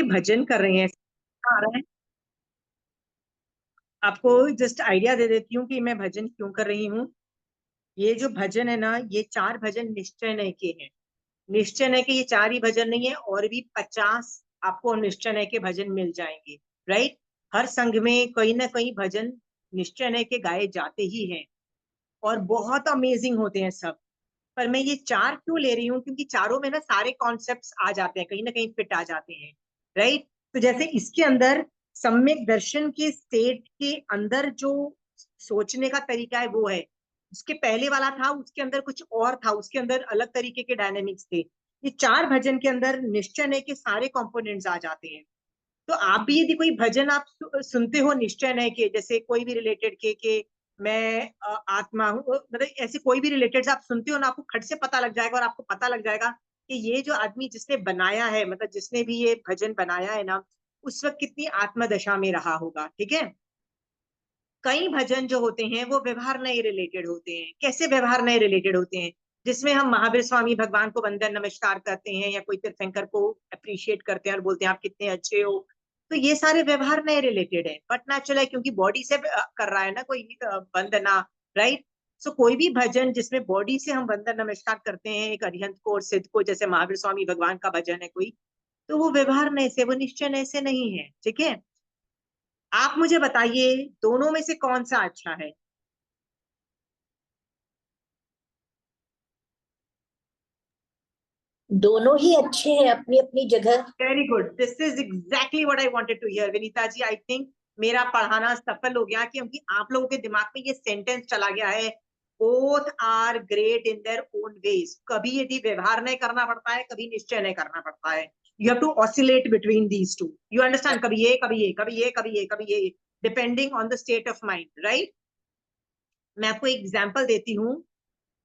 कि भजन कर रहे हैं, आ रहा है। आपको जस्ट आइडिया दे देती हूँ कि मैं भजन क्यों कर रही हूँ। ये जो भजन है ना, ये 4 भजन निश्चय नय के हैं। निश्चय नय के ये 4 ही भजन नहीं है, और भी 50 आपको निश्चय नय के भजन मिल जाएंगे। राइट। हर संघ में कहीं ना कहीं भजन निश्चय नय के गाए जाते ही हैं, और बहुत अमेजिंग होते हैं सब। पर मैं ये 4 क्यों ले रही हूँ, क्योंकि चारों में ना सारे कॉन्सेप्ट्स आ जाते हैं, कहीं ना कहीं फिट आ जाते हैं। राइट। तो जैसे इसके अंदर सम्यक दर्शन के स्टेट के अंदर जो सोचने का तरीका है वो है। उसके पहले वाला था, उसके अंदर कुछ और था, उसके अंदर अलग तरीके के डायनेमिक्स थे। ये 4 भजन के अंदर निश्चय नय के सारे कंपोनेंट्स आ जाते हैं। तो आप भी यदि कोई भजन आप सुनते हो निश्चय नय के, जैसे कोई भी रिलेटेड के मैं आत्मा हूँ, मतलब ऐसे कोई भी रिलेटेड आप सुनते हो ना, आपको खट से पता लग जाएगा, और आपको पता लग जाएगा कि ये जो आदमी जिसने बनाया है, मतलब जिसने भी ये भजन बनाया है ना, उस वक्त कितनी आत्मदशा में रहा होगा। ठीक है। कई भजन जो होते हैं वो व्यवहार नए रिलेटेड होते हैं। कैसे व्यवहार नए रिलेटेड होते हैं? जिसमें हम महावीर स्वामी भगवान को वंदन नमस्कार करते हैं, या कोई तीर्थंकर को अप्रिशिएट करते हैं और बोलते हैं आप कितने अच्छे हो। तो ये सारे व्यवहार नए रिलेटेड है, बट नेचुरल है, क्योंकि बॉडी से कर रहा है ना कोई वंदना। राइट। सो कोई भी भजन जिसमें बॉडी से हम वंदन नमस्कार करते हैं एक अरिहंत को और सिद्ध को, जैसे महावीर स्वामी भगवान का भजन है कोई, तो वो व्यवहार नए से, वो निश्चय नए से नहीं है। ठीक है। आप मुझे बताइए दोनों में से कौन सा अच्छा है? दोनों ही अच्छे हैं अपनी अपनी जगह। Very good, this is exactly what I wanted to hear Vinita ji. I think मेरा पढ़ाना सफल हो गया, क्योंकि आप लोगों के दिमाग में ये सेंटेंस चला गया है, both are great in their own ways. कभी यदि व्यवहार नहीं करना पड़ता है, कभी निश्चय नहीं करना पड़ता है। You have to oscillate between these two. You understand? कभी ये, कभी ये, कभी ये, कभी ये, कभी ये, depending on the state of mind. Right. मैं आपको एग्जाम्पल देती हूँ।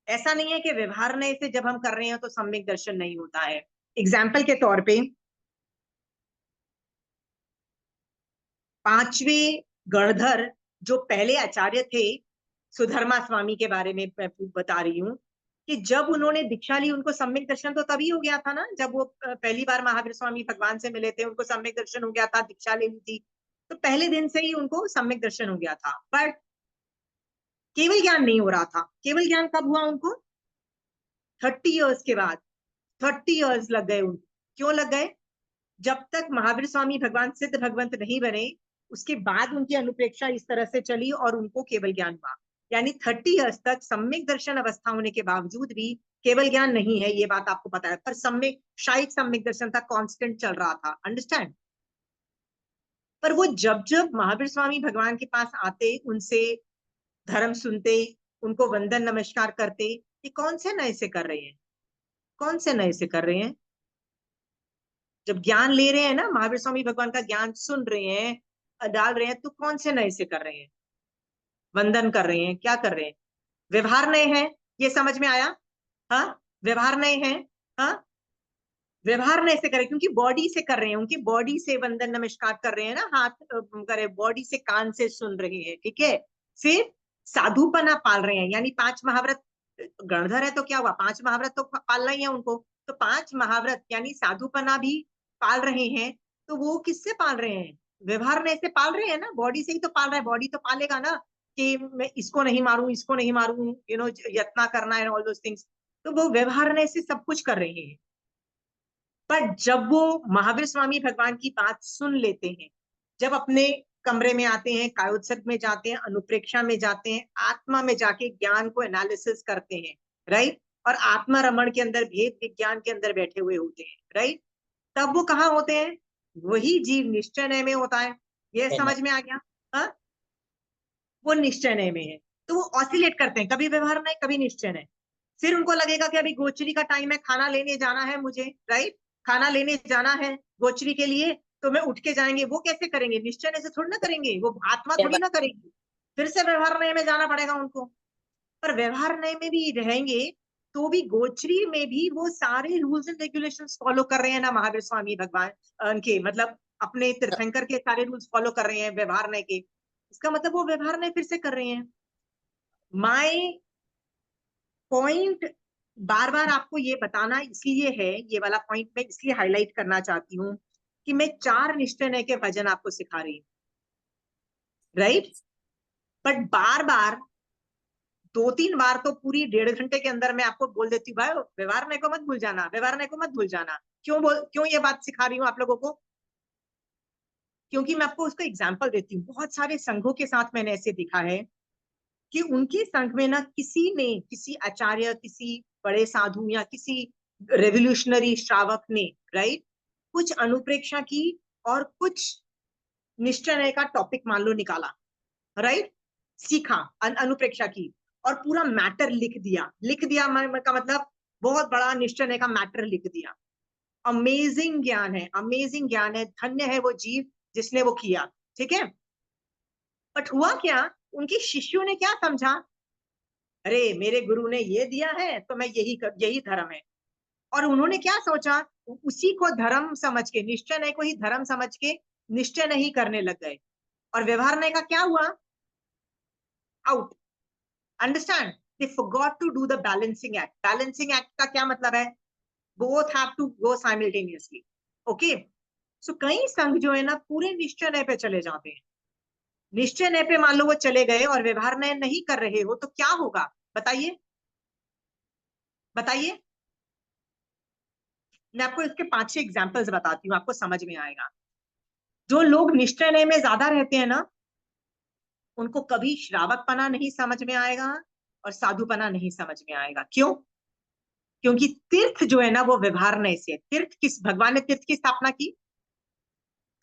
ऐसा नहीं है कि व्यवहार नय से जब हम कर रहे हैं तो सम्यक दर्शन नहीं होता है। एग्जाम्पल के तौर पे, 5वें गणधर जो पहले आचार्य थे, सुधर्मा स्वामी के बारे में मैं बता रही हूँ, कि जब उन्होंने दीक्षा ली उनको सम्यक दर्शन तो तभी हो गया था ना, जब वो पहली बार महावीर स्वामी भगवान से मिले थे, उनको सम्यक दर्शन हो गया था, दीक्षा ले ली थी, तो पहले दिन से ही उनको सम्यक दर्शन हो गया था। बट केवल ज्ञान नहीं हो रहा था। केवल ज्ञान कब हुआ उनको? 30 ईयर्स के बाद। 30 ईयर्स लग गए उनको। क्यों लग गए? जब तक महावीर स्वामी भगवान सिद्ध भगवंत नहीं बने, उसके बाद उनकी अनुप्रेक्षा इस तरह से चली और उनको केवल ज्ञान हुआ। यानी 30 ईयर्स तक सम्यक दर्शन अवस्था होने के बावजूद भी केवल ज्ञान नहीं है, ये बात आपको पता है, पर सम्यक शायद सम्यक दर्शन था, कांस्टेंट चल रहा था। अंडरस्टैंड? पर वो जब जब महावीर स्वामी भगवान के पास आते, उनसे धर्म सुनते, उनको वंदन नमस्कार करते, ये कौन से नए से कर रहे हैं? कौन से नए से कर रहे हैं? जब ज्ञान ले रहे हैं ना, महावीर स्वामी भगवान का ज्ञान सुन रहे हैं, डाल रहे हैं, तो कौन से नए से कर रहे हैं? वंदन कर रहे हैं, क्या कर रहे हैं? व्यवहार नए हैं। ये समझ में आया? हाँ। व्यवहार नए हैं। हाँ। व्यवहार नए से कर रहे हैं, क्योंकि बॉडी से कर रहे हैं, उनकी बॉडी से वंदन नमस्कार कर रहे हैं ना, हाथ करे, बॉडी से, कान से सुन रहे हैं। ठीक है। फिर साधुपना पाल रहे हैं, यानी 5 महाव्रत। गणधर है तो क्या हुआ, 5 महाव्रत तो पालना ही है उनको। तो 5 महाव्रत यानी साधुपना भी पाल रहे हैं। तो वो किससे पाल रहे हैं? व्यवहार में से पाल रहे हैं ना, बॉडी से ही तो पाल रहा है। बॉडी तो पालेगा ना कि मैं इसको नहीं मारूं, इसको नहीं मारूं, यत्ना करना है, ऑल दोस थिंग्स। तो वो व्यवहार में से सब कुछ कर रहे हैं। पर जब वो महावीर स्वामी भगवान की बात सुन लेते हैं, जब अपने कमरे में आते हैं, कायोत्सर्ग में जाते हैं, अनुप्रेक्षा में जाते हैं, आत्मा में जाके ज्ञान को एनालिसिस करते हैं। राइट। और आत्मा रमण के अंदर, भेद विज्ञान के अंदर बैठे हुए होते हैं। राइट। तब वो कहाँ होते हैं? वही जीव निश्चय नय में होता है। ये समझ में आ गया? हाँ। वो निश्चय नय में है। तो वो ऑसिलेट करते हैं, कभी व्यवहार नय, कभी निश्चय नय। फिर उनको लगेगा कि अभी गोचरी का टाइम है, खाना लेने जाना है मुझे। राइट। खाना लेने जाना है गोचरी के लिए, तो मैं उठ के जाएंगे। वो कैसे करेंगे? निश्चय नय से थोड़ी ना करेंगे, वो आत्मा थोड़ी ना करेगी। फिर से व्यवहार नय में जाना पड़ेगा उनको। पर व्यवहार नय में भी रहेंगे तो भी गोचरी में भी वो सारे रूल्स एंड रेगुलेशंस फॉलो कर रहे हैं ना, महावीर स्वामी भगवान उनके, मतलब अपने तीर्थंकर के सारे रूल्स फॉलो कर रहे हैं व्यवहार नय के। इसका मतलब वो व्यवहार नय फिर से कर रहे हैं। माय पॉइंट बार बार आपको ये बताना इसलिए है, ये वाला पॉइंट मैं इसलिए हाईलाइट करना चाहती हूँ, कि मैं 4 निश्चय नय के भजन आपको सिखा रही हूँ, राइट? बट बार बार 2-3 बार तो पूरी 1.5 घंटे के अंदर मैं आपको बोल देती हूँ, भाई व्यवहार नय को मत भूल जाना, व्यवहार नय को मत भूल जाना। क्यों ये बात सिखा रही हूँ आप लोगों को? क्योंकि मैं आपको उसका एग्जाम्पल देती हूँ। बहुत सारे संघों के साथ मैंने ऐसे देखा है कि उनके संघ में ना किसी आचार्य, किसी बड़े साधु या किसी रेवोल्यूशनरी श्रावक ने, राइट, कुछ अनुप्रेक्षा की और कुछ निश्चय का टॉपिक मान लो निकाला, राइट, सीखा, अनुप्रेक्षा की और पूरा मैटर लिख दिया का मतलब बहुत बड़ा निश्चय का मैटर लिख दिया। अमेजिंग ज्ञान है, धन्य है वो जीव जिसने वो किया, ठीक है। बट हुआ क्या, उनके शिष्यों ने क्या समझा, अरे मेरे गुरु ने ये दिया है तो मैं यही धर्म है। और उन्होंने क्या सोचा, उसी को धर्म समझ के, निश्चय नय को ही धर्म समझ के निश्चय नहीं करने लग गए। और व्यवहार नय का क्या हुआ, out. Understand? They forgot to do the balancing act. Balancing act का क्या मतलब है, both have to go simultaneously, okay. So कई संघ जो है ना पूरे निश्चय नय पे चले जाते हैं। निश्चय नय पे मान लो वो चले गए और व्यवहार नय नहीं कर रहे हो तो क्या होगा, बताइए बताइए। मैं आपको इसके 5-6 एग्जाम्पल्स बताती हूँ, आपको समझ में आएगा। जो लोग निश्चय नय में ज्यादा रहते हैं ना, उनको कभी श्रावकपना नहीं समझ में आएगा और साधुपना नहीं समझ में आएगा। क्यों? क्योंकि तीर्थ जो है ना वो व्यवहार नय से है। तीर्थ किस, भगवान ने तीर्थ की स्थापना की।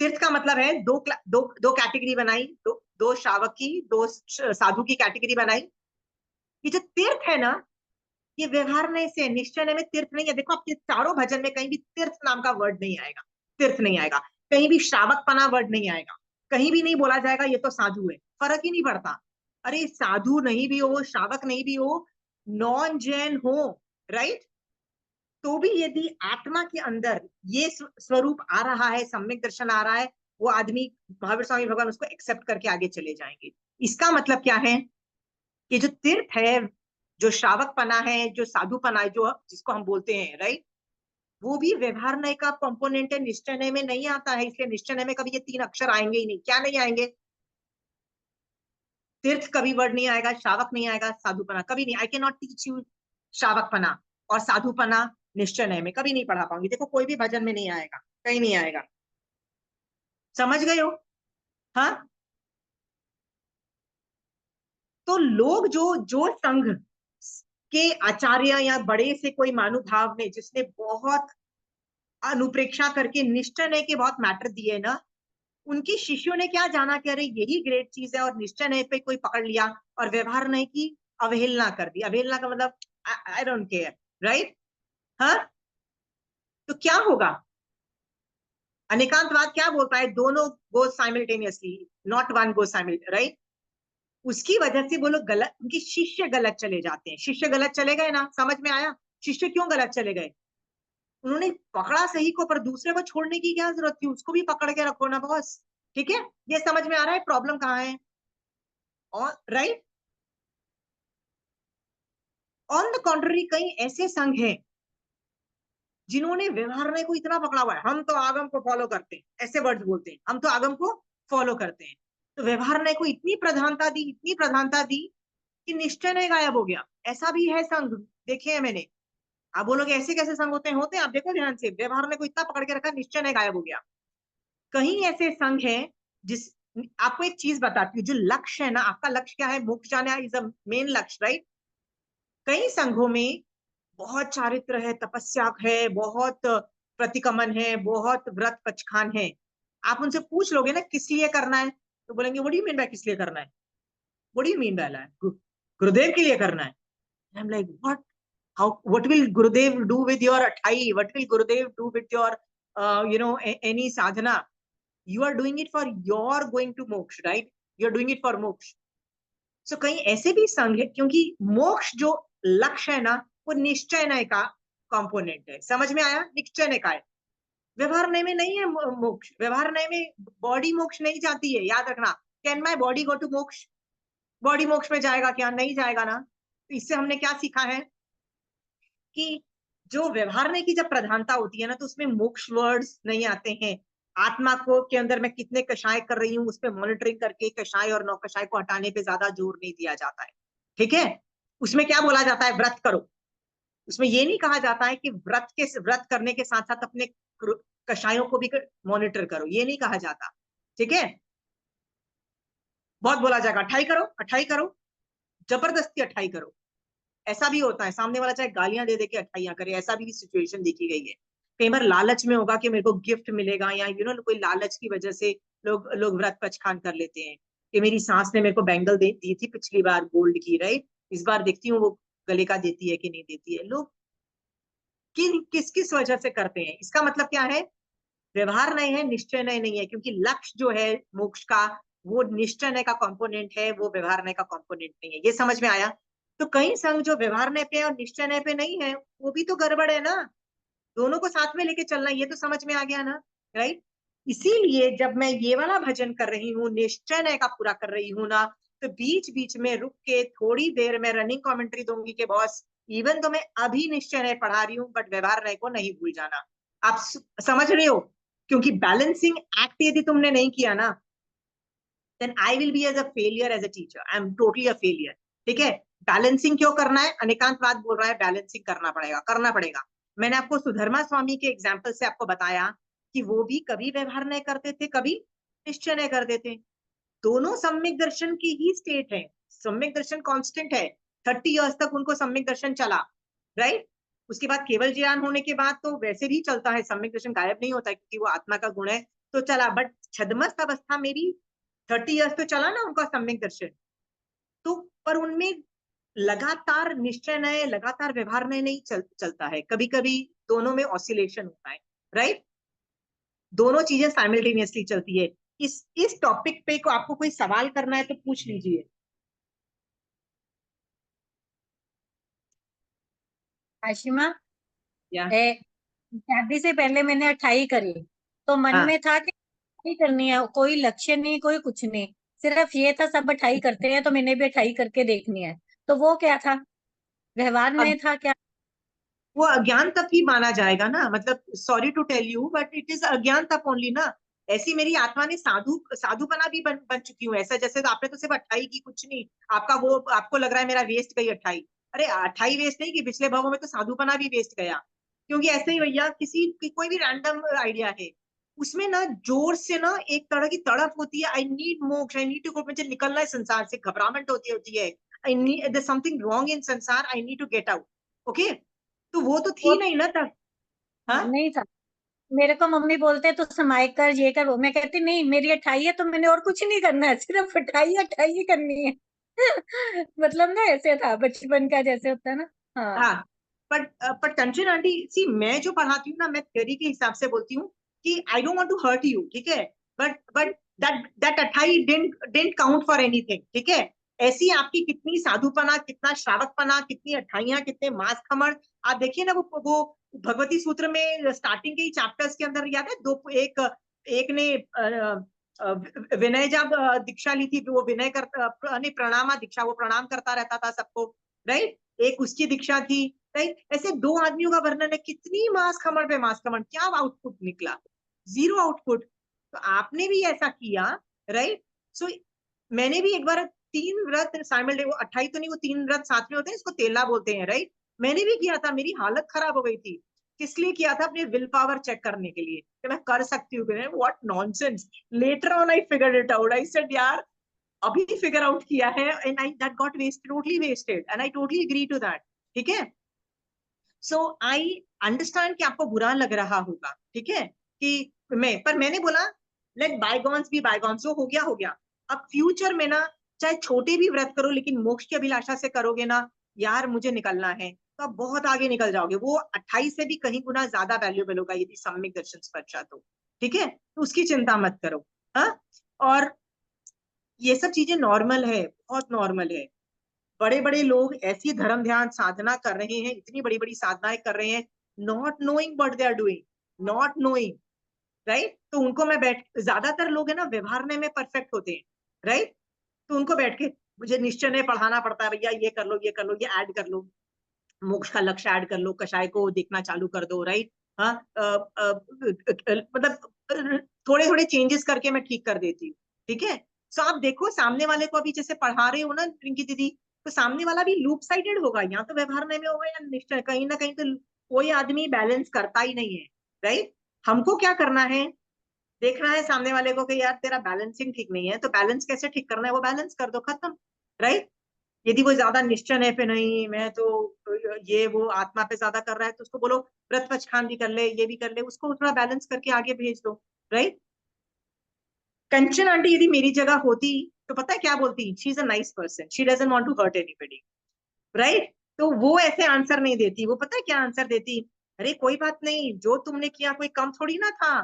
तीर्थ का मतलब है दो कैटेगरी बनाई, दो श्रावक की, दो साधु की कैटेगरी बनाई। ये जो तीर्थ है ना, ये व्यवहार नय से, निश्चय नय में तीर्थ नहीं है। देखो आपके चारों भजन में कहीं भी तीर्थ नाम का वर्ड नहीं आएगा, तीर्थ नहीं आएगा, कहीं भी श्रावकपना वर्ड नहीं आएगा, कहीं भी नहीं बोला जाएगा ये तो साधु है, फर्क ही नहीं पड़ता। अरे साधु नहीं भी हो, श्रावक नहीं भी हो, नॉन जैन हो, राइट, तो भी यदि आत्मा के अंदर ये स्वरूप आ रहा है, सम्यक दर्शन आ रहा है, वो आदमी, महावीर स्वामी भगवान उसको एक्सेप्ट करके आगे चले जाएंगे। इसका मतलब क्या है कि जो तीर्थ है, जो श्रावकपना है, जो साधुपना है, जो जिसको हम बोलते हैं, राइट, वो भी व्यवहार नय का कंपोनेंट है, निश्चय नय में नहीं आता है। इसलिए निश्चय नय में कभी ये 3 अक्षर आएंगे ही नहीं। क्या नहीं आएंगे? तीर्थ कभी वर्ड नहीं आएगा, श्रावक नहीं आएगा, साधुपना कभी नहीं। I can not teach you श्रावकपना और साधुपना निश्चय नय में, कभी नहीं पढ़ा पाऊंगी। देखो कोई भी भजन में नहीं आएगा, कहीं नहीं आएगा। समझ गए हो? हाँ। तो लोग जो जो संघ के आचार्य या बड़े से कोई महानुभाव ने, जिसने बहुत अनुप्रेक्षा करके निश्चय नय के बहुत मैटर दिए ना, उनके शिष्यों ने क्या जाना कि अरे यही ग्रेट चीज है, और निश्चय नय पे कोई पकड़ लिया और व्यवहार नय की अवहेलना कर दी। अवहेलना का मतलब आई डोंट केयर, राइट। हाँ, तो क्या होगा? अनेकांतवाद क्या बोलता है, दोनों go simultaneously, not one go simultaneously, right. उसकी वजह से वो लोग गलत, उनके शिष्य गलत चले जाते हैं। शिष्य गलत चले गए ना, समझ में आया? शिष्य क्यों गलत चले गए? उन्होंने पकड़ा सही को, पर दूसरे को छोड़ने की क्या जरूरत थी, उसको भी पकड़ के रखो ना बॉस। ठीक है, ये समझ में आ रहा है प्रॉब्लम कहाँ है? और राइट, ऑन द कॉन्ट्ररी कई ऐसे संघ हैं जिन्होंने व्यवहार में को इतना पकड़ा हुआ है, हम तो आगम को फॉलो करते हैं, ऐसे वर्ड्स बोलते हैं, हम तो आगम को फॉलो करते हैं। तो व्यवहार ने को इतनी प्रधानता दी, इतनी प्रधानता दी कि निश्चय नहीं गायब हो गया। ऐसा भी है संघ, देखे हैं मैंने। आप बोलोगे ऐसे कैसे संघ होते हैं? होते हैं, आप देखो ध्यान से। व्यवहार ने को इतना पकड़ के रखा, निश्चय नहीं गायब हो गया। कहीं ऐसे संघ है जिस, आपको एक चीज बताती हूँ, जो लक्ष्य है ना, आपका लक्ष्य क्या है, मोक्ष जाना इज अ मेन लक्ष्य, राइट। कई संघों में बहुत चारित्र है, तपस्या है, बहुत प्रतिकमन है, बहुत व्रत पचखान है। आप उनसे पूछ लोगे ना किस लिए करना है, तो बोलेंगे what do you mean by किस लिए करना है, what do you mean by, Gurudev के लिए करना है। I am like what, how, what will Gurudev do with your athai, what will Gurudev do with your any sadhana? You are doing it for your going to moksha, right, you are doing it for moksha. So कहीं ऐसे भी संघ है, क्योंकि मोक्ष जो लक्ष्य है ना, वो निश्चय नय का कंपोनेंट है। समझ में आया? निश्चय नय का है, व्यवहार नय में नहीं है मोक्ष। व्यवहार नय में बॉडी मोक्ष नहीं जाती है, याद रखना। Can my body go to moksha? Body मोक्ष में जाएगा क्या? नहीं जाएगा ना। तो इससे हमने क्या सीखा है कि जो व्यवहार नय की जब प्रधानता होती है ना, तो उसमें मोक्ष वर्ड्स नहीं आते हैं, आत्मा को के अंदर मैं कितने कषाय कर रही हूँ, उस पर मॉनिटरिंग करके कषाय और नौ कषाय को हटाने पे ज्यादा जोर नहीं दिया जाता है। ठीक है, उसमें क्या बोला जाता है, व्रत करो। उसमें ये नहीं कहा जाता है कि व्रत करने के साथ साथ अपने कषायों को भी मॉनिटर करो, ये नहीं कहा जाता। ठीक है, बहुत बोला जाएगा अठाई करो अठाई करो, जबरदस्ती अठाई करो। ऐसा भी होता है, सामने वाला चाहे गालियां दे दे के अठाइयां करे, ऐसा भी सिचुएशन देखी गई है। कई बार लालच में होगा कि मेरे को गिफ्ट मिलेगा, या कोई लालच की वजह से लोग लोग व्रत पचखान कर लेते हैं कि मेरी सास ने मेरे को बैंगल दी थी पिछली बार गोल्ड की, राइट, इस बार देखती हूँ वो गले का देती है कि नहीं देती है। लोग किस किस वजह से करते हैं, इसका मतलब क्या है, व्यवहार नय है, निश्चय नय नहीं है, क्योंकि लक्ष्य जो है मोक्ष का, वो निश्चय नय का कंपोनेंट है, वो व्यवहार नय का कंपोनेंट नहीं है। ये समझ में आया? तो कई संघ जो व्यवहार नय पे और निश्चय नय पे नहीं है, वो भी तो गड़बड़ है ना। दोनों को साथ में लेके चलना, ये तो समझ में आ गया ना, राइट। इसीलिए जब मैं ये वाला भजन कर रही हूँ, निश्चय नय का पूरा कर रही हूँ ना, तो बीच बीच में रुक के थोड़ी देर में रनिंग कमेंट्री दूंगी कि बॉस, इवन तो मैं अभी निश्चय नय पढ़ा रही हूँ, बट व्यवहार नय को नहीं भूल जाना। आप समझ रहे हो? क्योंकि बैलेंसिंग एक्ट यदि तुमने नहीं किया ना, then I will be as a failure as a teacher. I am totally a failure. ठीक है, बैलेंसिंग क्यों करना है, अनेकांतवाद बोल रहा है, बैलेंसिंग करना पड़ेगा। मैंने आपको सुधर्मा स्वामी के एग्जाम्पल से आपको बताया कि वो भी कभी व्यवहार नहीं करते थे, कभी निश्चय नहीं करते थे। दोनों सम्यक दर्शन की ही स्टेट है, सम्यक दर्शन कांस्टेंट है। 30 इयर्स तक उनको सम्यक दर्शन चला, राइट। उसके बाद केवल ज्ञान होने के बाद तो वैसे भी चलता है, सम्यक दर्शन गायब नहीं होता है, क्योंकि वो आत्मा का गुण है, तो चला। बट छद्मस्त अवस्था में भी 30 इयर्स तो चला ना उनका सम्यक दर्शन। तो पर उनमें लगातार निश्चय नय, लगातार व्यवहार नय नहीं चलता है, कभी कभी दोनों में ऑसिलेशन होता है, राइट। दोनों चीजें साइमल्टेनियसली चलती है। इस टॉपिक पे को आपको कोई सवाल करना है तो पूछ लीजिए। आशिमा, या शादी से पहले मैंने 28 करी, तो मन हाँ, में था कि 28 करनी है, कोई लक्ष्य नहीं, कोई कुछ नहीं, सिर्फ ये था सब 28 करते हैं तो मैंने भी 28 करके देखनी है। तो वो क्या था, व्यवहार अब में था क्या? वो अज्ञान तप ही माना जाएगा ना, मतलब sorry to tell you but it is अज्ञान तप ओनली ना। ऐसी मेरी आत्मा ने साधुपना भी बन चुकी हूँ ऐसा, जैसे तो आपने तो सिर्फ 28 की, कुछ नहीं। आपका वो आपको लग रहा है मेरा वेस्ट गई 28। अरे 28 वेस्ट नहीं, कि पिछले भावों में तो साधुपना भी वेस्ट गया। क्योंकि ऐसे ही भैया, कोई भी रैंडम आइडिया है, उसमें ना जोर से ना एक तरह की तड़प होती है, आई नीड मोक्ष, आई नीड टू, मुझे निकलना है संसार से, घबराहट होती है, I need, there something wrong in sansar, I need to get out. Okay, तो वो तो वो थी नहीं ना तब। हाँ, नहीं था। मेरे को मम्मी बोलते तो समाई कर, ये कर, वो, मैं कहती नहीं, मेरी 28 है तो मैंने और कुछ नहीं करना है, सिर्फ 28 करनी है। मतलब ना ऐसे था बचपन का, जैसे होता है ना। हाँ। हाँ। पर कंचन आंटी, सी मैं जो पढ़ाती हूँ ना, मैं थ्योरी के हिसाब से बोलती हूँ कि I don't want to hurt you, ठीक है, but that 28 didn't count for anything, ठीक है। ऐसी आपकी कितनी साधुपना, कितना श्रावकपना, कितनी अठाइयां, कितने मास खमण, आप देखिए ना, वो भगवती सूत्र में स्टार्टिंग के ही चैप्टर्स के अंदर, याद है, दो एक एक ने विनय जब दीक्षा ली थी, वो विनय कर नहीं, प्रणामा दीक्षा, वो प्रणाम करता रहता था सबको, राइट। एक उसकी दीक्षा थी, राइट। ऐसे दो आदमियों का वर्णन है, कितनी मास खमण पे मास खमण, क्या आउटपुट निकला, जीरो आउटपुट। तो आपने भी ऐसा किया, राइट। सो मैंने भी एक बार 3 व्रत साइमल्टेनियस, वो 28 तो नहीं, वो 3 व्रत साथ में होते हैं, इसको तेला बोलते हैं, राइट। मैंने भी किया था, मेरी हालत खराब हो गई थी। किस लिए किया था? अपने विल पावर चेक करने के लिए कि मैं कर सकती हूँ। What nonsense. Later on I figured it out, I said यार, अभी फिगर आउट किया है, and I that got wasted, totally wasted, and I totally agree to that, ठीक है। सो आई अंडरस्टैंड कि आपको बुरा लग रहा होगा, ठीक है, कि मैंने बोला लेट बायगॉन्स बी बायगॉन्स, जो हो गया हो गया। अब फ्यूचर में ना, चाहे छोटे भी व्रत करो, लेकिन मोक्ष की अभिलाषा से करोगे ना, यार मुझे निकलना है, तो आप बहुत आगे निकल जाओगे। वो 28 से भी कहीं गुना ज्यादा वैल्यूबल होगा यदि सम्यक दर्शन स्पर्शा, तो ठीक है, तो उसकी चिंता मत करो। हाँ, और ये सब चीजें नॉर्मल है, बहुत नॉर्मल है। बड़े बड़े लोग ऐसी धर्म ध्यान साधना कर रहे हैं, इतनी बड़ी बड़ी साधनाएं कर रहे हैं, not knowing what they are doing, not knowing, right. तो उनको मैं बैठ, ज्यादातर लोग है ना व्यवहारने में परफेक्ट होते हैं, राइट। तो उनको बैठ के मुझे निश्चय नहीं पढ़ाना पड़ता है, भैया ये कर लो, ये कर लो, ये ऐड कर लो, मोक्ष का लक्ष्य ऐड कर लो, कषाय को देखना चालू कर दो, राइट। हाँ, मतलब थोड़े थोड़े चेंजेस करके मैं ठीक कर देती हूँ। ठीक है, सो आप देखो सामने वाले को अभी जैसे पढ़ा रहे हो ना रिंकी दीदी, तो सामने वाला भी लूप साइडेड होगा, या तो व्यवहार में होगा या निश्चय कहीं ना कहीं तो कोई आदमी बैलेंस करता ही नहीं है। राइट, हमको क्या करना है, देखना है सामने वाले को कि यार तेरा बैलेंसिंग ठीक नहीं है, तो बैलेंस कैसे ठीक करना है, वो बैलेंस कर दो, खत्म। राइट, यदि वो ज्यादा निश्चय है पे नहीं मैं तो ये वो आत्मा पे ज्यादा कर रहा है, तो उसको बोलो व्रत पचखान भी कर ले, ये भी कर ले, उसको थोड़ा बैलेंस करके आगे भेज दो। राइट, कंचन आंटी यदि मेरी जगह होती तो पता है क्या बोलती, she is a nice person, she doesn't want to hurt anybody. Right, तो वो ऐसे आंसर नहीं देती, वो पता है क्या आंसर देती, अरे कोई बात नहीं, जो तुमने किया कोई कम थोड़ी ना था,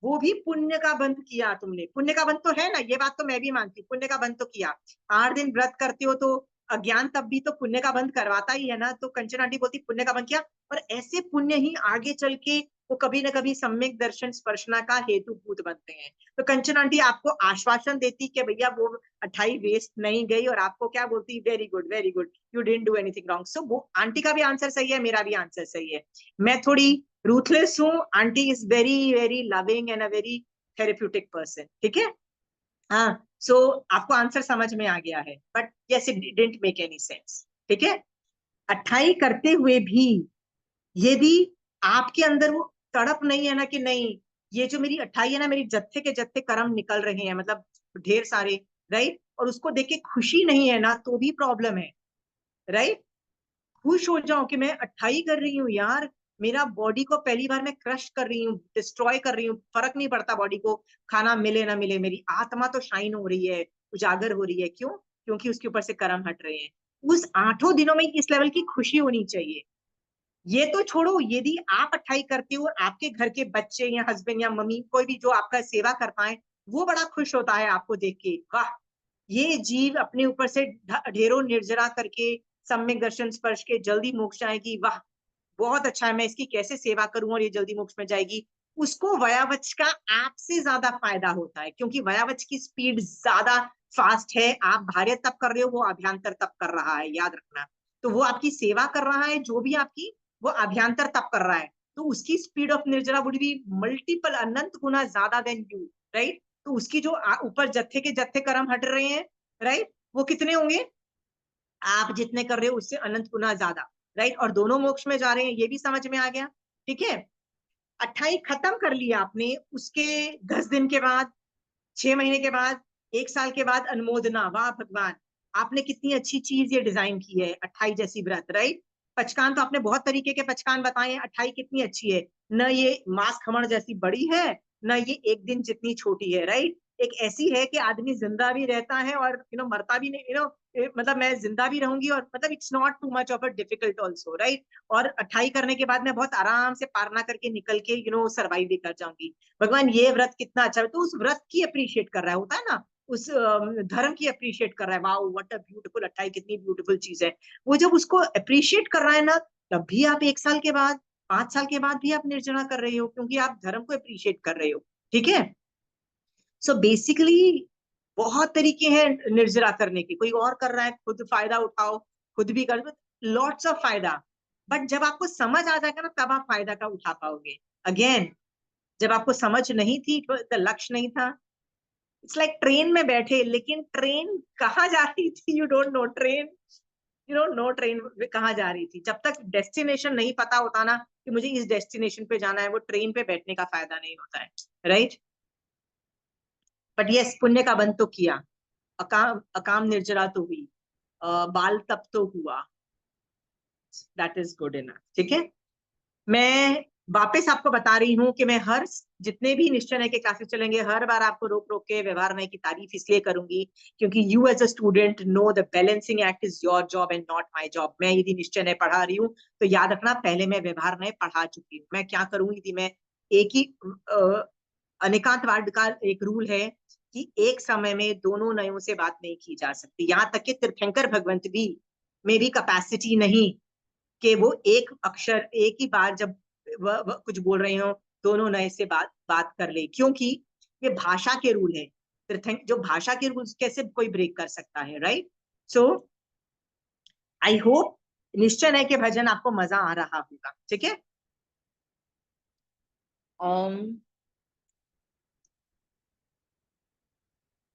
वो भी पुण्य का बंध किया तुमने, पुण्य का बंध तो है ना, ये बात तो मैं भी मानती हूँ, पुण्य का बंध तो किया। 8 दिन व्रत करते हो तो अज्ञान तब भी तो पुण्य का बंध करवाता ही है ना, तो कंचन आंटी बोलती पुण्य का बंध किया, और ऐसे पुण्य ही आगे चल के वो कभी ना कभी सम्यक दर्शन स्पर्शना का हेतुभूत बनते हैं। तो कंचन आंटी आपको आश्वासन देती कि भैया वो 28 वेस्ट नहीं गई, और आपको क्या बोलती, very good very good, you didn't do anything wrong. So वो आंटी का भी आंसर सही है, मेरा भी आंसर सही है। मैं थोड़ी रूथलेस हूँ, aunty is very very loving and a very therapeutic person. ठीक है, हाँ, सो आपको आंसर समझ में आ गया है, but yes it didn't make any sense. ठीक है, 28 करते हुए भी यदि आपके अंदर वो तड़प नहीं है ना कि नहीं, ये जो मेरी 28 है ना, मेरी जत्थे के जत्थे कर्म निकल रहे हैं, मतलब ढेर सारे। राइट, और उसको देख के खुशी नहीं है ना, तो भी प्रॉब्लम है। राइट, खुश हो जाओ कि मैं 28 कर रही हूँ यार, मेरा बॉडी को पहली बार मैं क्रश कर रही हूँ, डिस्ट्रॉय कर रही हूँ, फर्क नहीं पड़ता बॉडी को खाना मिले ना मिले, मेरी आत्मा तो शाइन हो रही है, उजागर हो रही है। क्यों? क्योंकि उसके ऊपर से कर्म हट रहे हैं। उस 8 दिनों में इस लेवल की खुशी होनी चाहिए। ये तो छोड़ो, यदि आप 28 करते हो और आपके घर के बच्चे या हस्बैंड या मम्मी कोई भी जो आपका सेवा कर पाए, वो बड़ा खुश होता है आपको देख के, वाह, ये जीव अपने ऊपर से ढेरों निर्जरा करके सम्यक दर्शन स्पर्श के जल्दी मोक्ष आएगी, वाह बहुत अच्छा है, मैं इसकी कैसे सेवा करूं और ये जल्दी मोक्ष में जाएगी। उसको वयावच का आपसे ज्यादा फायदा होता है, क्योंकि वयावच की स्पीड ज्यादा फास्ट है। आप बाह्य तप कर रहे हो, वो अभ्यंतर तप कर रहा है, याद रखना। तो वो आपकी सेवा कर रहा है, जो भी आपकी, वो अभ्यंतर तप कर रहा है, तो उसकी speed of nirjara would be multiple, अनंत गुना ज्यादा देन यू। राइट, तो उसकी जो ऊपर जत्थे के जत्थे कर्म हट रहे हैं, राइट, वो कितने होंगे, आप जितने कर रहे हो उससे अनंत गुना ज्यादा। राइट, और दोनों मोक्ष में जा रहे हैं, ये भी समझ में आ गया। ठीक है, 28 खत्म कर लिया आपने, उसके 10 दिन के बाद, 6 महीने के बाद, 1 साल के बाद अनुमोदना, वाह भगवान, आपने कितनी अच्छी चीज ये डिजाइन की है 28 जैसी व्रत। राइट, पचकान तो आपने बहुत तरीके के पचकान बताए हैं, 28 कितनी अच्छी है, न ये मांस खमण जैसी बड़ी है, न ये एक दिन जितनी छोटी है। राइट, एक ऐसी है कि आदमी जिंदा भी रहता है और मरता भी नहीं, मतलब मैं जिंदा भी रहूंगी, और मतलब it's not too much of a difficult also. Right, और 28 करने के बाद मैं बहुत आराम से पारना करके निकल के सर्वाइव भी कर जाऊंगी। भगवान ये व्रत कितना अच्छा है, तो उस व्रत की अप्रिशिएट कर रहा है, होता है ना, उस धर्म की अप्रिशिएट कर रहा है, वाओ व्हाट अ ब्यूटीफुल 28 कितनी ब्यूटीफुल चीज है। वो जब उसको अप्रिशिएट कर रहा है ना, तब भी आप 1 साल के बाद, 5 साल के बाद भी आप निर्जरा कर रहे हो, क्योंकि आप धर्म को अप्रिशिएट कर रहे हो। ठीक है, सो बेसिकली बहुत तरीके हैं निर्जरा करने के, कोई और कर रहा है, खुद फायदा उठाओ, खुद भी कर, लॉट्स ऑफ फायदा। बट जब आपको समझ आ जाएगा ना, तब आप फायदा का उठा पाओगे। अगेन, जब आपको समझ नहीं थी, लक्ष्य नहीं था, इट्स लाइक ट्रेन में बैठे, लेकिन ट्रेन कहाँ जा रही थी, you don't know train, you don't know train कहाँ जा रही थी। जब तक डेस्टिनेशन नहीं पता होता ना कि मुझे इस डेस्टिनेशन पे जाना है, वो ट्रेन पे बैठने का फायदा नहीं होता है। राइट, बट यस, पुण्य का बंध तो किया, अकाम अकाम निर्जरा तो हुई, बाल तप तो हुआ, दैट इज गुड इनफ। ठीक है, मैं वापस आपको बता रही हूँ कि मैं हर जितने भी निश्चय के क्लासेस चलेंगे, हर बार आपको रोक रोक के व्यवहार नय की तारीफ इसलिए करूंगी क्योंकि you as a student know the balancing act is your job and not my job. मैं यदि निश्चय पढ़ा रही हूँ तो याद रखना, पहले मैं व्यवहार नय पढ़ा चुकी हूँ। मैं क्या करूँ, यदि मैं एक ही अनेकांतवाद का एक रूल है कि एक समय में दोनों नयों से बात नहीं की जा सकती। यहाँ तक कि तीर्थंकर भगवंत भी, मेरी कैपेसिटी नहीं कि वो एक अक्षर एक ही बार जब वह कुछ बोल रहे हो, दोनों नए से बात कर ले, क्योंकि ये भाषा के रूल है। जो भाषा के रूल्स कैसे कोई ब्रेक कर सकता है। राइट, सो आई होप निश्चय है कि भजन आपको मजा आ रहा होगा। ठीक है,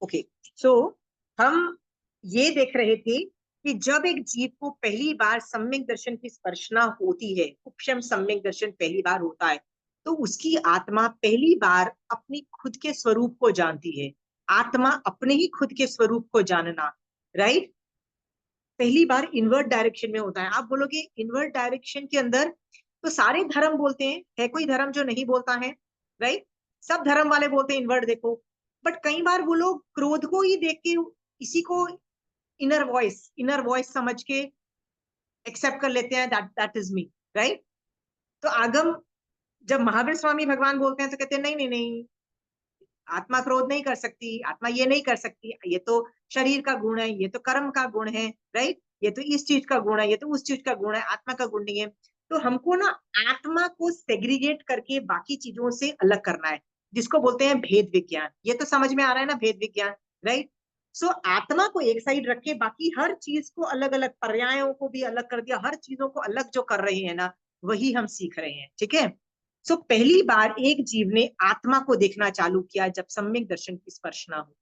ओके, सो हम ये देख रहे थे कि जब एक जीव को पहली बार सम्यक दर्शन की स्पर्शना होती है, उपशम सम्यक दर्शन पहली बार होता है, तो उसकी आत्मा पहली बार अपनी खुद के स्वरूप को जानती है। आत्मा अपने ही खुद के स्वरूप को जानना, राइट, पहली बार इनवर्ट डायरेक्शन में होता है। आप बोलोगे इनवर्ट डायरेक्शन के अंदर तो सारे धर्म बोलते हैं, है कोई धर्म जो नहीं बोलता है, राइट, सब धर्म वाले बोलते हैं इनवर्ट देखो, बट कई बार वो लोग क्रोध को ही देख के इसी को इनर वॉइस समझ के एक्सेप्ट कर लेते हैं, दैट इज मी, राइट। तो आगम, जब महावीर स्वामी भगवान बोलते हैं तो कहते हैं नहीं नहीं नहीं, आत्मा क्रोध नहीं कर सकती, आत्मा ये नहीं कर सकती, ये तो शरीर का गुण है, ये तो कर्म का गुण है, राइट, ये तो इस चीज का गुण है, ये तो उस चीज का गुण है, आत्मा का गुण नहीं है। तो हमको ना आत्मा को सेग्रीगेट करके बाकी चीजों से अलग करना है, जिसको बोलते हैं भेद विज्ञान। ये तो समझ में आ रहा है ना, भेद विज्ञान, राइट। सो आत्मा को एक साइड रख के बाकी हर चीज को अलग अलग, पर्यायों को भी अलग कर दिया, हर चीजों को अलग जो कर रहे हैं ना, वही हम सीख रहे हैं, ठीक है। सो पहली बार एक जीव ने आत्मा को देखना चालू किया जब सम्यक दर्शन की स्पर्शना हो।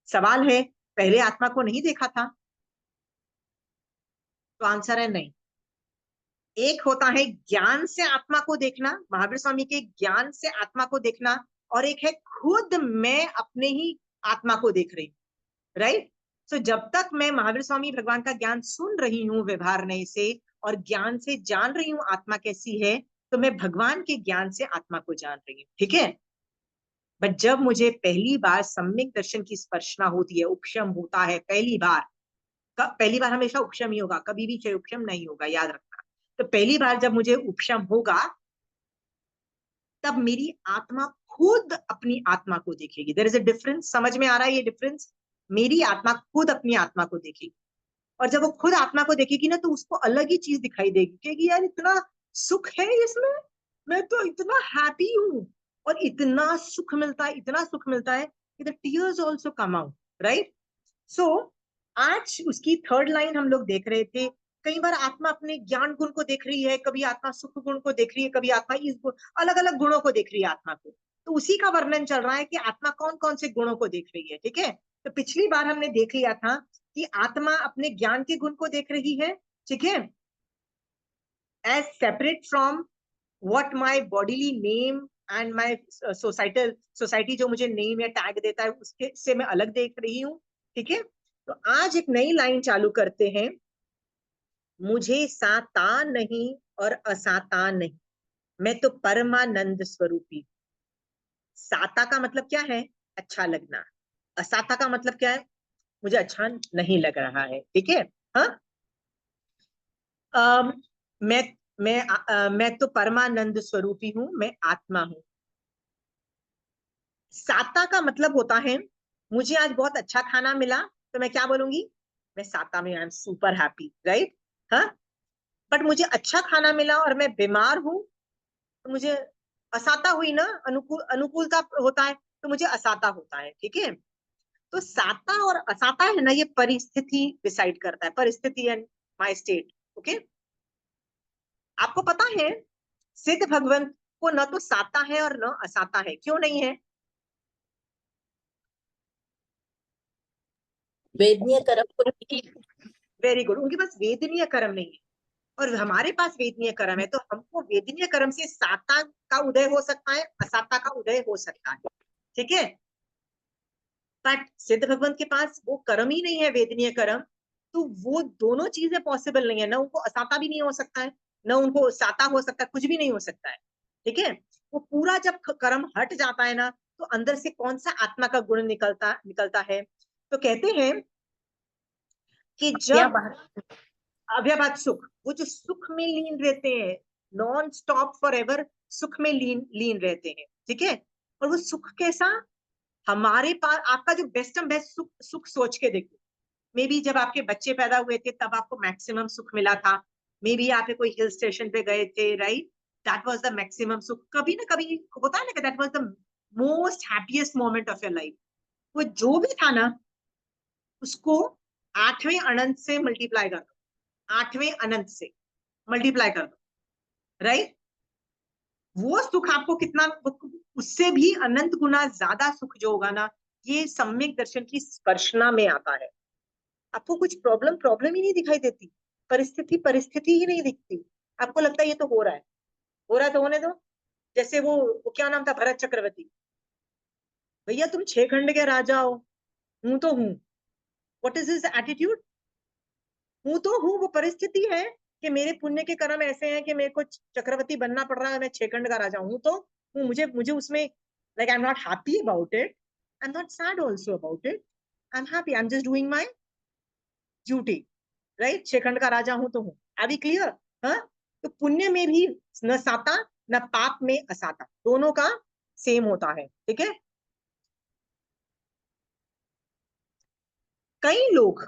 सवाल है, पहले आत्मा को नहीं देखा था? तो आंसर है नहीं। एक होता है ज्ञान से आत्मा को देखना, महावीर स्वामी के ज्ञान से आत्मा को देखना, और एक है खुद मैं अपने ही आत्मा को देख रही हूँ, राइट। सो जब तक मैं महावीर स्वामी भगवान का ज्ञान सुन रही हूँ व्यवहारने से, और ज्ञान से जान रही हूँ आत्मा कैसी है, तो मैं भगवान के ज्ञान से आत्मा को जान रही हूँ, ठीक है। बट जब मुझे पहली बार सम्यक दर्शन की स्पर्शना होती है, उपशम होता है पहली बार, पहली बार हमेशा उपशम ही होगा, कभी भी चाहे उपशम नहीं होगा, याद रखना। तो पहली बार जब मुझे उपशम होगा, तब मेरी आत्मा खुद अपनी आत्मा को देखेगी। देयर इज अ डिफरेंस, समझ में आ रहा है ये डिफरेंस? मेरी आत्मा खुद अपनी आत्मा को देखेगी, और जब वो खुद आत्मा को देखेगी ना, तो उसको अलग ही चीज दिखाई देगी, कि यार इतना सुख है इसमें, मैं तो इतना हैप्पी हूँ, और इतना सुख मिलता है, इतना सुख मिलता है कि the tears also come out, right. So आज उसकी थर्ड लाइन हम लोग देख रहे थे। कई बार आत्मा अपने ज्ञान गुण को देख रही है, कभी आत्मा सुख गुण को देख रही है, कभी आत्मा इस गुण, अलग अलग गुणों को देख रही है आत्मा को। तो उसी का वर्णन चल रहा है कि आत्मा कौन कौन से गुणों को देख रही है, ठीक है। तो पिछली बार हमने देख लिया था कि आत्मा अपने ज्ञान के गुण को देख रही है, ठीक है, as separate from what my bodily name and my society जो मुझे नेम या टैग देता है उसके से मैं अलग देख रही हूँ, ठीक है। तो आज एक नई लाइन चालू करते हैं। मुझे साता नहीं और असाता नहीं, मैं तो परमानंद स्वरूपी। साता का मतलब क्या है? अच्छा लगना। असाता का मतलब क्या है? मुझे अच्छा नहीं लग रहा है, ठीक है। हाँ, अम, मैं मैं तो परमानंद स्वरूपी हूँ, मैं आत्मा हूँ। साता का मतलब होता है, मुझे आज बहुत अच्छा खाना मिला, तो मैं क्या बोलूंगी? मैं साता में, आई एम सुपर हैप्पी, राइट। हाँ, बट मुझे अच्छा खाना मिला और मैं बीमार हूँ, तो मुझे असाता हुई ना, अनुकूलता होता है, तो मुझे असाता होता है, ठीक है। तो साता और असाता है ना, ये परिस्थिति डिसाइड करता है, परिस्थिति एंड माय स्टेट, ओके। आपको पता है सिद्ध भगवंत को न तो साता है और न असाता है, क्यों नहीं है? वेदनीय कर्म को नहीं। वेरी गुड, उनके पास वेदनीय कर्म नहीं है, और हमारे पास वेदनीय कर्म है, तो हमको वेदनीय कर्म से साता का उदय हो सकता है, असाता का उदय हो सकता है, ठीक है। बट सिद्ध भगवंत के पास वो कर्म ही नहीं है, वेदनीय कर्म, तो वो दोनों चीजें पॉसिबल नहीं है, ना उनको असाता भी नहीं हो सकता है, ना उनको साता हो सकता है, कुछ भी नहीं हो सकता है, ठीक है। वो पूरा जब कर्म हट जाता है ना, तो अंदर से कौन सा आत्मा का गुण निकलता निकलता है? तो कहते हैं कि या जब बाहर अव्यभात सुख, वो जो सुख में लीन रहते हैं, नॉन स्टॉप फॉर एवर सुख में लीन लीन रहते हैं, ठीक है। और वो सुख कैसा? हमारे पास आपका जो बेस्ट बेस्ट सुख सुख सोच के देखो, मे बी जब आपके बच्चे पैदा हुए थे तब आपको मैक्सिमम सुख मिला था, मे बी आप कोई हिल स्टेशन पे गए थे, right, that was the maximum सुख। कभी ना कभी होता है ना कि that was the most happiest moment of your life. वो जो भी था ना, उसको आठवें अनंत से मल्टीप्लाई कर दो, आठवें अनंत से मल्टीप्लाई कर दो, राइट। वो सुख आपको कितना, उससे भी अनंत गुना ज्यादा सुख जो होगा ना, ये सम्यक दर्शन की स्पर्शना में आता है। आपको कुछ प्रॉब्लम प्रॉब्लम ही नहीं दिखाई देती, परिस्थिति परिस्थिति ही नहीं दिखती। आपको लगता है ये तो हो रहा है, हो रहा है तो होने दो। जैसे वो क्या नाम था, भरत चक्रवर्ती। भैया तुम 6 खंड के राजा हो, हूं तो हूं। What is his attitude? हूं तो हूं, वो परिस्थिति है कि मेरे पुण्य के कर्म ऐसे हैं कि मेरे को चक्रवर्ती बनना पड़ रहा है, मैं 6 खंड का राजा हूं तो हूं। मुझे मुझे उसमें like I am not happy about it, I am not sad also about it, I am happy, I am just doing my duty. Right, 6 खंड का राजा हूं तो हूं। Are we clear? हाँ, तो पुण्य में भी न साता न पाप में असाता, दोनों का सेम होता है। ठीक है। कई लोग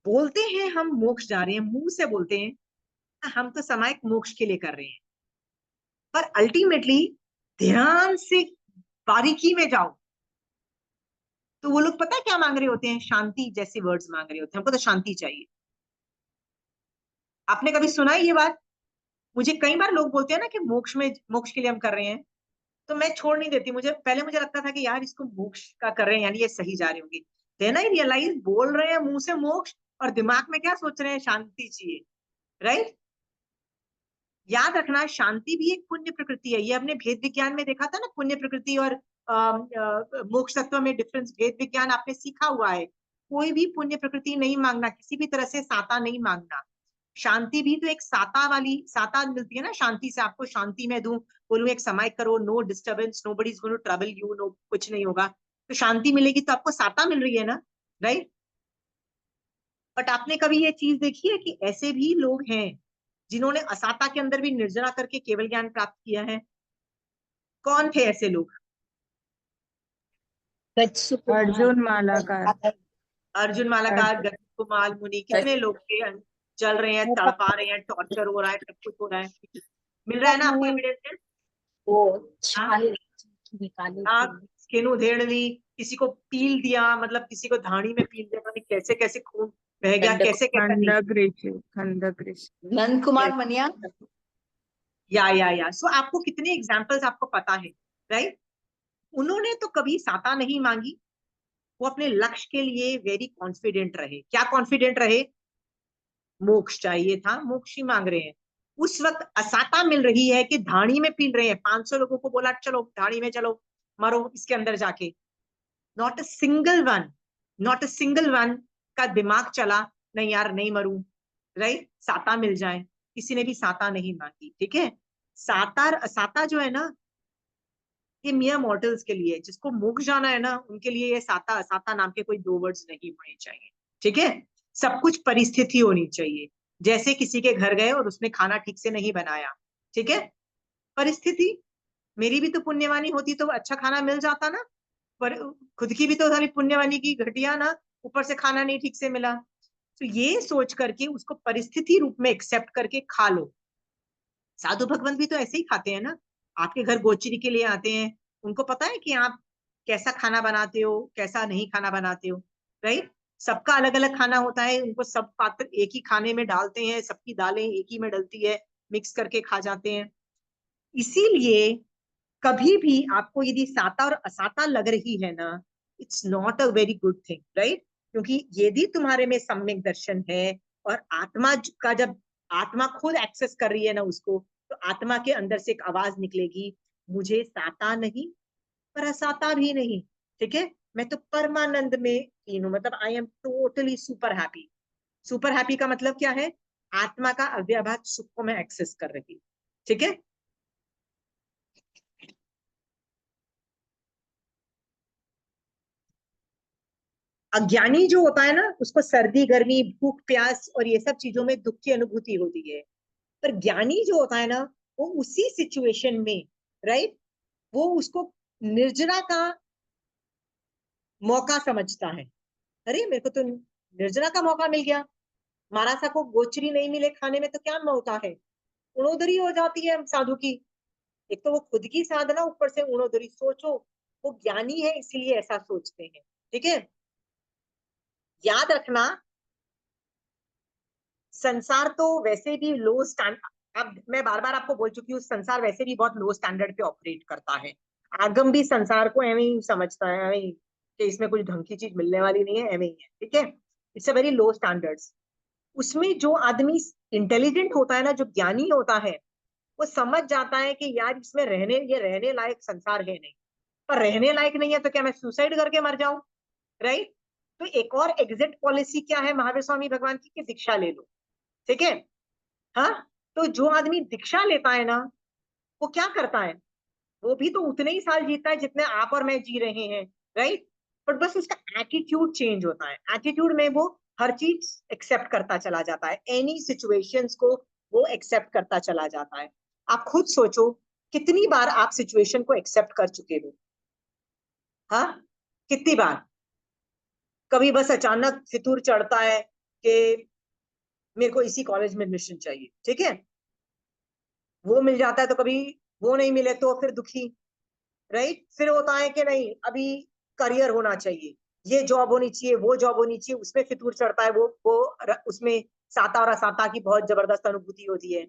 बोलते हैं हम मोक्ष जा रहे हैं, मुंह से बोलते हैं हम तो सामायिक मोक्ष के लिए कर रहे हैं, पर अल्टीमेटली ध्यान से बारीकी में जाओ तो वो लोग पता है क्या मांग रहे होते हैं? शांति जैसे वर्ड्स मांग रहे होते हैं, हमको तो शांति चाहिए। आपने कभी सुना है ये बात? मुझे कई बार लोग बोलते हैं ना कि मोक्ष में, मोक्ष के लिए हम कर रहे हैं, तो मैं छोड़ नहीं देती। मुझे पहले मुझे लगता था कि यार इसको मोक्ष का कर रहे हैं यानी ये सही जा रही होंगी। देन आई रियलाइज बोल रहे हैं मुंह से मोक्ष और दिमाग में क्या सोच रहे हैं? शांति चाहिए। राइट। याद रखना, शांति भी एक पुण्य प्रकृति है। ये हमने भेद विज्ञान में देखा था ना, पुण्य प्रकृति और मोक्ष तत्व में डिफरेंस, भेद विज्ञान आपने सीखा हुआ है। कोई भी पुण्य प्रकृति नहीं मांगना, किसी भी तरह से साता नहीं मांगना। शांति भी तो एक साता वाली, साता मिलती है ना शांति से। आपको शांति में दूं, बोलूं एक समय करो, no disturbance, nobody is going to trouble you, no कुछ नहीं होगा, तो शांति मिलेगी, तो आपको साता मिल रही है ना। राइट। बट आपने कभी ये चीज देखी है कि ऐसे भी लोग हैं जिन्होंने असाता के अंदर भी निर्जरा करके केवल ज्ञान प्राप्त किया है? कौन थे ऐसे लोग? अर्जुन मालाकार। अर्जुन मालाकार, गति कुमाल मुनि, कितने लोग थे? जल रहे हैं, तड़पा रहे हैं, टॉर्चर हो रहा है, सब कुछ हो रहा है। मिल रहा है ना आपको एविडेंस? वो हाँ छाल निकाली हाँ, थी। स्किन उधेड़ ली, किसी को पील दिया, मतलब किसी को धाड़ी में पील दिया, पता नहीं कैसे कैसे खून बह गया, दंडक कैसे कैसे नहीं। खंडक ऋषि, खंडक ऋषि। नंद कुमार Yes. मनिया। या सो आपको कितने एग्जाम्पल्स आपको पता है? राइट। उन्होंने तो कभी साता नहीं मांगी, वो अपने लक्ष्य के लिए वेरी कॉन्फिडेंट रहे। क्या कॉन्फिडेंट रहे? मोक्ष चाहिए था, मोक्ष ही मांग रहे हैं। उस वक्त असाता मिल रही है कि धाड़ी में पील रहे हैं। 500 लोगों को बोला चलो धाड़ी में चलो, मरो इसके अंदर जाके। Not a single one, not a single one का दिमाग चला नहीं यार नहीं मरूं, राइट, साता मिल जाए। किसी ने भी साता नहीं मांगी। ठीक है। साता असाता जो है ना, ये मियां मॉर्टल्स के लिए, जिसको मोक्ष जाना है ना, उनके लिए ये साता असाता नाम के कोई दो वर्ड्स नहीं होने चाहिए। ठीक है। सब कुछ परिस्थिति होनी चाहिए। जैसे किसी के घर गए और उसने खाना ठीक से नहीं बनाया, ठीक है, परिस्थिति। मेरी भी तो पुण्यवानी होती तो अच्छा खाना मिल जाता ना, पर खुद की भी तो सारी पुण्यवानी की घटिया ना, ऊपर से खाना नहीं ठीक से मिला। तो ये सोच करके उसको परिस्थिति रूप में एक्सेप्ट करके खा लो। साधु भगवंत भी तो ऐसे ही खाते हैं ना। आपके घर गोचरी के लिए आते हैं, उनको पता है कि आप कैसा खाना बनाते हो, कैसा नहीं खाना बनाते हो। राइट। सबका अलग अलग खाना होता है, उनको सब पात्र एक ही खाने में डालते हैं, सबकी दालें एक ही में डलती है, मिक्स करके खा जाते हैं। इसीलिए कभी भी आपको यदि साता और असाता लग रही है ना, it's not a very good thing. Right. क्योंकि यदि तुम्हारे में सम्यक दर्शन है और आत्मा का, जब आत्मा खुद एक्सेस कर रही है ना उसको, तो आत्मा के अंदर से एक आवाज निकलेगी, मुझे साता नहीं पर असाता भी नहीं। ठीक है। मैं तो परमानंद में लीन हूं, मतलब I am totally super happy. Super happy का मतलब क्या है? आत्मा का अव्याभात सुख को मैं एक्सेस कर रही। ठीक है। अज्ञानी जो होता है ना, उसको सर्दी गर्मी भूख प्यास और ये सब चीजों में दुख की अनुभूति होती है। पर ज्ञानी जो होता है ना, वो उसी सिचुएशन में, राइट, वो उसको निर्जरा का मौका समझता है। अरे मेरे को तो निर्जरा का मौका मिल गया, महाराजा को गोचरी नहीं मिले खाने में तो क्या होता है? उणोदरी हो जाती है साधु की। एक तो वो खुद की साधना, ऊपर से उणोदरी। सोचो, वो ज्ञानी है इसलिए ऐसा सोचते हैं। ठीक है। याद रखना, संसार तो वैसे भी लो स्टैंडर्ड, अब मैं बार बार आपको बोल चुकी हूँ, संसार वैसे भी बहुत लो स्टैंडर्ड पे ऑपरेट करता है। आगम भी संसार को एवं ही समझता है, एवं ही कि इसमें कुछ ढंग की चीज मिलने वाली नहीं है, एवं ही है, ठीक है। It's a very low standards. उसमें जो आदमी इंटेलिजेंट होता है ना, जो ज्ञानी होता है, वो समझ जाता है कि यार इसमें ये रहने लायक संसार है नहीं। पर रहने लायक नहीं है तो क्या मैं सुसाइड करके मर जाऊं, राइट। तो एक और एग्जिट पॉलिसी क्या है महावीर स्वामी भगवान की, कि दीक्षा ले लो, ठीक है। हाँ, तो जो आदमी दीक्षा लेता है ना, वो क्या करता है, वो भी तो उतने ही साल जीता है जितने आप और मैं जी रहे हैं, राइट। बट बस उसका एटीट्यूड चेंज होता है। एटीट्यूड में वो हर चीज एक्सेप्ट करता चला जाता है, एनी सिचुएशंस को वो एक्सेप्ट करता चला जाता है। आप खुद सोचो, कितनी बार आप सिचुएशन को एक्सेप्ट कर चुके हो, हाँ, कितनी बार। कभी बस अचानक फितूर चढ़ता है कि मेरे को इसी कॉलेज में एडमिशन चाहिए, ठीक है, वो मिल जाता है तो कभी वो नहीं मिले तो फिर दुखी, राइट। फिर होता है कि नहीं अभी करियर होना चाहिए, ये जॉब होनी चाहिए, वो जॉब होनी चाहिए, उसमें फितूर चढ़ता है, उसमें साता और असाता की बहुत जबरदस्त अनुभूति होती है।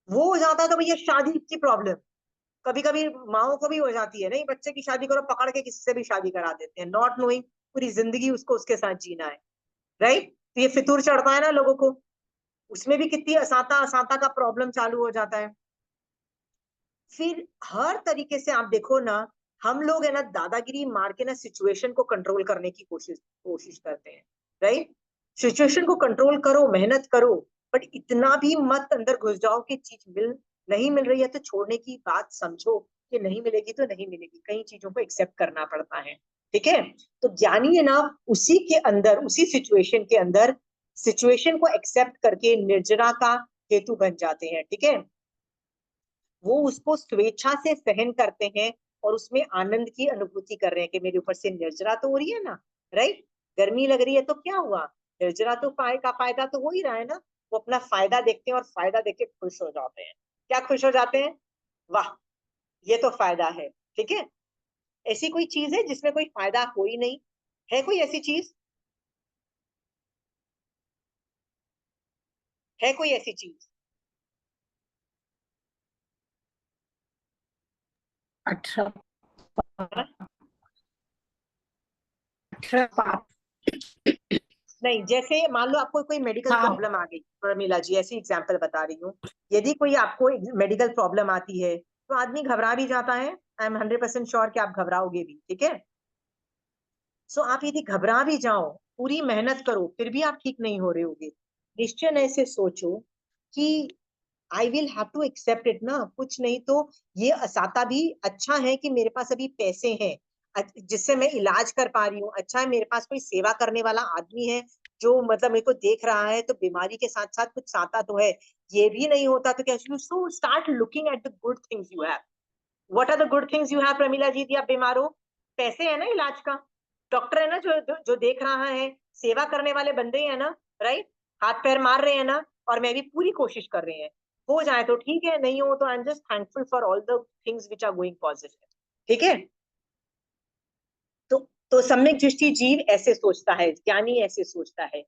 वो हो जाता है तो भैया शादी की प्रॉब्लम, कभी कभी माओ को भी हो जाती है, नहीं बच्चे की शादी करो, पकड़ के किसी से भी शादी करा देते हैं, नॉट नोइंग पूरी जिंदगी उसको उसके साथ जीना है, राइट। तो ये फितूर चढ़ता है ना लोगों को, उसमें भी कितनी असाता असाता का प्रॉब्लम चालू हो जाता है। फिर हर तरीके से आप देखो ना, हम लोग है ना दादागिरी मार के ना सिचुएशन को कंट्रोल करने की कोशिश कोशिश करते हैं, राइट। सिचुएशन को कंट्रोल करो, मेहनत करो, बट इतना भी मत अंदर घुस जाओ कि चीज नहीं मिल रही है तो छोड़ने की बात समझो, कि नहीं मिलेगी तो नहीं मिलेगी, कई चीजों को एक्सेप्ट करना पड़ता है, ठीक है। तो ज्ञानी है ना, उसी के अंदर, उसी सिचुएशन के अंदर सिचुएशन को एक्सेप्ट करके निर्जरा का हेतु बन जाते हैं, ठीक है। वो उसको स्वेच्छा से सहन करते हैं और उसमें आनंद की अनुभूति कर रहे हैं कि मेरे ऊपर से निर्जरा तो हो रही है ना, राइट। गर्मी लग रही है तो क्या हुआ, निर्जरा तो फायदा तो हो ही रहा है ना। वो अपना फायदा देखते हैं और फायदा देख के खुश हो जाते हैं। क्या खुश हो जाते हैं, वाह ये तो फायदा है, ठीक है। ऐसी कोई चीज है जिसमें कोई फायदा हो ही नहीं, है कोई ऐसी चीज, है कोई ऐसी चीज। अच्छा, हाँ? 18 नहीं, जैसे मान लो आपको कोई मेडिकल हाँ। प्रॉब्लम आ गई, प्रमीला जी ऐसी एग्जांपल बता रही हूँ, यदि कोई आपको मेडिकल प्रॉब्लम आती है तो आदमी घबरा भी जाता है, आई एम 100% श्योर कि आप घबराओगे भी, ठीक है। सो आप यदि घबरा भी जाओ, पूरी मेहनत करो, फिर भी आप ठीक नहीं हो रहे होगे, निश्चय ऐसे सोचो कि I will have to accept it ना, कुछ नहीं तो ये असाता भी अच्छा है कि मेरे पास अभी पैसे हैं, जिससे मैं इलाज कर पा रही हूँ, अच्छा है मेरे पास कोई सेवा करने वाला आदमी है जो मतलब मेरे को देख रहा है, तो बीमारी के साथ साथ कुछ साता तो है। ये भी नहीं होता तो क्या, you so start looking at the good things you have. What are the good things you have Pramila ji, यदि आप बीमार हो, पैसे है ना इलाज का, डॉक्टर है ना जो देख रहा है, सेवा करने वाले बंदे हैं ना, राइट, हाथ पैर मार रहे हैं ना, और मैं भी पूरी कोशिश कर रही है, हो जाए तो ठीक है, नहीं हो तो I am just thankful for all the things which are going positive, ठीक है। तो तो सम्यक दृष्टि जीव ऐसे सोचता है, ज्ञानी ऐसे सोचता है।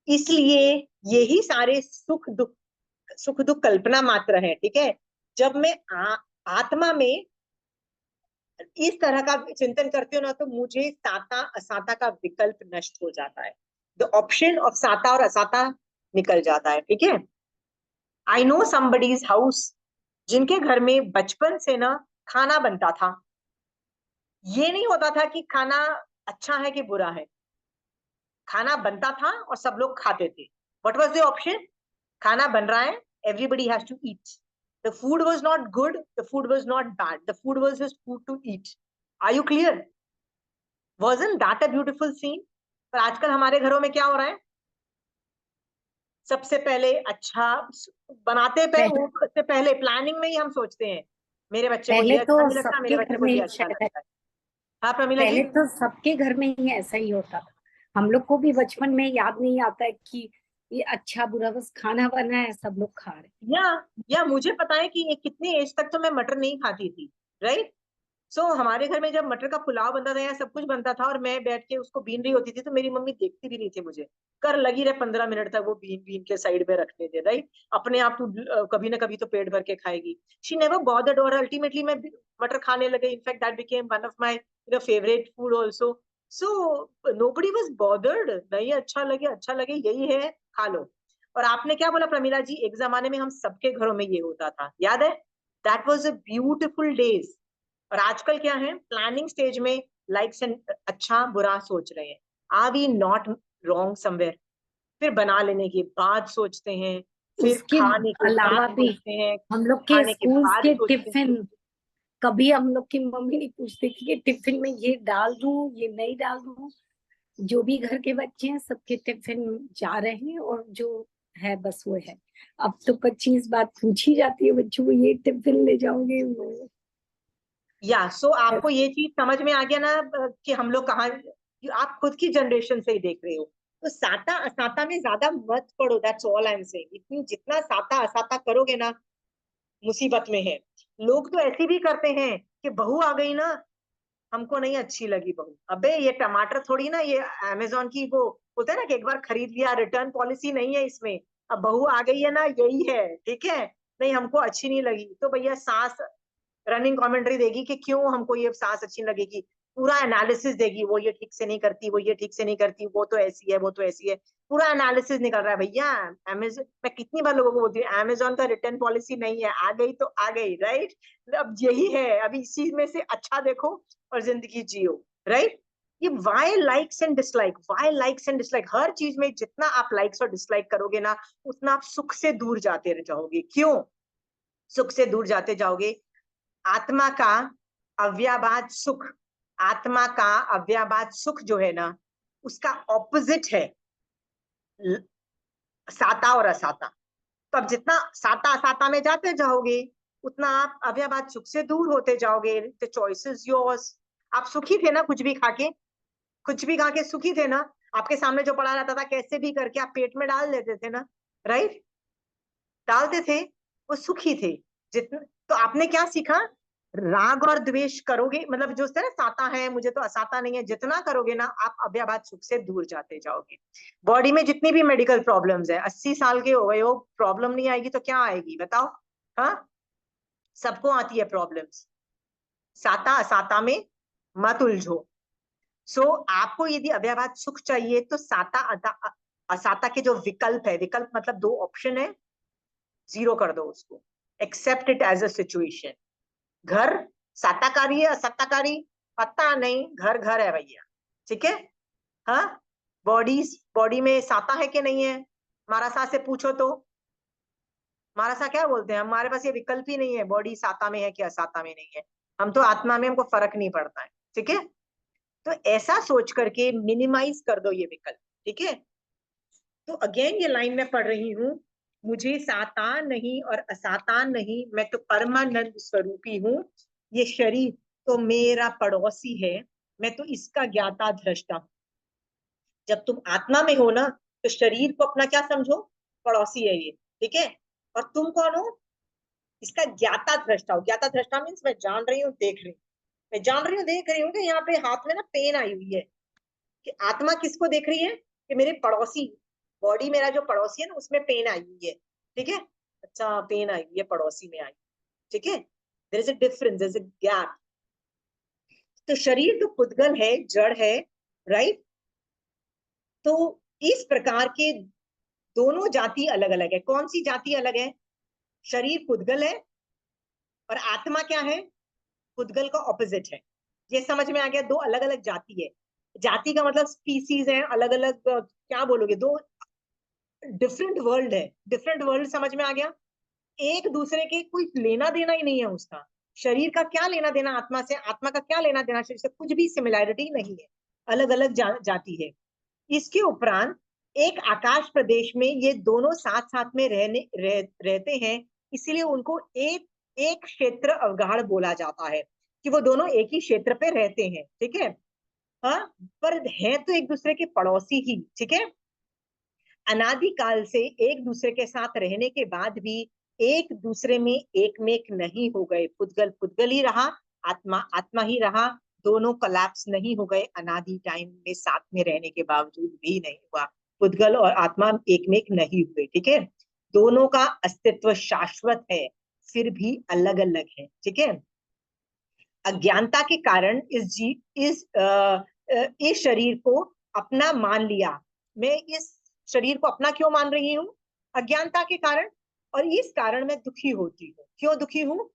इसलिए यही सारे सुख दुख कल्पना मात्र है, ठीक है। जब मैं आत्मा में इस तरह का चिंतन करती हूँ ना, तो मुझे साता असाता का विकल्प नष्ट हो जाता है, द ऑप्शन ऑफ साता और असाता निकल जाता है, ठीक है। आई नो समबडीज हाउस, जिनके घर में बचपन से ना खाना बनता था, ये नहीं होता था कि खाना अच्छा है कि बुरा है, खाना बनता था और सब लोग खाते थे। व्हाट वाज द ऑप्शन, खाना बन रहा है, everybody has to eat, the food was not good, the food was not bad, the food was just food to eat, are you clear, wasn't that a beautiful scene। पर आजकल हमारे घरों में क्या हो रहा है, सबसे पहले अच्छा बनाते पे पहले उससे पहले प्लानिंग में ही हम सोचते हैं मेरे बच्चे को पहले ये तो अच्छा नहीं लगता, मेरे सबके बच्चे घर को में ये ही अच्छा शायद, लगता है। हाँ प्रमीला जी। पहले तो सबके घर में ही ऐसा ही होता था। हम लोग को भी बचपन में याद नहीं आता है कि ये अच्छा बुरा, बस खाना बना है सब लोग खा रहे। या या मुझे पता है कि कितनी एज तक तो मैं मटर नहीं खाती थी, राइट। सो हमारे घर में जब मटर का पुलाव बनता था या सब कुछ बनता था और मैं बैठ के उसको बीन रही होती थी, तो मेरी मम्मी देखती भी नहीं थी मुझे, कर लगी रहे 15 मिनट तक वो बीन बीन के साइड में रखने दे, राइट, अपने आप तू कभी ना कभी तो पेट भर के खाएगी। शी नेवर बॉदर्ड, और अल्टीमेटली मैं मटर खाने लगे, in fact that became one of my favourite food also. So nobody was bothered, नहीं अच्छा लगे यही है, खा लो। और आपने क्या बोला प्रमीला जी, एक जमाने में हम सबके घरों में ये होता था, याद है? That was a beautiful days. और आजकल क्या है, प्लानिंग स्टेज में लाइक्स एंड अच्छा बुरा सोच रहे हैं। Are we not wrong somewhere? फिर बना लेने के बाद सोचते हैं, फिर उसके खाने के बाद अलावा भी सोचते हैं, हम लोग के खाने के स्कूल्स बाद के सोचते हैं। टिफिन, कभी हम लोग की मम्मी नहीं पूछती थी कि टिफिन में ये डाल दूं ये नहीं डाल दूं। जो भी घर के बच्चे हैं सबके टिफिन जा रहे हैं, और जो है बस वो है। अब तो 25 बार पूछी जाती है बच्चों को, ये टिफिन ले जाओगे वो। या सो आपको ये चीज समझ में आ गया ना, कि हम लोग कहाँ, आप खुद की जनरेशन से ही देख रहे हो। तो साता असाता में ज्यादा मत पड़ो, that's all I am saying. इतनी जितना साता असाता करोगे ना, मुसीबत में है। लोग तो ऐसे भी करते हैं कि बहू आ गई ना, हमको नहीं अच्छी लगी बहू, अबे ये टमाटर थोड़ी ना, ये अमेजोन की वो होता है ना कि एक बार खरीद लिया, रिटर्न पॉलिसी नहीं है इसमें। अब बहू आ गई है ना, यही है, ठीक है, नहीं हमको अच्छी नहीं लगी, तो भैया सास रनिंग कमेंट्री देगी कि क्यों हमको ये सास अच्छी लगेगी, पूरा एनालिसिस देगी, वो ये ठीक से नहीं करती, वो ये ठीक से नहीं करती, वो तो ऐसी है, वो तो ऐसी है, पूरा एनालिसिस निकल रहा है भैया। अमेजोन, मैं कितनी बार लोगों को बोलती हूँ, अमेजोन का रिटर्न पॉलिसी नहीं है, आ गई तो आ गई, राइट। अब यही है, अभी इस चीज में से अच्छा देखो और जिंदगी जियो, राइट। ये why likes and dislike, why likes and dislike, हर चीज में जितना आप लाइक्स और डिसलाइक करोगे ना, उतना आप सुख से दूर जाते रह जाओगे। क्यों सुख से दूर जाते जाओगे? आत्मा का अव्याभात सुख, आत्मा का अव्याभात सुख जो है ना, उसका ऑपोजिट है साता और असाता। तो अब जितना साता असाता में जाते जाओगे, उतना आप अव्याभात सुख से दूर होते जाओगे। The choice is yours. आप सुखी थे ना, कुछ भी खा के, कुछ भी खा के सुखी थे ना, आपके सामने जो पड़ा रहता था कैसे भी करके आप पेट में डाल देते थे ना, राइट, डालते थे, वो सुखी थे। जितना, तो आपने क्या सीखा? राग और द्वेष करोगे, मतलब जो है ना साता है, मुझे तो असाता नहीं है, जितना करोगे ना, आप अव्याभात सुख से दूर जाते जाओगे। बॉडी में जितनी भी मेडिकल प्रॉब्लम्स है, 80 साल के हो गए हो, प्रॉब्लम नहीं आएगी तो क्या आएगी बताओ? हाँ, सबको आती है प्रॉब्लम्स। साता असाता में मत उलझो। सो आपको यदि अव्याभात सुख चाहिए, तो साता असाता के जो विकल्प है, विकल्प मतलब दो ऑप्शन है, जीरो कर दो उसको, accept it as a situation. घर साताकारी है असत्ताकारी, पता नहीं, घर घर है भैया, ठीक है। हाँ, बॉडी में साता है कि नहीं है, मारासा से पूछो तो, मारासा क्या बोलते हैं, हमारे पास ये विकल्प ही नहीं है, बॉडी साता में है कि असाता में नहीं है, हम तो आत्मा में, हमको फर्क नहीं पड़ता है, ठीक है। तो ऐसा सोच करके मिनिमाइज कर दो ये विकल्प, ठीक है। तो अगेन ये लाइन में पढ़ रही हूँ, मुझे साता नहीं और असाता नहीं, मैं तो परमानंद स्वरूपी हूँ। ये शरीर तो मेरा पड़ोसी है, मैं तो इसका ज्ञाता दृष्टा हूँ। जब तुम आत्मा में हो ना, तो शरीर को अपना क्या समझो, पड़ोसी है ये, ठीक है। और तुम कौन हो? इसका ज्ञाता दृष्टा हो। ज्ञाता दृष्टा मीन्स मैं जान रही हूँ, देख रही हूँ, मैं जान रही हूँ, देख रही हूँ कि यहाँ पे हाथ में ना पेन आई हुई है, कि आत्मा किसको देख रही है, कि मेरे पड़ोसी, बॉडी मेरा जो पड़ोसी है ना, उसमें पेन आई हुई है, ठीक है। अच्छा, पेन आई हुई है, पड़ोसी में आई, ठीक है। There is a difference, there is a gap. तो शरीर तो पुद्गल है, जड़ है, राइट। तो इस प्रकार के दोनों जाति अलग अलग है। कौन सी जाति अलग है? शरीर पुद्गल है, और आत्मा क्या है? पुद्गल का ऑपोजिट है। ये समझ में आ गया? दो अलग अलग जाति है। जाति का मतलब स्पीसीज है, अलग अलग, क्या बोलोगे, दो डिफरेंट वर्ल्ड है। डिफरेंट वर्ल्ड समझ में आ गया? एक दूसरे के कोई लेना देना ही नहीं है उसका। शरीर का क्या लेना देना आत्मा से, आत्मा का क्या लेना देना शरीर से, कुछ भी सिमिलैरिटी नहीं है, अलग अलग जाति है। इसके उपरांत एक आकाश प्रदेश में ये दोनों साथ साथ में रहते हैं, इसीलिए उनको एक एक क्षेत्र अवगाढ़ बोला जाता है, कि वो दोनों एक ही क्षेत्र पे रहते हैं, ठीक है। हाँ, पर हैं तो एक दूसरे के पड़ोसी ही, ठीक है। अनादिकाल से एक दूसरे के साथ रहने के बाद भी एक दूसरे में एकमेक नहीं हो गए, पुद्गल पुद्गल ही रहा, आत्मा आत्मा ही रहा, दोनों कोलैप्स नहीं हो गए, अनादि टाइम में साथ में रहने के बावजूद भी नहीं हुआ, पुद्गल और आत्मा एक में एक नहीं हुए, ठीक है। दोनों का अस्तित्व शाश्वत है, फिर भी अलग अलग है, ठीक है। अज्ञानता के कारण इस शरीर को अपना मान लिया। मैं इस शरीर को अपना क्यों मान रही हूँ? अज्ञानता के कारण, और इस कारण मैं दुखी होती हूँ। क्यों दुखी हूँ?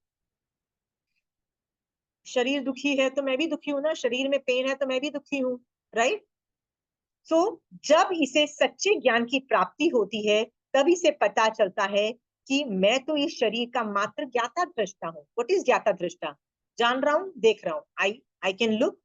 शरीर दुखी है तो मैं भी दुखी हूं ना, शरीर में पेन है तो मैं भी दुखी हूँ, राइट। सो जब इसे सच्चे ज्ञान की प्राप्ति होती है, तब इसे पता चलता है कि मैं तो इस शरीर का मात्र ज्ञाता दृष्टा हूँ। व्हाट इज ज्ञाता दृष्टा? जान रहा हूँ, देख रहा हूँ, आई कैन लुक,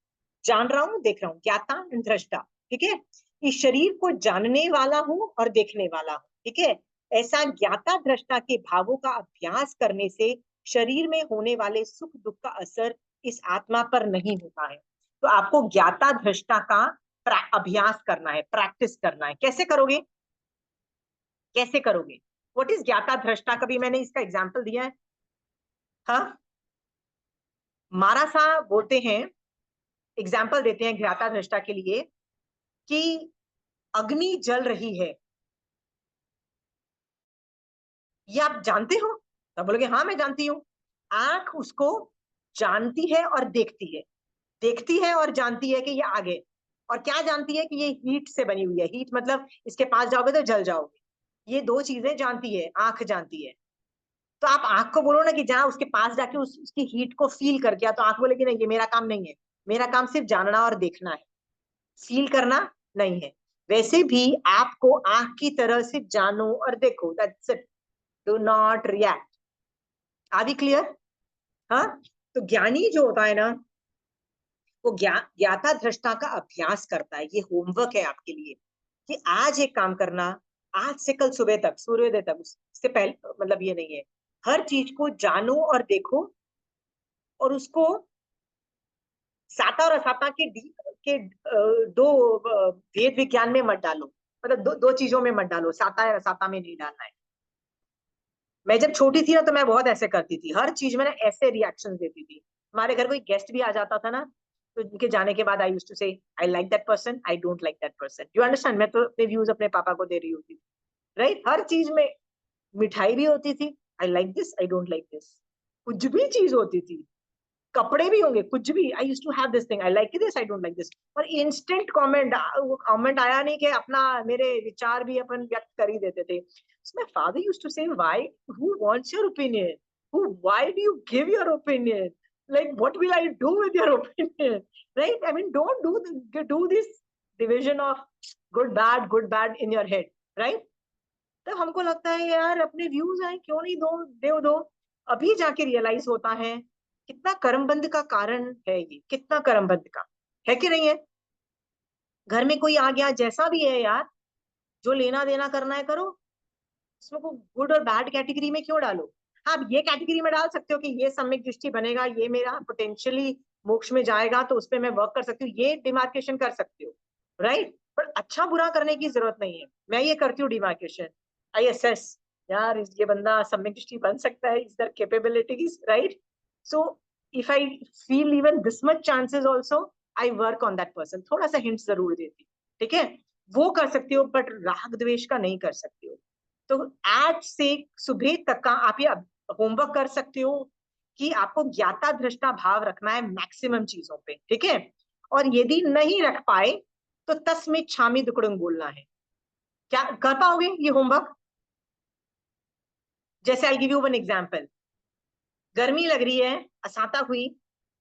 जान रहा हूँ, देख रहा हूँ, ज्ञाता एंड दृष्टा, ठीक है। इस शरीर को जानने वाला हूँ और देखने वाला हूँ, ठीक है। ऐसा ज्ञाता दृष्टा के भावों का अभ्यास करने से शरीर में होने वाले सुख दुख का असर इस आत्मा पर नहीं होता है। तो आपको ज्ञाता दृष्टा का अभ्यास करना है, प्रैक्टिस करना है। कैसे करोगे? कैसे करोगे? व्हाट इज ज्ञाता दृष्टा? कभी मैंने इसका एग्जाम्पल दिया है? हाँ, मारासा बोलते हैं, एग्जाम्पल देते हैं ज्ञाता दृष्टा के लिए, कि अग्नि जल रही है, ये आप जानते हो? तब बोलोगे हाँ मैं जानती हूँ। आंख उसको जानती है और देखती है, देखती है और जानती है कि ये आगे, और क्या जानती है? कि ये हीट से बनी हुई है। हीट मतलब इसके पास जाओगे तो जल जाओगे, ये दो चीजें जानती है, आंख जानती है। तो आप आंख को बोलो ना कि जहां उसके पास जाके उसकी हीट को फील कर गया, तो आंख बोलेगी नहीं, ये मेरा काम नहीं है, मेरा काम सिर्फ जानना और देखना है, फील करना नहीं है। वैसे भी आपको आंख की तरह से जानो और देखो, that's it, do not react. Are we clear? हाँ। तो ज्ञानी जो होता है ना, वो ज्ञाता दृष्टा का अभ्यास करता है। ये होमवर्क है आपके लिए कि आज एक काम करना, आज से कल सुबह तक, सूर्योदय तक, उससे पहले, मतलब ये नहीं है, हर चीज को जानो और देखो, और उसको साता और असाता दो वेद विज्ञान में मत डालो, मतलब दो चीजों में मत डालो, साता और असाता में नहीं डालना है। मैं जब छोटी थी ना, तो मैं बहुत ऐसे करती थी, हर चीज में ना ऐसे रिएक्शन देती थी। हमारे घर कोई गेस्ट भी आ जाता था ना, तो उनके जाने के बाद आई यूज्ड टू से, I like that person, I don't like that person. You understand? मैं तो अपने व्यूज अपने पापा को दे रही होती थी, राइट। हर चीज में, मिठाई भी होती थी, आई like this, I don't like this. कुछ भी चीज होती थी, कपड़े भी होंगे, कुछ भी, I used to have this thing, I like this, I don't like this. और इंस्टेंट कमेंट, वो कमेंट आया नहीं कि अपना मेरे विचार भी अपन व्यक्त कर ही देते थे। So my father used to say, why, who wants your opinion, why do you give your opinion, like what will I do with your opinion, right? I mean, don't do this division of good bad in your head, right? तो हमको लगता है यार अपने views आए, क्यों नहीं दो। अभी जाके रियलाइज होता है कितना कर्मबंध का कारण है ये, कितना कर्मबंध का है कि नहीं है। घर में कोई आ गया, जैसा भी है यार, जो लेना देना करना है करो, इसमें को गुड और बैड कैटेगरी में क्यों डालो? हाँ, आप ये कैटेगरी में डाल सकते हो कि ये सम्यक दृष्टि बनेगा, ये मेरा पोटेंशियली मोक्ष में जाएगा, तो उस पर मैं वर्क कर सकती हूँ, ये डिमार्केशन कर सकते हो, राइट। पर अच्छा बुरा करने की जरूरत नहीं है। मैं ये करती हूँ डिमार्केशन, आई असेस, यार ये बंदा सम्यक दृष्टि बन सकता है, is there capabilities, right. So if I feel even this much chances also, I work on that person, थोड़ा सा हिंट जरूर देती, ठीक है। वो कर सकते हो, बट राग द्वेष का नहीं कर सकते हो। तो आज से सुबह तक का आप ये होमवर्क कर सकते हो कि आपको ज्ञाता दृष्टा भाव रखना है मैक्सिमम चीजों पे, ठीक है। और यदि नहीं रख पाए तो तस्मित् छामि दुक्कड़म बोलना है। क्या कर पाओगे ये होमवर्क? जैसे I give you one example, गर्मी लग रही है, असाता हुई,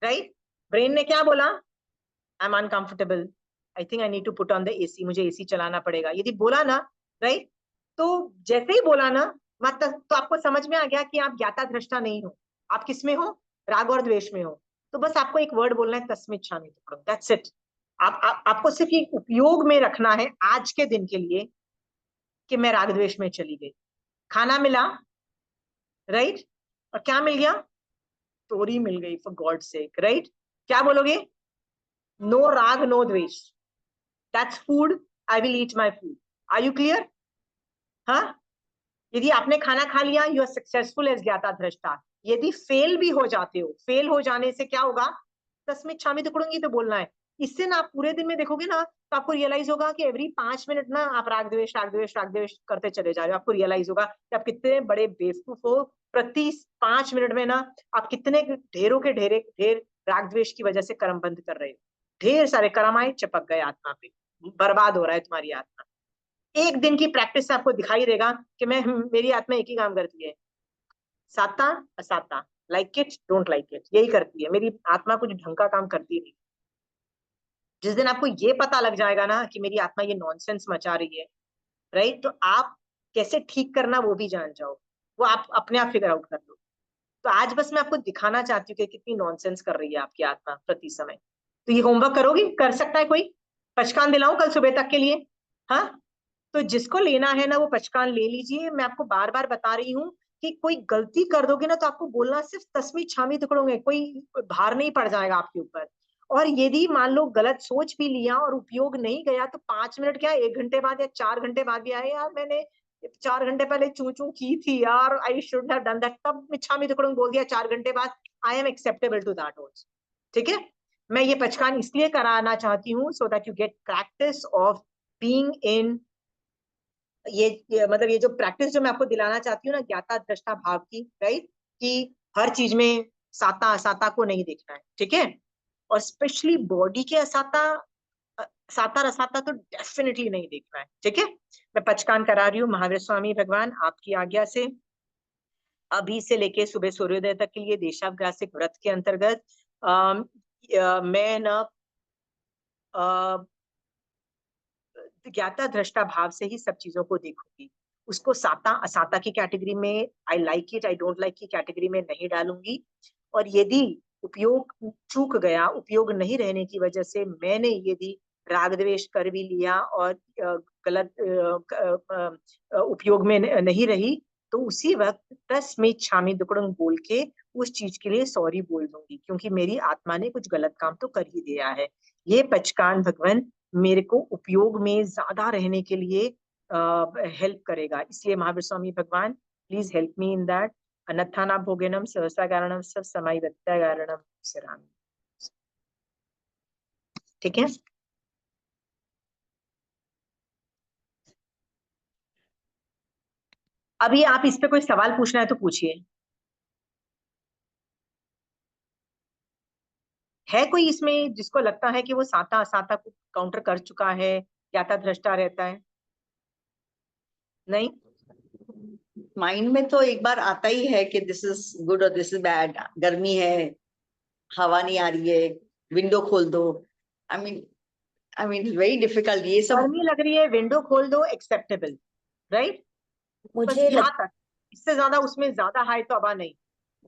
राइट। ब्रेन ने क्या बोला? I am uncomfortable, I think I need to put on the AC, मुझे एसी चलाना पड़ेगा। यदि बोला ना, राइट, तो जैसे ही बोला ना, मतलब तो आपको समझ में आ गया कि आप ज्ञाता दृष्टा नहीं हो, आप किस में हो? राग और द्वेष में हो। तो बस आपको एक वर्ड बोलना है, तस्मित् छामि दुक्कड़म, दैट्स इट। आपको सिर्फ ये उपयोग में रखना है आज के दिन के लिए कि मैं राग द्वेष में चली गई। खाना मिला, राइट, और क्या मिल गया? तोरी मिल गई, फॉर गॉड सेक, राइट। क्या बोलोगे? नो राग नो द्वेष, that's food, I will eat my food. Are you clear? हाँ। यदि आपने खाना खा लिया, यू आर सक्सेसफुल एज ज्ञाता दृष्टा। यदि फेल भी हो जाते हो, फेल हो जाने से क्या होगा, तस्मिच्छामि दुक्कड़म तो बोलना है। इससे ना आप पूरे दिन में देखोगे ना, तो आपको रियलाइज होगा कि एवरी 5 मिनट ना आप राग द्वेष राग द्वेष राग द्वेष करते चले जा रहे हो। आपको रियलाइज होगा कि आप कितने बड़े बेवकूफ हो। प्रति 5 मिनट में ना आप कितने ढेरों के ढेर राग द्वेष की वजह से कर्म बंद कर रहे हो। ढेर सारे कर्म आए, चिपक गए आत्मा पे, बर्बाद हो रहा है तुम्हारी आत्मा। एक दिन की प्रैक्टिस से आपको दिखाई देगा कि मेरी आत्मा एक ही काम करती है, साता असाता, like it don't like it, यही करती है। मेरी आत्मा कुछ ढंग का काम करती नहीं। जिस दिन आपको ये पता लग जाएगा ना कि मेरी आत्मा ये नॉनसेंस मचा रही है, राइट, तो आप कैसे ठीक करना वो भी जान जाओ, वो आप अपने आप फिगर आउट कर लो। तो आज बस मैं आपको दिखाना चाहती हूँ कि कितनी नॉनसेंस कर रही है आपकी आत्मा प्रति समय। तो ये होमवर्क करोगी, कर सकता है कोई? पचकान दिलाऊं कल सुबह तक के लिए? हाँ, तो जिसको लेना है ना वो पचकान ले लीजिए। मैं आपको बार बार बता रही हूँ कि कोई गलती कर दोगे ना तो आपको बोलना सिर्फ तस्मी छामी दुखड़ोगे, कोई भार नहीं पड़ जाएगा आपके ऊपर। और यदि मान लो गलत सोच भी लिया और उपयोग नहीं गया, तो 5 मिनट क्या, 1 घंटे बाद या 4 घंटे बाद भी आए, यार मैंने 4 घंटे पहले चू चू की थी यार, I should have done that, तब मिच्छामी दुक्कड़म बोल दिया 4 घंटे बाद, I am acceptable to that also. ठीक है, मैं ये पचकान इसलिए कराना चाहती हूँ so that you get practice of being in मतलब ये जो प्रैक्टिस जो मैं आपको दिलाना चाहती हूँ ना, ज्ञाता दृष्टा भाव की, राइट, कि हर चीज में साता असाता को नहीं देखना है। ठीक है, और स्पेशली बॉडी के असाता, साता रसाता तो डेफिनेटली नहीं देखना है। ठीक है, मैं पचकान करा रही हूँ। महावीर स्वामी भगवान आपकी आज्ञा से अभी से लेके सुबह सूर्योदय तक के लिए देशाभ्यासिक व्रत के अंतर्गत मैं न ज्ञाता दृष्टा भाव से ही सब चीजों को देखूंगी। उसको साता असाता की कैटेगरी में, I like it I don't like की कैटेगरी में नहीं डालूंगी। और यदि उपयोग चूक गया, उपयोग नहीं रहने की वजह से मैंने यदि राग द्वेष कर भी लिया और गलत उपयोग में नहीं रही, तो उसी वक्त तस्मै छामी दुक्कड़म बोल के उस चीज के लिए सॉरी बोल दूंगी, क्योंकि मेरी आत्मा ने कुछ गलत काम तो कर ही दिया है। ये पचकान भगवान मेरे को उपयोग में ज्यादा रहने के लिए हेल्प करेगा। इसलिए महावीर स्वामी भगवान please help me in that. अन्यथा भोगेनम सहसा कारणम सब समय कारणम शरामि। ठीक है, अभी आप इस पे कोई सवाल पूछना है तो पूछिए। है कोई इसमें जिसको लगता है कि वो साता असाता को काउंटर कर चुका है, ज्ञाता दृष्टा रहता है? नहीं, माइंड में तो एक बार आता ही है कि दिस इज गुड और दिस इज बैड। गर्मी है, हवा नहीं आ रही है, विंडो खोल दो। आई मीन वेरी डिफिकल्ट ये सब। गर्मी लग रही है, विंडो खोल दो, एक्सेप्टेबल, राइट, बस मुझे यहाँ तक। इससे ज्यादा उसमें ज्यादा हाई तो अब नहीं,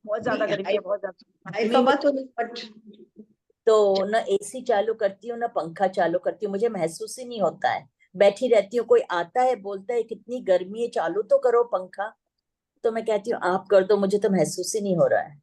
बहुत ज्यादा नहीं, गर्मी है, बहुत ज्यादा। आई फबा तो नहीं, बट तो न एसी चालू करती हूँ न पंखा चालू करती हूँ, मुझे महसूस ही नहीं होता है। बैठी रहती हूँ, कोई आता है बोलता है कितनी गर्मी है, चालू तो करो पंखा, तो मैं कहती हूँ आप कर दो, मुझे तो महसूस ही नहीं हो रहा है।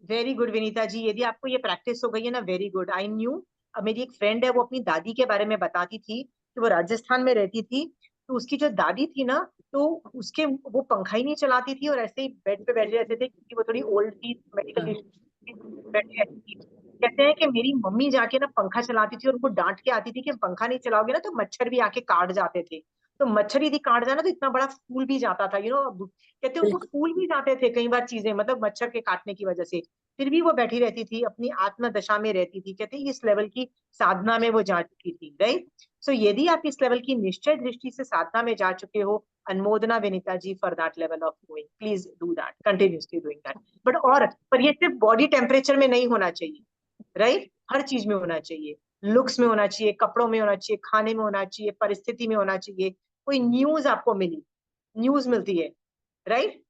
वेरी गुड विनीता जी, यदि आपको ये प्रैक्टिस हो गई है ना, वेरी गुड। आई न्यू, मेरी एक फ्रेंड है, वो अपनी दादी के बारे में बताती थी कि वो राजस्थान में रहती थी, तो उसकी जो दादी थी ना, तो उसके वो पंखा ही नहीं चलाती थी और ऐसे ही बेड पे बैठे रहते थे, क्योंकि वो थोड़ी ओल्ड थी, मेडिकल बैठे रहती थी। कहते हैं कि मेरी मम्मी जाके ना पंखा चलाती थी और उनको डांट के आती थी कि पंखा नहीं चलाओगे ना तो मच्छर भी आके काट जाते थे। तो मच्छर यदि काट जाए ना तो इतना बड़ा फूल भी जाता था, कहते उनको बिल्कुल। फूल भी जाते थे कई बार चीजें, मतलब मच्छर के काटने की वजह से। फिर भी वो बैठी रहती थी, अपनी आत्म दशा में रहती थी। कहते इस लेवल की साधना में वो जा चुकी थी, राइट। सो यदि आप इस लेवल की निश्चय दृष्टि से साधना में जा चुके हो, अनुमोदना Vinita ji for that level of going, please do that, continuously doing that. But और पर ये सिर्फ बॉडी टेम्परेचर में नहीं होना चाहिए, राइट, हर चीज में होना चाहिए। लुक्स में होना चाहिए, कपड़ों में होना चाहिए, खाने में होना चाहिए, परिस्थिति में होना चाहिए। कोई न्यूज आपको मिली, न्यूज मिलती है, राइट,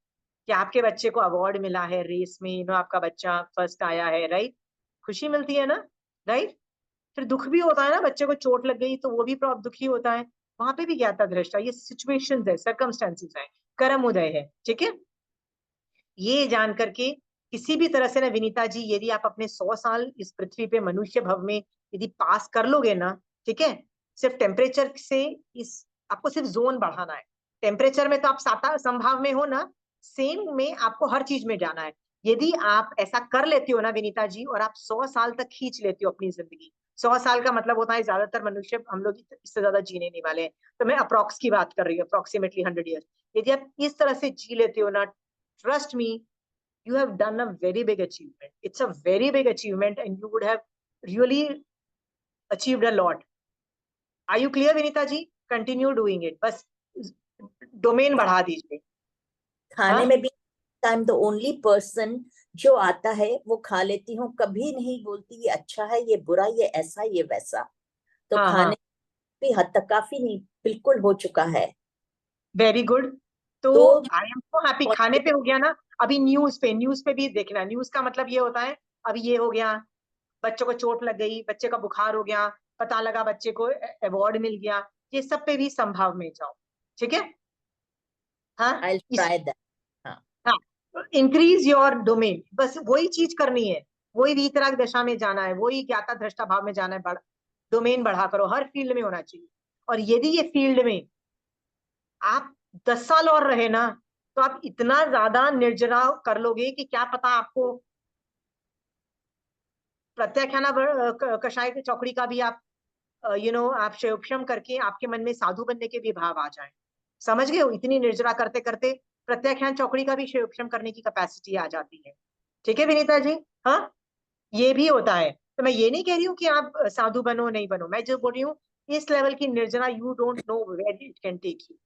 कि आपके बच्चे को अवार्ड मिला है रेस में, आपका बच्चा फर्स्ट आया है, राइट, खुशी मिलती है ना, राइट। फिर दुख भी होता है ना, बच्चे को चोट लग गई तो वो भी दुखी होता है, वहां पे भी ज्ञाता दृष्टा। ये सिचुएशंस है, सर्कमस्टेंसेस है, कर्म उदय है। ठीक है, ये जान करके किसी भी तरह से ना विनीता जी, यदि आप अपने 100 साल इस पृथ्वी पे मनुष्य भव में यदि पास कर लोगे ना, ठीक है, सिर्फ टेम्परेचर से इस आपको सिर्फ जोन बढ़ाना है। टेम्परेचर में तो आप साता संभाव में हो ना, सेम में आपको हर चीज में जाना है। यदि आप ऐसा कर लेते हो ना विनीता जी, और आप 100 साल तक खींच लेते हो अपनी जिंदगी, 100 साल का मतलब होता है ज्यादातर मनुष्य, हम लोग इससे ज्यादा जीने नहीं वाले हैं, तो मैं अप्रॉक्स की बात कर रही हूँ, अप्रोक्सीमेटली 100 ईयर्स। यदि आप इस तरह से जी लेते हो ना, trust me, you have done a very big achievement. It's a very big achievement and you would have really achieved a lot. Are you clear, Vinita ji? Continue doing it. बस domain बढ़ा दीजिए। खाने हाँ? में भी I am the only person जो आता है वो खा लेती हूँ, कभी नहीं बोलती ये अच्छा है, ये बुरा, ये ऐसा, ये वैसा। तो हाँ, खाने हाँ, भी हद तक काफी नहीं, बिल्कुल हो चुका है। Very good. तो तो आई एम सो हैप्पी। खाने पे हो गया ना, अभी न्यूज पे भी देखना। न्यूज का मतलब ये होता है, अभी ये हो गया, बच्चों को चोट लग गई, बच्चे का बुखार हो गया, पता लगा बच्चे को अवार्ड मिल गया, ये सब पे भी संभाव में जाओ, ठीक है? हाँ, आई इस ट्राई दैट। हाँ, हाँ, इंक्रीज योर डोमेन, बस वही चीज करनी है, वही वीतराग दशा में जाना है, वही ज्ञाता दृष्टा भाव में जाना है। डोमेन बढ़ा करो, हर फील्ड में होना चाहिए। और यदि ये फील्ड में आप 10 साल और रहे ना, तो आप इतना ज्यादा निर्जरा कर लोगे कि क्या पता आपको प्रत्याख्याना कषाय चौकड़ी का भी आप आप क्षयोक्षम करके आपके मन में साधु बनने के भी भाव आ जाए। समझ गए हो? इतनी निर्जरा करते करते प्रत्याख्यान चौकड़ी का भी क्षयोक्षम करने की कैपेसिटी आ जाती है। ठीक है विनीता जी? हाँ, ये भी होता है। तो मैं ये नहीं कह रही हूँ कि आप साधु बनो नहीं बनो, मैं जो बोल रही हूँ, इस लेवल की निर्जरा you don't know where it can take you.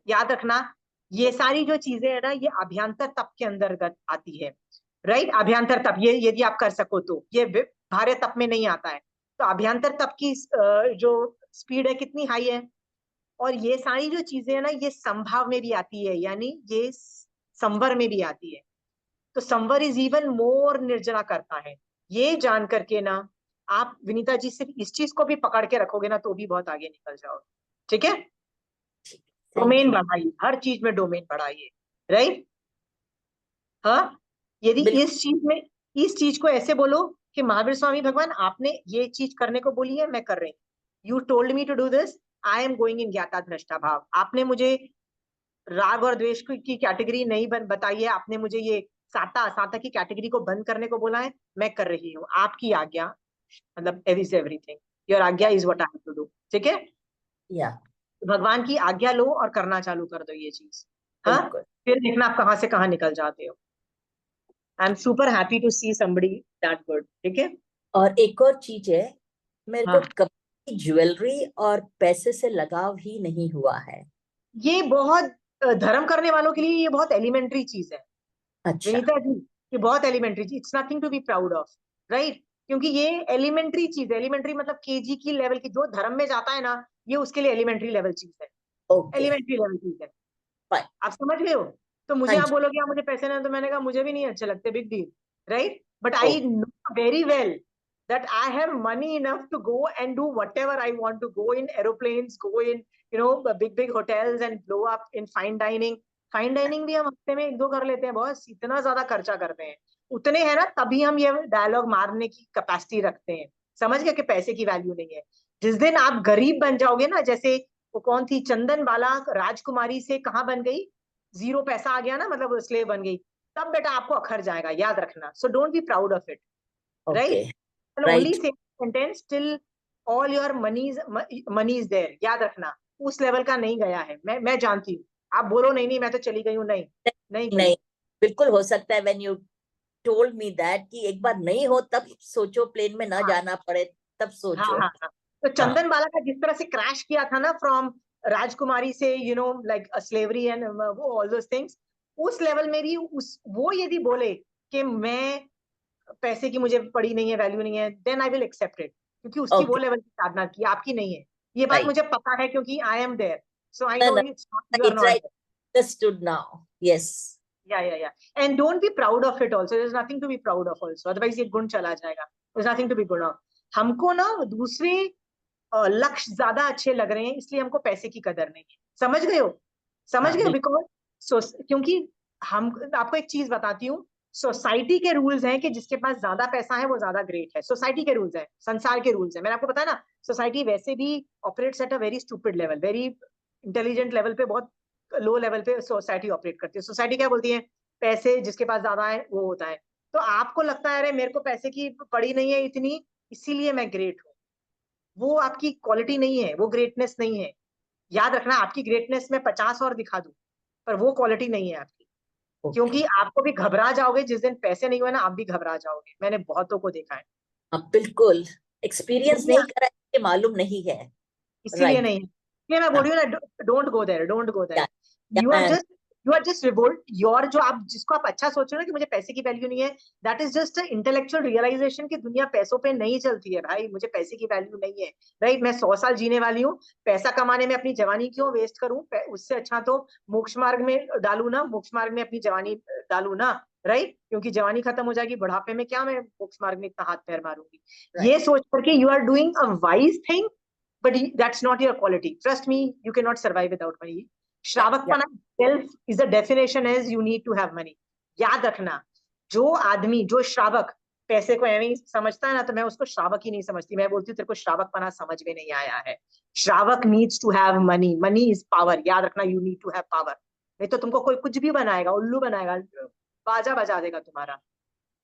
याद रखना, ये सारी जो चीजें है ना, ये अभ्यंतर तप के अंतर्गत आती है, राइट? अभ्यंतर तप, ये यदि आप कर सको तो, ये बाह्य तप में नहीं आता है। तो अभ्यंतर तप की जो स्पीड है कितनी हाई है, और ये सारी जो चीजें है ना, ये संभाव में भी आती है, यानी ये संवर में भी आती है। तो संवर इज इवन मोर निर्जरा करता है। ये जान करके ना, आप विनीता जी सिर्फ इस चीज को भी पकड़ के रखोगे ना, तो भी बहुत आगे निकल जाओगे। ठीक है? Thank domain you. बढ़ाइए, हर चीज में डोमेन बढ़ाइए, राइट? हाँ, यदि बिल्कुल। इस चीज को ऐसे बोलो कि महावीर स्वामी भगवान, आपने ये चीज करने को बोली है, मैं कर रही हूँ। You told me to do this, I am going in ज्ञाता दृष्टा भाव। आपने मुझे राग और द्वेष की कैटेगरी नहीं बताई है, आपने मुझे ये साता असाता की कैटेगरी को बंद करने को बोला है, मैं कर रही हूँ। आपकी आज्ञा, मतलब इज एवरीथिंग, योर आज्ञा is what I have to do. ठीक है? या भगवान की आज्ञा लो और करना चालू कर दो ये चीज। हाँ, बिल्कुल। फिर देखना आप कहाँ से कहाँ निकल जाते हो। I am super happy to see somebody that good. ठीक है? और एक और चीज है, मेरे को हाँ, कभी ज्वेलरी और पैसे से लगाव ही नहीं हुआ है। ये बहुत धर्म करने वालों के लिए ये बहुत एलिमेंट्री चीज है अच्छा। विनीता जी, ये बहुत एलिमेंट्री चीज, it's nothing to be proud of, right? क्योंकि ये एलिमेंट्री चीज है। एलिमेंट्री मतलब केजी की लेवल की, जो धर्म में जाता है ना, ये उसके लिए एलिमेंट्री लेवल चीज है, ओके। एलिमेंट्री लेवल चीज है। फाइन। आप समझ गए हो? तो मुझे हाँ आप जी। बोलोगे आप मुझे पैसे नहीं, तो मैंने कहा मुझे भी नहीं अच्छे लगते, big deal, right? But oh, I know very well that I have money enough to go and do whatever I want to, go in aeroplanes, go in big hotels and blow up in fine dining. Fine dining भी हम हफ्ते में 1-2 कर लेते हैं boss, इतना ज्यादा खर्चा करते हैं। उतने है ना, तभी हम ये डायलॉग मारने की कैपेसिटी रखते हैं। समझ गए कि पैसे की वैल्यू नहीं है। जिस दिन आप गरीब बन जाओगे ना, जैसे वो कौन थी, चंदन बाला राजकुमारी से कहाँ बन गई, जीरो पैसा आ गया ना, मतलब स्लेव बन गई, तब बेटा आपको अखर जाएगा, याद रखना। So don't be proud of it, okay. Right? Only right. Sentence till all your money is there, याद रखना। उस लेवल का नहीं गया है, मैं जानती हूँ। आप बोलो नहीं नहीं मैं तो चली गई हूँ, नहीं, नहीं गई। नहीं, बिल्कुल हो सकता है when you told me that कि एक बार नहीं हो तब सोचो, प्लेन में ना हाँ, जाना पड़े तब हाँ, सोचो। हाँ, हाँ। तो हाँ। चंदन बाला का जिस तरह से क्रैश किया था ना, फ्रॉम राजकुमारी से, लाइक स्लेवरी एंड वो ऑल दोस थिंग्स, उस लेवल में भी वो यदि बोले कि मैं पैसे की मुझे पड़ी नहीं है, वैल्यू नहीं है, then I will accept it, क्योंकि उसकी वो ओके। लेवल की साधना की, आपकी नहीं है। ये बात राइट। मुझे पता है, क्योंकि I am there, so I know No, it's you are right, not right. There. Understood now. Yes. या and don't be proud of it also, there is nothing to be proud of also, otherwise ये गुण चला जाएगा। There is nothing to be good of. हमको ना दूसरे लक्ष्य ज्यादा अच्छे लग रहे हैं, इसलिए हमको पैसे की कदर नहीं है। समझ गए हो? समझ हाँ, गए हो? बिल्कुल। बिकॉज क्योंकि हम, आपको एक चीज बताती हूँ, सोसाइटी के रूल्स हैं कि जिसके पास ज्यादा पैसा है वो ज्यादा ग्रेट है। सोसाइटी के रूल्स हैं, संसार के रूल्स हैं। मैंने आपको बताया ना, सोसाइटी वैसे भी operates at a very stupid level, very intelligent level पे, बहुत लो लेवल पे सोसाइटी ऑपरेट करती है। सोसाइटी क्या बोलती है, पैसे जिसके पास ज्यादा है वो होता है। तो आपको लगता है अरे मेरे को पैसे की पड़ी नहीं है इतनी, इसीलिए मैं ग्रेट हूँ, वो आपकी क्वालिटी नहीं है, वो ग्रेटनेस नहीं है। याद रखना, आपकी ग्रेटनेस में 50 और दिखा दूं, पर वो क्वालिटी नहीं है आपकी। ओके। क्योंकि आपको भी घबरा जाओगे जिस दिन पैसे नहीं हुए ना, आप भी घबरा जाओगे। मैंने बहुतों को देखा है। हाँ बिल्कुल, एक्सपीरियंस क्योंकि नहीं करा है, ये मालूम नहीं है। इसीलिए राइट। नहीं है। ये मैं बोल हाँ, रही हूँ ना, don't go there, don't go या, देयर। यू आर या, just, you are just revolt your, जो आप जिसको आप अच्छा सोच रहे हो ना कि मुझे पैसे की वैल्यू नहीं है, that is just intellectual realization की दुनिया पैसों पे नहीं चलती है भाई, मुझे पैसे की वैल्यू नहीं है। राइट, मैं 100 साल जीने वाली हूँ, पैसा कमाने में अपनी जवानी क्यों वेस्ट करूं, उससे अच्छा तो मोक्ष मार्ग में डालू ना, मोक्ष मार्ग में अपनी जवानी डालू ना। राइट, क्योंकि जवानी खत्म हो जाएगी, बुढ़ापे में क्या मैं मोक्ष मार्ग में इतना हाथ पैर मारूंगी। ये राइट। सोच करके you are doing a wise thing, but that's not your quality. Trust me, you cannot survive without money. या, श्रावकपना itself is a definition as you need to have money. याद रखना, जो आदमी, जो श्रावक पैसे को एवं समझता है ना, तो मैं उसको श्रावक ही नहीं समझती, मैं बोलती हूँ तेरे को श्रावकपना समझ में नहीं आया है। श्रावक needs to have money, money is power. याद रखना, you need to have power, नहीं तो तुमको कोई कुछ भी बनाएगा, उल्लू बनाएगा, बाजा बजा देगा तुम्हारा।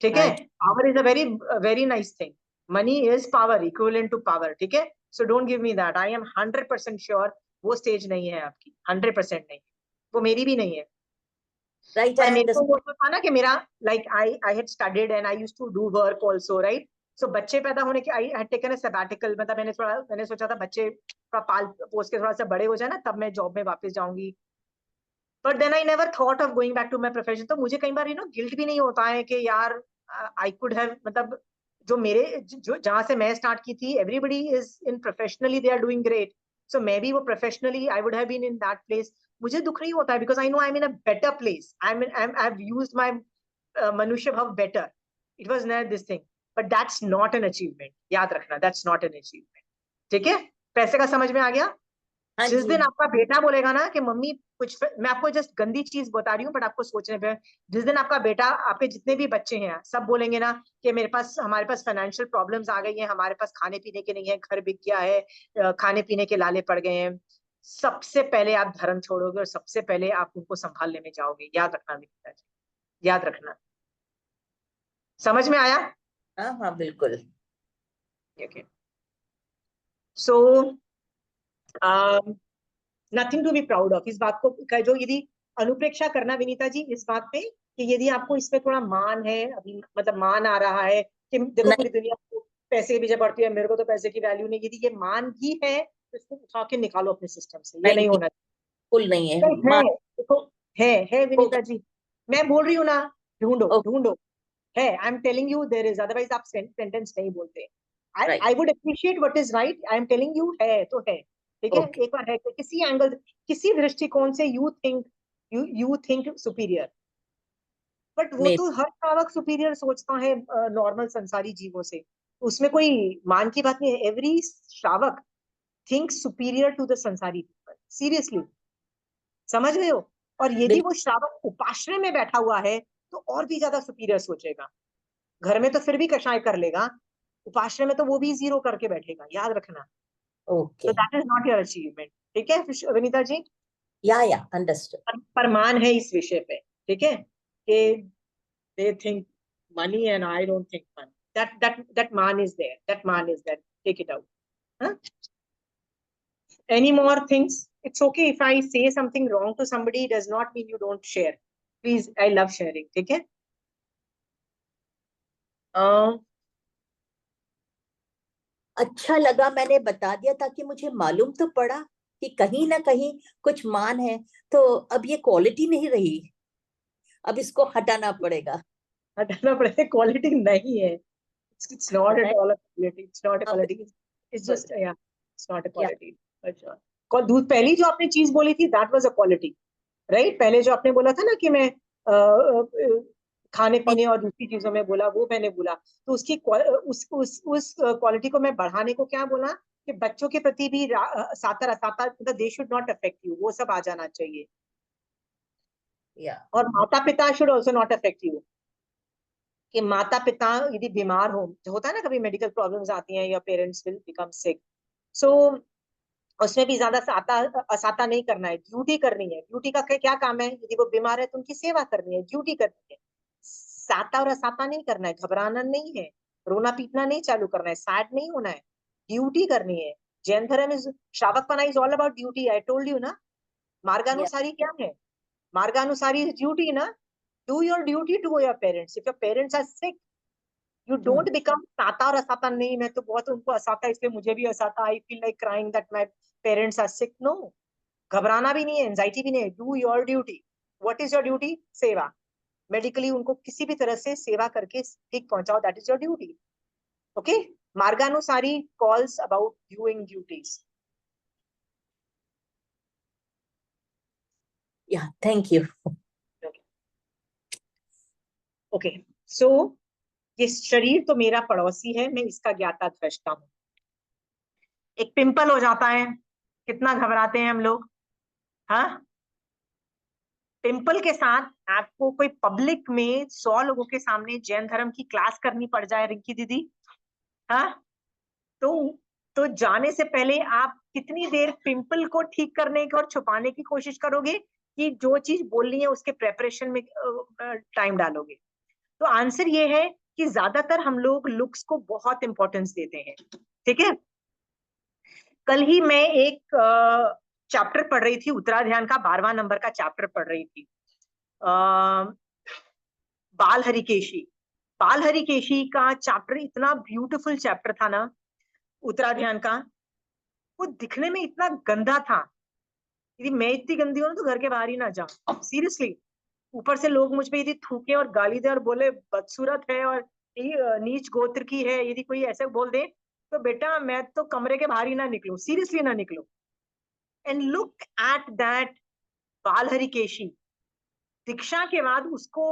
ठीक है, right. Power is a very very nice thing, money is power, equivalent to power. ठीक है, so don't give me that, I am 100% sure वो स्टेज नहीं है आपकी, 100% नहीं, वो मेरी भी नहीं है। राइट, पर आई मेरे को अंडरस्टैंड। वो तो था ना कि मेरा, like I had studied and I used to do work also, right. So बच्चे पैदा होने के, आई हैड टेकन अ सैबैटिकल, मतलब मैंने सोचा था बच्चे थोड़ा पाल पोस के थोड़ा सा बड़े हो जाए ना, तब मैं जॉब में वापस जाऊंगी। But then I never thought of going back to my profession. तो मुझे कई बार गिल्ट भी नहीं होता है कि यार आई कुड हैव, मतलब जो मेरे, जो जहां से मैं स्टार्ट की थी, everybody is in professionally they are doing great, so maybe वो professionally I would have been in that place. मुझे दुख नहीं होता है, because I know I am in a better place, I have used my manushya bhav better, it was not this thing, but that's not an achievement. याद रखना, that's not an achievement. ठीक है, पैसे का समझ में आ गया। हाँ जिस जी। दिन आपका बेटा बोलेगा ना कि मम्मी कुछ, मैं आपको जस्ट गंदी चीज बता रही हूँ बट आपको सोचने पे, जिस दिन आपका बेटा, आपके जितने भी बच्चे हैं सब बोलेंगे ना कि मेरे पास, हमारे पास फाइनेंशियल प्रॉब्लम्स आ गई हैं, हमारे पास खाने पीने के नहीं है, घर बिक गया है, खाने पीने के लाले पड़ गए हैं, सबसे पहले आप धर्म छोड़ोगे और सबसे पहले आप उनको संभालने में जाओगे। याद रखना मेरे पिताजी, याद रखना। समझ में आया? हाँ हाँ बिल्कुल। Okay, so nothing to be proud of. इस बात को जो, यदि अनुप्रेक्षा करना विनीता जी इस बात पे, कि यदि आपको इसमें थोड़ा मान है अभी, मतलब मान आ रहा है कि देखो नहीं, पूरी दुनिया को पैसे के पीछे पड़ती है, मेरे को तो पैसे की वैल्यू नहीं, यदि ये मान ही है तो इसको उठा के निकालो अपने सिस्टम से, ये नहीं, नहीं होना बिल्कुल नहीं है। चाहिए। है, देखो, है विनीता जी, मैं बोल रही हूँ ना, ढूंढो ओके। ढूंढो, है, I am telling you there is, otherwise आप सेंटेंस नहीं बोलते। Right. I would appreciate what is right, I am telling you है तो है। ठीक है, ओके। एक बार है कि किसी एंगल, किसी दृष्टिकोण से यू थिंक सुपीरियर, बट वो मे तो हर श्रावक सुपीरियर सोचता है नॉर्मल संसारी जीवों से, उसमें कोई मान की बात नहीं है। एवरी श्रावक थिंक सुपीरियर टू द संसारी पीपल, सीरियसली, समझ रहे हो? और यदि वो बिल्कुल। श्रावक उपाश्रय में बैठा हुआ है तो और भी ज्यादा सुपीरियर सोचेगा। घर में तो फिर भी कषाय कर लेगा, उपाश्रय में तो वो भी जीरो करके बैठेगा। याद रखना, तो okay. That is not your achievement. ठीक है विनीता जी, या अंडरस्टूड। पर मान है इस विषय पे। ठीक है, कि they think money and I don't think money, that man is there, that man is there, take it out. Huh? Any more things? It's okay if I say something wrong to somebody, does not mean you don't share. Please, I love sharing. ठीक है, अच्छा लगा मैंने बता दिया, ताकि मुझे मालूम तो पड़ा कि कहीं ना कहीं कुछ मान है। तो अब ये क्वालिटी नहीं रही, अब इसको हटाना पड़ेगा। हटाना पड़ेगा, क्वालिटी नहीं है। It's not at Right? all a quality. It's not a हाँ quality. It's बिल्कुल। just, yeah, it's not a या, quality. अच्छा, दूध, पहली जो आपने चीज बोली थी, that was a quality, right? पहले जो आपने बोला था ना कि मैं खाने पीने और दूसरी चीजों में बोला, वो मैंने बोला, तो उसकी उस क्वालिटी को मैं बढ़ाने को क्या बोला, कि बच्चों के प्रति भी सातर असातर, मतलब they should not affect you, वो सब आ जाना चाहिए। या, और माता पिता should also not affect you, कि माता पिता यदि बीमार हो, जो होता है ना कभी मेडिकल प्रॉब्लम्स आती हैं, या पेरेंट्स विल बिकम सिक, सो उसमें भी ज्यादा साता असाता नहीं करना है, ड्यूटी करनी है। ड्यूटी का क्या काम है? यदि वो बीमार है तो उनकी सेवा करनी है, ड्यूटी करनी है। साता और असाता नहीं करना है, घबराना नहीं है, रोना पीटना नहीं चालू करना है, सैड नहीं होना है, ड्यूटी करनी है। जैन धर्म इज, श्रावकपना is all about duty. I told you ना। या मार्गानुसारी क्या है? मार्गानुसारी इज ड्यूटी ना। Do your duty to your parents. If your parents are sick, you don't become साता और असाता। नहीं, मैं तो बहुत उनको असाता इसलिए मुझे भी असाता, I feel like crying that my parents are sick. No, घबराना भी नहीं है, एंजाइटी भी नहीं है। Do your duty. What is your duty? Seva. Medically उनको किसी भी तरह से सेवा करके ठीक पहुंचाओ, that is your duty. Okay. मार्गानुसारी calls about doing duties. Thank you. Okay, so ये शरीर तो मेरा पड़ोसी है, मैं इसका ज्ञाता दृष्टा हूं। एक पिंपल हो जाता है, कितना घबराते हैं हम लोग। हाँ, पिंपल के साथ आपको कोई पब्लिक में 100 लोगों के सामने जैन धर्म की क्लास करनी पड़ जाए रिंकी दीदी, हाँ, तो जाने से पहले आप कितनी देर पिंपल को ठीक करने की और छुपाने की कोशिश करोगे, कि जो चीज बोलनी है उसके प्रेपरेशन में टाइम डालोगे? तो आंसर ये है कि ज्यादातर हम लोग लुक्स को बहुत इंपॉर्टेंस देते हैं। ठीक है। कल ही मैं एक चैप्टर पढ़ रही थी, उत्तराध्यान का 12वां नंबर का चैप्टर पढ़ रही थी। बाल हरिकेशी। बाल हरिकेशी का चैप्टर इतना ब्यूटीफुल चैप्टर था ना, उत्तराध्यान का। वो दिखने में इतना गंदा था, यदि मैं इतनी गंदी हूं ना तो घर के बाहर ही ना जाऊं, सीरियसली। ऊपर से लोग मुझ पे यदि थूके और गाली दे और बोले बदसूरत है और ये नीच गोत्र की है, यदि कोई ऐसे बोल दे, तो बेटा मैं तो कमरे के बाहर ही ना निकलूं, सीरियसली ना निकलूं। एंड लुक एट दैट बाल हरिकेशी। दीक्षा के बाद उसको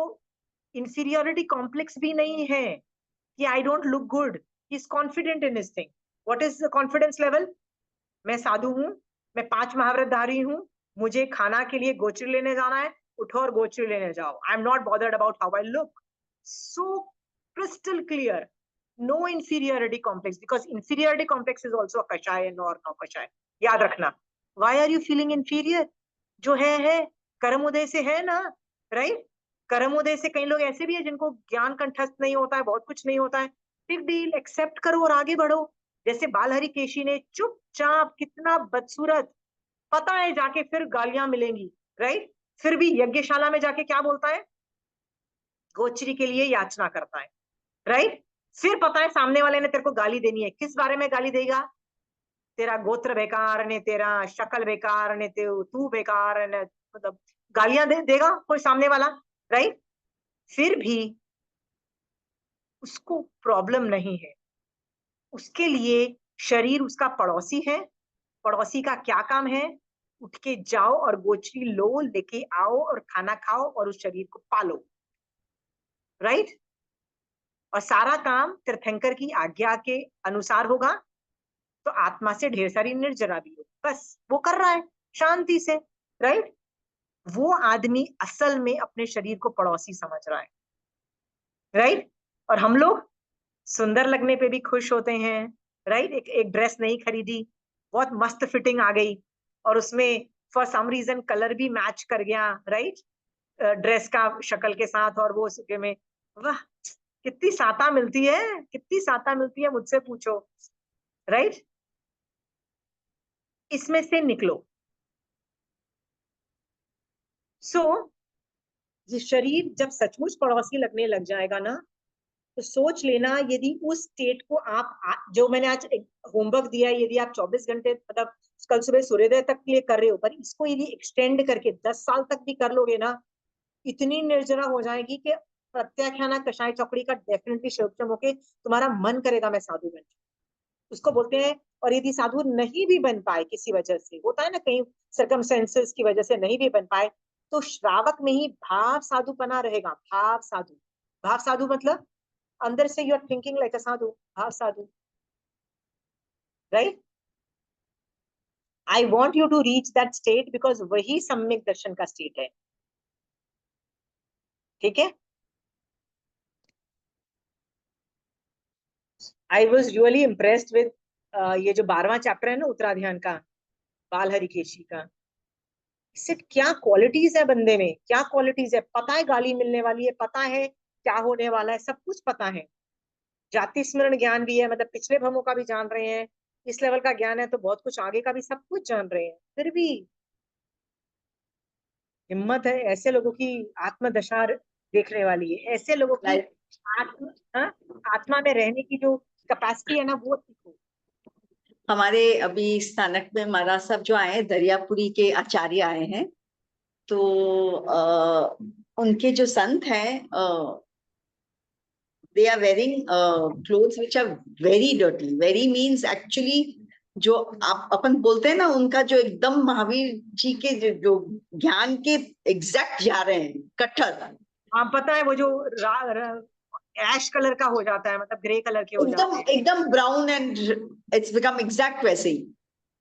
इंफीरियोरिटी कॉम्प्लेक्स भी नहीं है कि I don't look good. He is confident in his thing. What is the confidence level? मैं साधु हूं, मैं 5 महाव्रतधारी हूं, मुझे खाना के लिए गोचरी लेने जाना है, उठो और गोचरी लेने जाओ। I am not bothered about how I look. So crystal clear, no inferiority complex, because inferiority complex is also a कषाय और नौ कषाय। याद रखना। Why are you feeling inferior? जो है कर्म उदय से है ना, राइट? कर्म उदय से कई लोग ऐसे भी है जिनको ज्ञान कंठस्थ नहीं होता है, बहुत कुछ नहीं होता है। बिग डील, एक्सेप्ट करो और आगे बढ़ो। जैसे बाल हरिकेशी ने चुपचाप, कितना बदसूरत, पता है जाके फिर गालियां मिलेंगी, राइट? फिर भी यज्ञशाला में जाके क्या बोलता है? गोचरी के लिए याचना करता है, राइट? फिर पता है सामने वाले ने तेरे को गाली देनी है, किस बारे में गाली देगा? तेरा गोत्र बेकार ने, तेरा शक्ल बेकार ने, तू बेकार ने, मतलब गालियां देगा कोई सामने वाला, राइट? फिर भी उसको प्रॉब्लम नहीं है। उसके लिए शरीर उसका पड़ोसी है। पड़ोसी का क्या काम है? उठ के जाओ और गोचरी लो, लेके आओ और खाना खाओ और उस शरीर को पालो, राइट? और सारा काम तीर्थंकर की आज्ञा के अनुसार होगा, तो आत्मा से ढेर सारी निर्जरा भी होगी। बस वो कर रहा है शांति से, राइट? वो आदमी असल में अपने शरीर को पड़ोसी समझ रहा है, राइट? और हम लोग सुंदर लगने पे भी खुश होते हैं, राइट? एक ड्रेस नहीं खरीदी, बहुत मस्त फिटिंग आ गई, और उसमें फॉर सम रीजन कलर भी मैच कर गया, राइट? ड्रेस का शक्ल के साथ, और वो उसके में, वाह कितनी साता मिलती है, कितनी साता मिलती है, मुझसे पूछो, राइट? इसमें से निकलो। सो ये शरीर जब सचमुच पड़ोसी लगने लग जाएगा ना, तो सोच लेना, यदि उस स्टेट को आप जो मैंने आज होमवर्क दिया है, यदि आप 24 घंटे मतलब कल सुबह सूर्योदय तक के लिए कर रहे हो, पर इसको यदि एक्सटेंड करके 10 साल तक भी कर लोगे ना, इतनी निर्जरा हो जाएगी कि प्रत्याख्याना कषाय चौकड़ी का डेफिनेटली शिवक्षम होके तुम्हारा मन करेगा मैं साधु बन जाऊं, उसको बोलते हैं। और यदि साधु नहीं भी बन पाए, किसी वजह से होता है ना, कहीं सर्कमस्टेंसेस की वजह से नहीं भी बन पाए, तो श्रावक में ही भाव साधु बना रहेगा। भाव साधु, भाव साधु मतलब अंदर से you are thinking like a sadhu, भाव साधु, right? I want you to reach that state, because वही सम्यक दर्शन का स्टेट है। ठीक है। I was really impressed with ये जो 12वां चैप्टर है ना उत्तराध्यान का, बाल हरिकेशी का। इससे क्या क्वालिटीज है बंदे में, क्या क्वालिटीज है, पता है गाली मिलने वाली है, पता है क्या होने वाला है, सब कुछ पता है। जाति स्मरण ज्ञान भी है, मतलब पिछले भ्रमों का भी जान रहे हैं, इस लेवल का ज्ञान है तो बहुत कुछ आगे का भी सब कुछ जान रहे हैं, फिर भी हिम्मत है ऐसे लोगों की आत्मदशा देखने वाली है, ऐसे लोगों की Like, आत्म हाँ, आत्मा में रहने की जो कैपेसिटी है ना वो सीखो। हमारे अभी स्थानक में महाराज साहब जो आए हैं, दरियापुरी के आचार्य आए हैं, तो उनके जो संत हैं, they are wearing clothes which are very dirty. Very means actually जो आप अपन बोलते हैं ना, उनका जो एकदम महावीर जी के जो ज्ञान के एग्जैक्ट जा रहे हैं, कट्टर हाँ पता है वो जो ऐश कलर का हो जाता है, मतलब ग्रे कलर के हो जाते एकदम हैं। एकदम brown and it's become exact वैसे ही।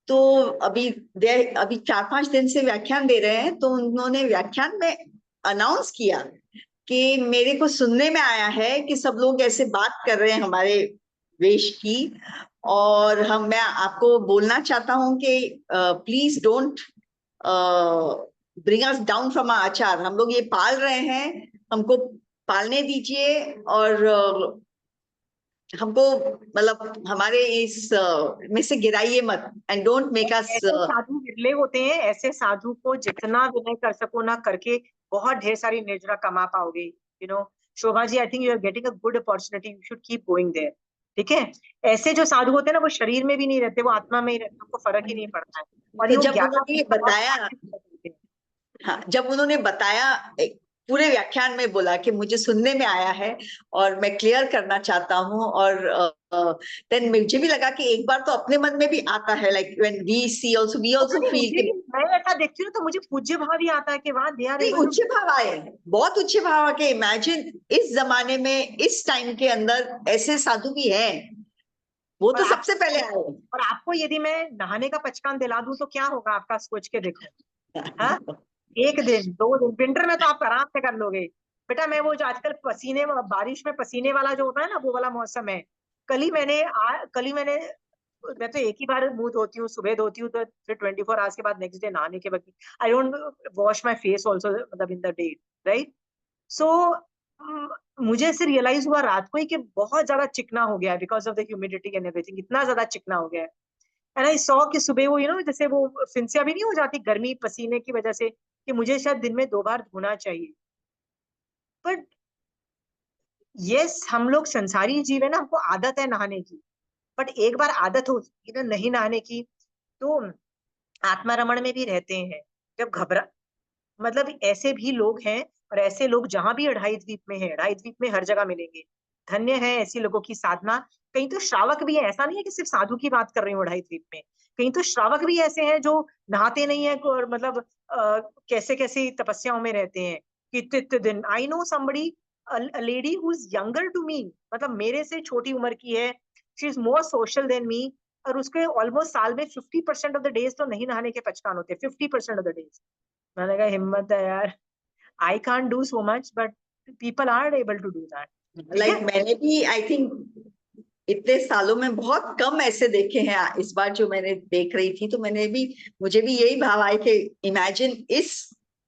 तो अभी अभी 4-5 दिन से व्याख्यान दे रहे हैं, तो उन्होंने व्याख्यान में अनाउंस किया कि मेरे को सुनने में आया है कि सब लोग ऐसे बात कर रहे हैं हमारे वेश की, और मैं आपको बोलना चाहता हूं कि please don't bring us down from our आचार। हम लोग ये पाल रहे हैं, हमको पालने दीजिए, और हमको मतलब हमारे इस में से गिराइए मत, एंड डोंट मेक अस। ऐसे साधु विरले होते हैं, ऐसे साधु को जितना विनय कर सको ना करके बहुत ढेर सारी निर्जरा कमा पाओगे। Shobha ji, I think you are getting a good opportunity, you should keep going there. ठीक है, ऐसे जो साधु होते हैं ना वो शरीर में भी नहीं रहते, वो आत्मा में ही रहते, उनको फर्क ही नहीं पड़ता है, और तो ये जब 11 उन्होंने ये बहुत बताया, आगे बढ़ते हैं। हाँ, जब उन्होंने बताया पूरे व्याख्यान में बोला कि मुझे सुनने में आया है और मैं क्लियर करना चाहता हूँ, और देन मुझे भी लगा कि एक बार तो अपने मन में भी आता है, लाइक व्हेन वी पता आल्सो नहीं, फील मुझे कि मैं ऐसा देखती हूँ तो मुझे पूज्य भाव ही आता है कि वाह, दे आर नहीं, एबल टू। उच्च भाव आए, बहुत उच्च भाव आके। इमेजिन इस जमाने में, इस टाइम के अंदर ऐसे साधु भी हैं, वो और तो आप सबसे पहले आए। और आपको यदि मैं नहाने का पचकान दिला दूं तो क्या होगा आपका, सोच के देखो। हाँ, 1 दिन 2 दिन विंटर में तो आप आराम से कर लोगे। बेटा मैं वो जो आजकल पसीने बारिश में पसीने वाला जो होता है ना, वो वाला मौसम है। कल ही मैंने मैं तो एक ही बार मुंह धोती हूँ, सुबह धोती हूँ, तो फिर 24 आवर्स के बाद नेक्स्ट डे नहाने के बाद I don't wash my face also, मतलब इन द डे, राइट। सो मुझे ऐसे रियलाइज हुआ रात को ही कि बहुत ज्यादा चिकना हो गया है because of the humidity and everything, इतना ज्यादा चिकना हो गया है। एंड आई सॉ कि सुबह वो जैसे वो फिंसिया भी नहीं हो जाती गर्मी पसीने की वजह से, कि मुझे शायद दिन में 2 बार धोना चाहिए। बट यस, हम लोग संसारी जीव है ना, हमको आदत है नहाने की। बट एक बार आदत हो ना नहीं नहाने की, तो आत्मा रमण में भी रहते हैं। जब घबरा मतलब ऐसे भी लोग हैं, और ऐसे लोग जहां भी अढ़ाई द्वीप में है, अढ़ाई द्वीप में हर जगह मिलेंगे। धन्य है ऐसी लोगों की साधना। कहीं तो श्रावक भी है, ऐसा नहीं है कि सिर्फ साधु की बात कर रही हूँ अढ़ाई द्वीप में, कहीं तो श्रावक भी ऐसे हैं जो नहाते नहीं है, और मतलब कैसे कैसे तपस्याओं में रहते हैं कि इतने इतने दिन। I know somebody, lady who is younger to me, मतलब मेरे से छोटी उम्र की है, she is more social than me, और उसके ऑलमोस्ट साल में 50% ऑफ द डेज तो नहीं नहाने के पचकान होते, 50% ऑफ द डेज। मैंने कहा हिम्मत है यार, I can't do so much but people are able to do that. ठीक लाइक है, मैंने भी आई थिंक इतने सालों में बहुत कम ऐसे देखे हैं। इस बार जो मैंने देख रही थी, तो मुझे भी यही भाव आए कि इमेजिन इस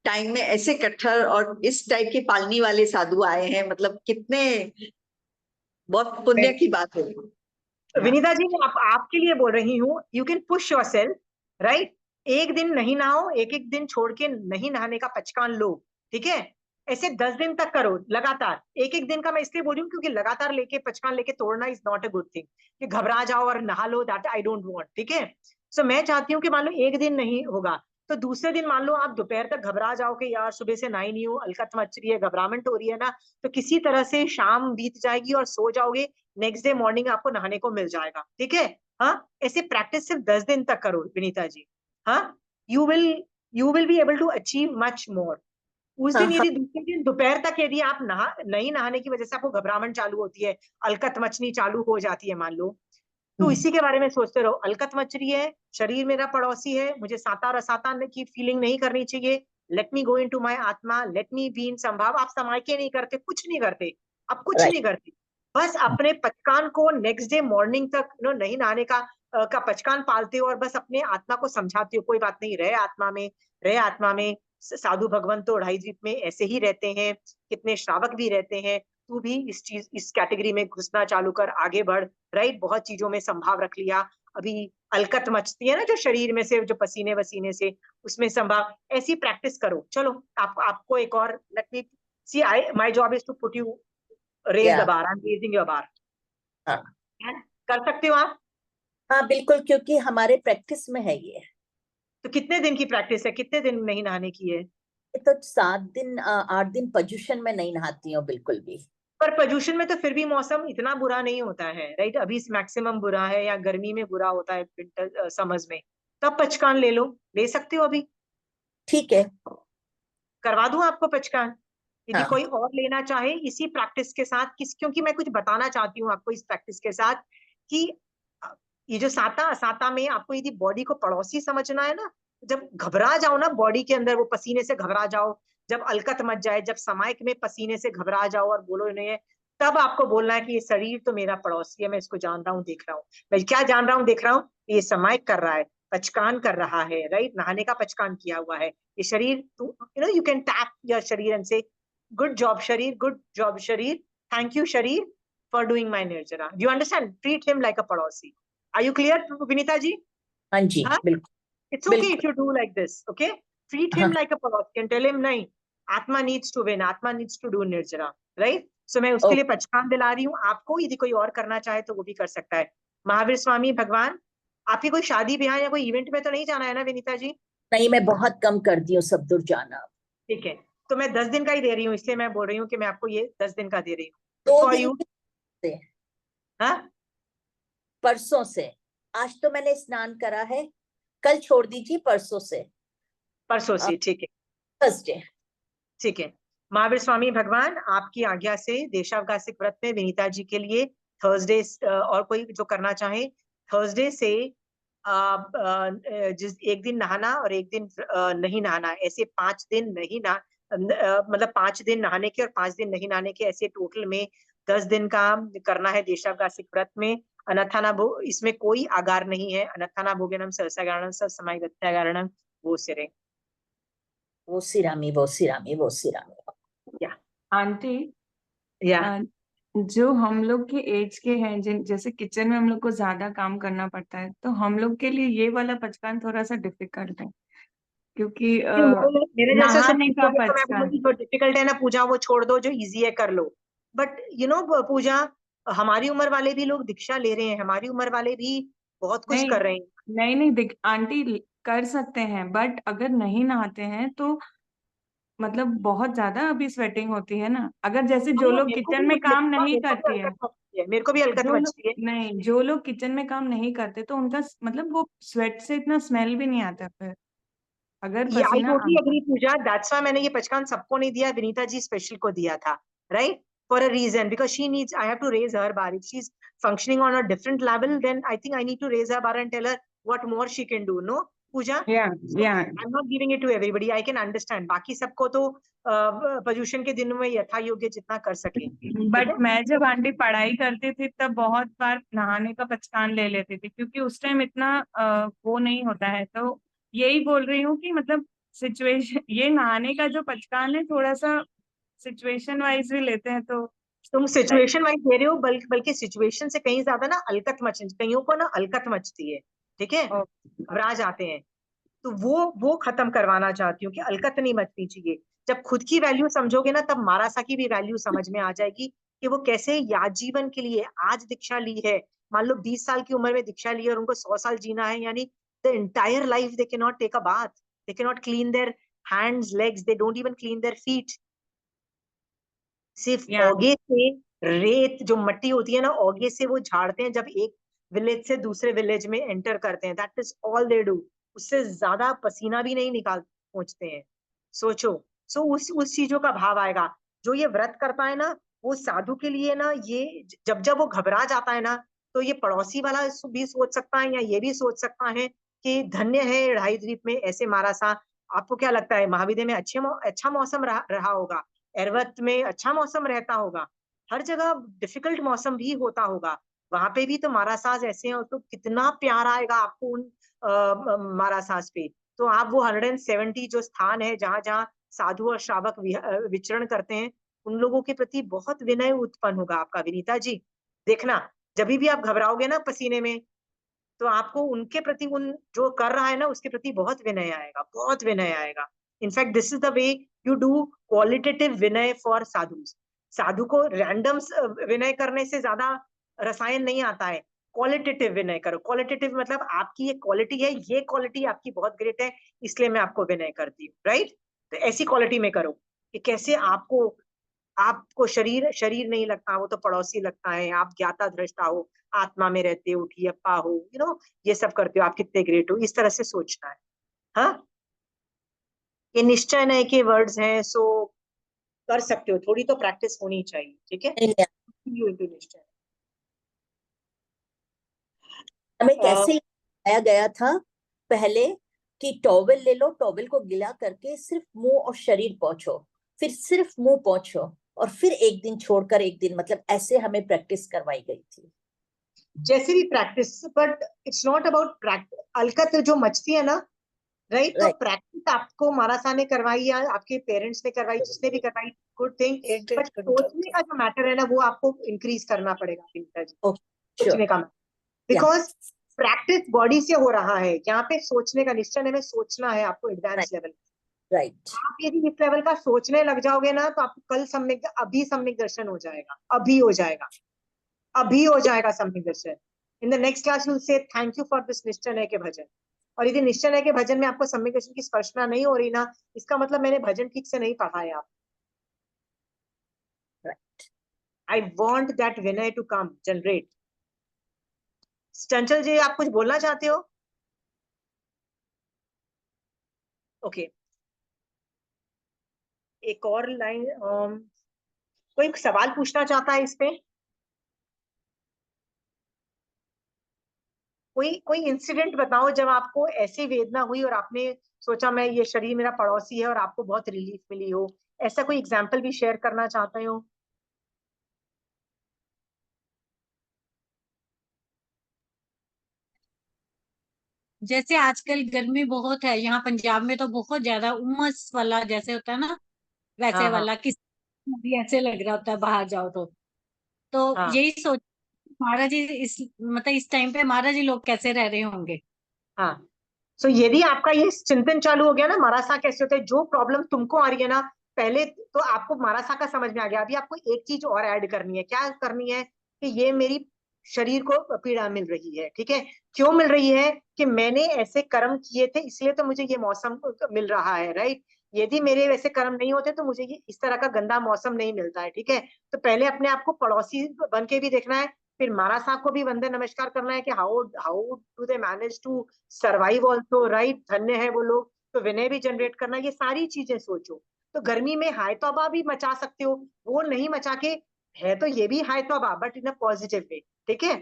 टाइम में ऐसे कट्टर और इस टाइप के पालनी वाले साधु आए हैं, मतलब कितने, बहुत पुण्य की बात है। हाँ, विनीता जी मैं आपके लिए बोल रही हूँ, you can push your self, right. एक दिन नहीं नहाओ, एक एक दिन छोड़ के नहीं नहाने का पचकान लो। ठीक है, ऐसे 10 दिन तक करो लगातार। एक एक दिन का मैं इसलिए बोल रही हूँ क्योंकि लगातार लेके पचकान लेके तोड़ना is not a good thing, कि घबरा जाओ और नहा लो, दैट आई डोंट वांट। ठीक है, सो मैं चाहती हूँ कि मान लो एक दिन नहीं होगा, तो दूसरे दिन मान लो आप दोपहर तक घबरा जाओ कि यार सुबह से नहाई नहीं हो, अलकत मच रही है, घबराहट हो रही है ना, तो किसी तरह से शाम बीत जाएगी और सो जाओगे, नेक्स्ट डे मॉर्निंग आपको नहाने को मिल जाएगा। ठीक है, हाँ, ऐसे प्रैक्टिस सिर्फ 10 दिन तक करो विनीता जी। हाँ, you will you will be able to achieve much more. उस हाँ दिन हाँ। यदि दूसरे दिन दोपहर तक यदि आप नहीं नहाने की वजह से आपको घबराहट चालू होती है, अलकत मचनी चालू हो जाती है मान लो, तो इसी के बारे में सोचते रहो। अलकत मच रही है, शरीर मेरा पड़ोसी है, मुझे साता और असाता की फीलिंग नहीं करनी चाहिए। Let me go in to my आत्मा, लेट मी बी इन संभाव। आप समाय के नहीं करते, कुछ नहीं करते, आप कुछ राइट। नहीं करते, बस अपने पचकान को नेक्स्ट डे मॉर्निंग तक नहीं नहाने का का पचकान पालते हो और बस अपने आत्मा को समझाते हो, कोई बात नहीं, रहे आत्मा में, साधु भगवान तो ढाई द्वीप में ऐसे ही रहते हैं, कितने श्रावक भी रहते हैं, तू भी इस कैटेगरी में घुसना चालू कर, आगे बढ़, राइट। बहुत चीजों में संभाव रख लिया, अभी अलकत मचती है ना जो शरीर में से, जो पसीने वसीने से, उसमें संभाव, ऐसी प्रैक्टिस करो। चलो आपको एक और, let me see, I my job is to put you, raise the Yeah. Bar, I am raising your bar. हाँ कर सकते हो आप? हाँ बिल्कुल, क्योंकि हमारे प्रैक्टिस में है ये। तो कितने दिन की प्रैक्टिस है, कितने दिन नहीं नहाने की है? ये तो 7 दिन 8 दिन पोल्यूशन में नहीं नहाती हूँ बिल्कुल भी। पर पोल्यूशन में तो फिर भी मौसम इतना बुरा नहीं होता है, राइट। अभी मैक्सिमम बुरा है, या गर्मी में बुरा होता है, विंटर समर्स में, तब पचकान ले लो, ले सकते हो अभी। ठीक है। करवा दूं आपको पचकान, यदि हाँ कोई और लेना चाहे इसी प्रैक्टिस के साथ, क्योंकि मैं कुछ बताना चाहती हूँ आपको इस प्रैक्टिस के साथ, कि ये जो साता में आपको यदि बॉडी को पड़ोसी समझना है ना, जब घबरा जाओ ना बॉडी के अंदर, वो पसीने से घबरा जाओ, जब अलकत मच जाए, जब समाइक में पसीने से घबरा जाओ और बोलो इन्हें, तब आपको बोलना है कि ये शरीर तो मेरा पड़ोसी है, मैं इसको जान रहा हूँ, देख रहा हूँ। मैं क्या जान रहा हूँ, देख रहा हूँ, ये समाइक कर रहा है, पचकान कर रहा है, राइट, नहाने का पचकान किया हुआ है ये शरीर। You can tap your sharir and say, good job sharir, good job sharir, thank you sharir for doing my nirjara. You understand? Treat him like a padosi. Are you clear, Vinita ji? हाँ जी Huh? बिल्कुल It's okay बिल्कुल। if you do like this, okay? Treat him हाँ like a palosi and tell him, nahi, Atma needs to win, Atma needs to do nirjara, right? So मैं उसके लिए पचकान दिला रही हूँ आपको, यदि कोई और करना चाहे तो वो भी कर सकता है। महावीर स्वामी भगवान, आपकी कोई शादी ब्याह या कोई इवेंट में तो नहीं जाना है ना विनीता जी? नहीं, मैं बहुत कम कर दी हूँ सब दूर जाना। ठीक है, तो मैं 10 दिन का ही दे रही हूँ, इसलिए मैं बोल रही हूँ कि मैं आपको ये 10 दिन का दे रही हूँ 2 फॉर दिन यू। से, हाँ, परसों से। आज तो मैंने स्नान करा है, कल छोड़ दीजिए, परसों से, परसों से, ठीक है, थर्सडे। ठीक है। महावीर स्वामी भगवान, आपकी आज्ञा से देशावकाशिक व्रत में विनीता जी के लिए थर्सडे, और कोई जो करना चाहे, थर्सडे से जिस एक दिन नहाना और एक दिन नहीं नहाना, ऐसे 5 दिन नहीं मतलब 5 दिन नहाने के और 5 दिन नहीं नहाने के, ऐसे टोटल में 10 दिन का करना है देशावकाशिक व्रत में। अनथाना भो, इसमें कोई आगार नहीं है। अनथाना भोजनम सहसागारणम सब समय गत्यागारणम वो सिरे। वो सिरामी वो सिरामी वो सिरामी। या आंटी, या जो हम लोग के एज के हैं, जिन जैसे किचन में हम लोग को ज्यादा काम करना पड़ता है, तो हम लोग के लिए ये वाला पचकान थोड़ा सा डिफिकल्ट है, क्योंकि मेरे जैसे से नहाने का पूछोगे तो मैं पचकान। बोलूंगी जो डिफिकल्ट है ना पूजा, वो छोड़ दो, जो इजी है कर लो। बट पूजा, हमारी उम्र वाले भी लोग दीक्षा ले रहे हैं, हमारी उम्र वाले भी बहुत कुछ नहीं कर रहे हैं। नहीं नहीं, देख आंटी, कर सकते हैं, बट अगर नहीं नहाते हैं तो मतलब बहुत ज्यादा अभी स्वेटिंग होती है ना। अगर जैसे जो लोग किचन में काम नहीं करती है, मेरे को भी हलकत जो लोग मचती है। नहीं, जो लोग किचन में काम नहीं करते, तो उनका मतलब वो स्वेट से इतना स्मेल भी नहीं आता फिर, अगर ये आई पसीना टोटली आता अग्री पूजा, दैट्स व्हाई मैंने ये पचकान सबको नहीं दिया, विनीता जी स्पेशल को दिया था, right, for a reason, because she needs, I have to raise her bar, if she is functioning on a different level, then I think I need to raise her bar and tell her what more she can do, no Pooja. Yeah yeah I am not giving it to everybody, I can understand, बाकी सबको तो pollution के दिनों में यथा योग्य जितना कर सके, ठीक बट है। मैं जब आंटी पढ़ाई करती थी तब बहुत बार नहाने का पचकान ले लेती थी, क्योंकि उस टाइम इतना वो नहीं होता है। तो यही बोल रही हूँ कि मतलब सिचुएशन, ये नहाने का जो पचकान है थोड़ा सा सिचुएशन वाइज भी लेते हैं तो तुम लाइक। सिचुएशन वाइज दे रहे हो, बल्कि सिचुएशन से कहीं ज्यादा ना अलकत मच, कईयों को ना अलकत मचती है, ठीक है, घबरा जाते हैं, तो वो खत्म करवाना चाहती हूँ कि अलकत नहीं मचनी चाहिए। जब खुद की वैल्यू समझोगे ना, तब मारासा की भी वैल्यू समझ में आ जाएगी कि वो कैसे याजीवन के लिए आज दीक्षा ली है। मान लो 20 साल की उम्र में दीक्षा ली और उनको 100 साल जीना है, यानी the entire life they can not take a bath, they can not clean their hands legs, they don't even clean their feet. सिर्फ या ओगे से, रेत जो मट्टी होती है ना, ओगे से वो झाड़ते हैं जब एक विलेज से दूसरे विलेज में एंटर करते हैं, that is all they do. उससे ज्यादा पसीना भी नहीं निकाल पहुंचते हैं, सोचो। सो उस चीजों का भाव आएगा। जो ये व्रत करता है ना, वो साधु के लिए ना, ये जब जब वो घबरा जाता है ना, तो ये पड़ोसी वाला भी सोच सकता है, या ये भी सोच सकता है कि धन्य है ढाई द्वीप में ऐसे मारा सा। आपको क्या लगता है महाविद्य में अच्छा मौसम रहा होगा, एरवत में अच्छा मौसम रहता होगा, हर जगह डिफिकल्ट मौसम भी होता होगा, वहां पे भी तो महाराज ऐसे हैं, तो कितना प्यार आएगा आपको उन महाराज पे। तो आप वो 170 जो स्थान है जहां जहां साधु और श्रावक विचरण करते हैं, उन लोगों के प्रति बहुत विनय उत्पन्न होगा आपका विनीता जी। देखना, जब भी आप घबराओगे ना पसीने में, तो आपको उनके प्रति, उन जो कर रहा है ना उसके प्रति बहुत विनय आएगा, बहुत विनय आएगा। In fact this is the way you do qualitative विनय फॉर साधु। साधु को रैंडम विनय करने से ज्यादा रसायन नहीं आता है। क्वालिटेटिव विनय करो। क्वालिटेटिव मतलब आपकी ये क्वालिटी है, ये क्वालिटी आपकी बहुत ग्रेट है, इसलिए मैं आपको विनय करती हूँ, राइट। तो ऐसी क्वालिटी में करो कि कैसे आपको शरीर शरीर नहीं लगता, वो तो पड़ोसी लगता है, आप ज्ञाता दृष्टा हो, आत्मा में रहते हो, ठियप्पा हो, ये सब करते हो, आप कितने ग्रेट हो, इस तरह से सोचना है। हाँ, ये निश्चय नय के वर्ड्स हैं, सो कर सकते हो, थोड़ी तो प्रैक्टिस होनी चाहिए, ठीक है। नहीं, निश्चय हमें कैसे बताया गया था पहले कि टॉवेल ले लो, टॉवेल को गीला करके सिर्फ मुंह और शरीर पोंछो, फिर सिर्फ मुंह पोंछो, और फिर एक दिन छोड़कर एक दिन, मतलब ऐसे हमें प्रैक्टिस करवाई गई थी। जैसे भी practice, but it's not about practice. अलकत जो मचती है ना, राइट, तो प्रैक्टिस आपको महाराजा ने करवाई या आपके पेरेंट्स ने करवाई, जिसने भी करवाई, गुड थिंग, बट सोचने का जो मैटर है ना, वो आपको इंक्रीज करना पड़ेगा सोचने का मैटर, बिकॉज प्रैक्टिस बॉडी से हो रहा है, यहाँ पे सोचने का, निश्चय में सोचना है आपको एडवांस लेवल। राइट, आप यदि इस लेवल का सोचने लग जाओगे ना, तो आपको कल सम्यक दर्शन हो जाएगा, अभी हो जाएगा, अभी हो जाएगा सम्यक दर्शन। In the next class will say thank you for this निश्चय के भजन। और यदि निश्चय के भजन में आपको सम्यक दर्शन की स्पर्शना नहीं हो रही ना, इसका मतलब मैंने भजन ठीक से नहीं पढ़ा है आप। I want that Vinay to come generate. Chanchal ji, आप कुछ बोलना चाहते हो? ओके, एक और लाइन, कोई सवाल पूछना चाहता है इस पे? कोई इंसिडेंट बताओ जब आपको ऐसी वेदना हुई और आपने सोचा मैं, ये शरीर मेरा पड़ोसी है, और आपको बहुत रिलीफ मिली हो। ऐसा कोई एग्जाम्पल भी शेयर करना चाहते हो? जैसे आजकल गर्मी बहुत है यहाँ पंजाब में, तो बहुत ज्यादा उमस वाला जैसे होता है ना, वैसे हाँ हाँ वाला किस भी ऐसे लग रहा होता है बाहर जाओ तो हाँ यही सोच महाराज जी इस मतलब इस टाइम पे महाराज जी लोग कैसे रह रहे होंगे। हाँ। सो यदि आपका ये चिंतन चालू हो गया ना, महारासा कैसे होते हैं, जो प्रॉब्लम तुमको आ रही है ना, पहले तो आपको महारासा का समझ में आ गया। अभी आपको एक चीज और ऐड करनी है। क्या करनी है? कि ये मेरी शरीर को पीड़ा मिल रही है, ठीक है। क्यों मिल रही है? कि मैंने ऐसे कर्म किए थे, इसलिए तो मुझे ये मौसम मिल रहा है, राइट। यदि मेरे वैसे कर्म नहीं होते तो मुझे ये इस तरह का गंदा मौसम नहीं मिलता है, ठीक है। तो पहले अपने आप को पड़ोसी बन के भी देखना है, फिर महाराज साहब को भी वंदन नमस्कार करना है कि how how do they manage to survive also, right. धन्य है वो लोग। तो विनय भी जनरेट करना, ये सारी चीजें सोचो। तो गर्मी में हाय तौबा भी मचा सकते हो, वो नहीं मचा के, है तो ये भी हाय तौबा, but in a positive way, ठीक है,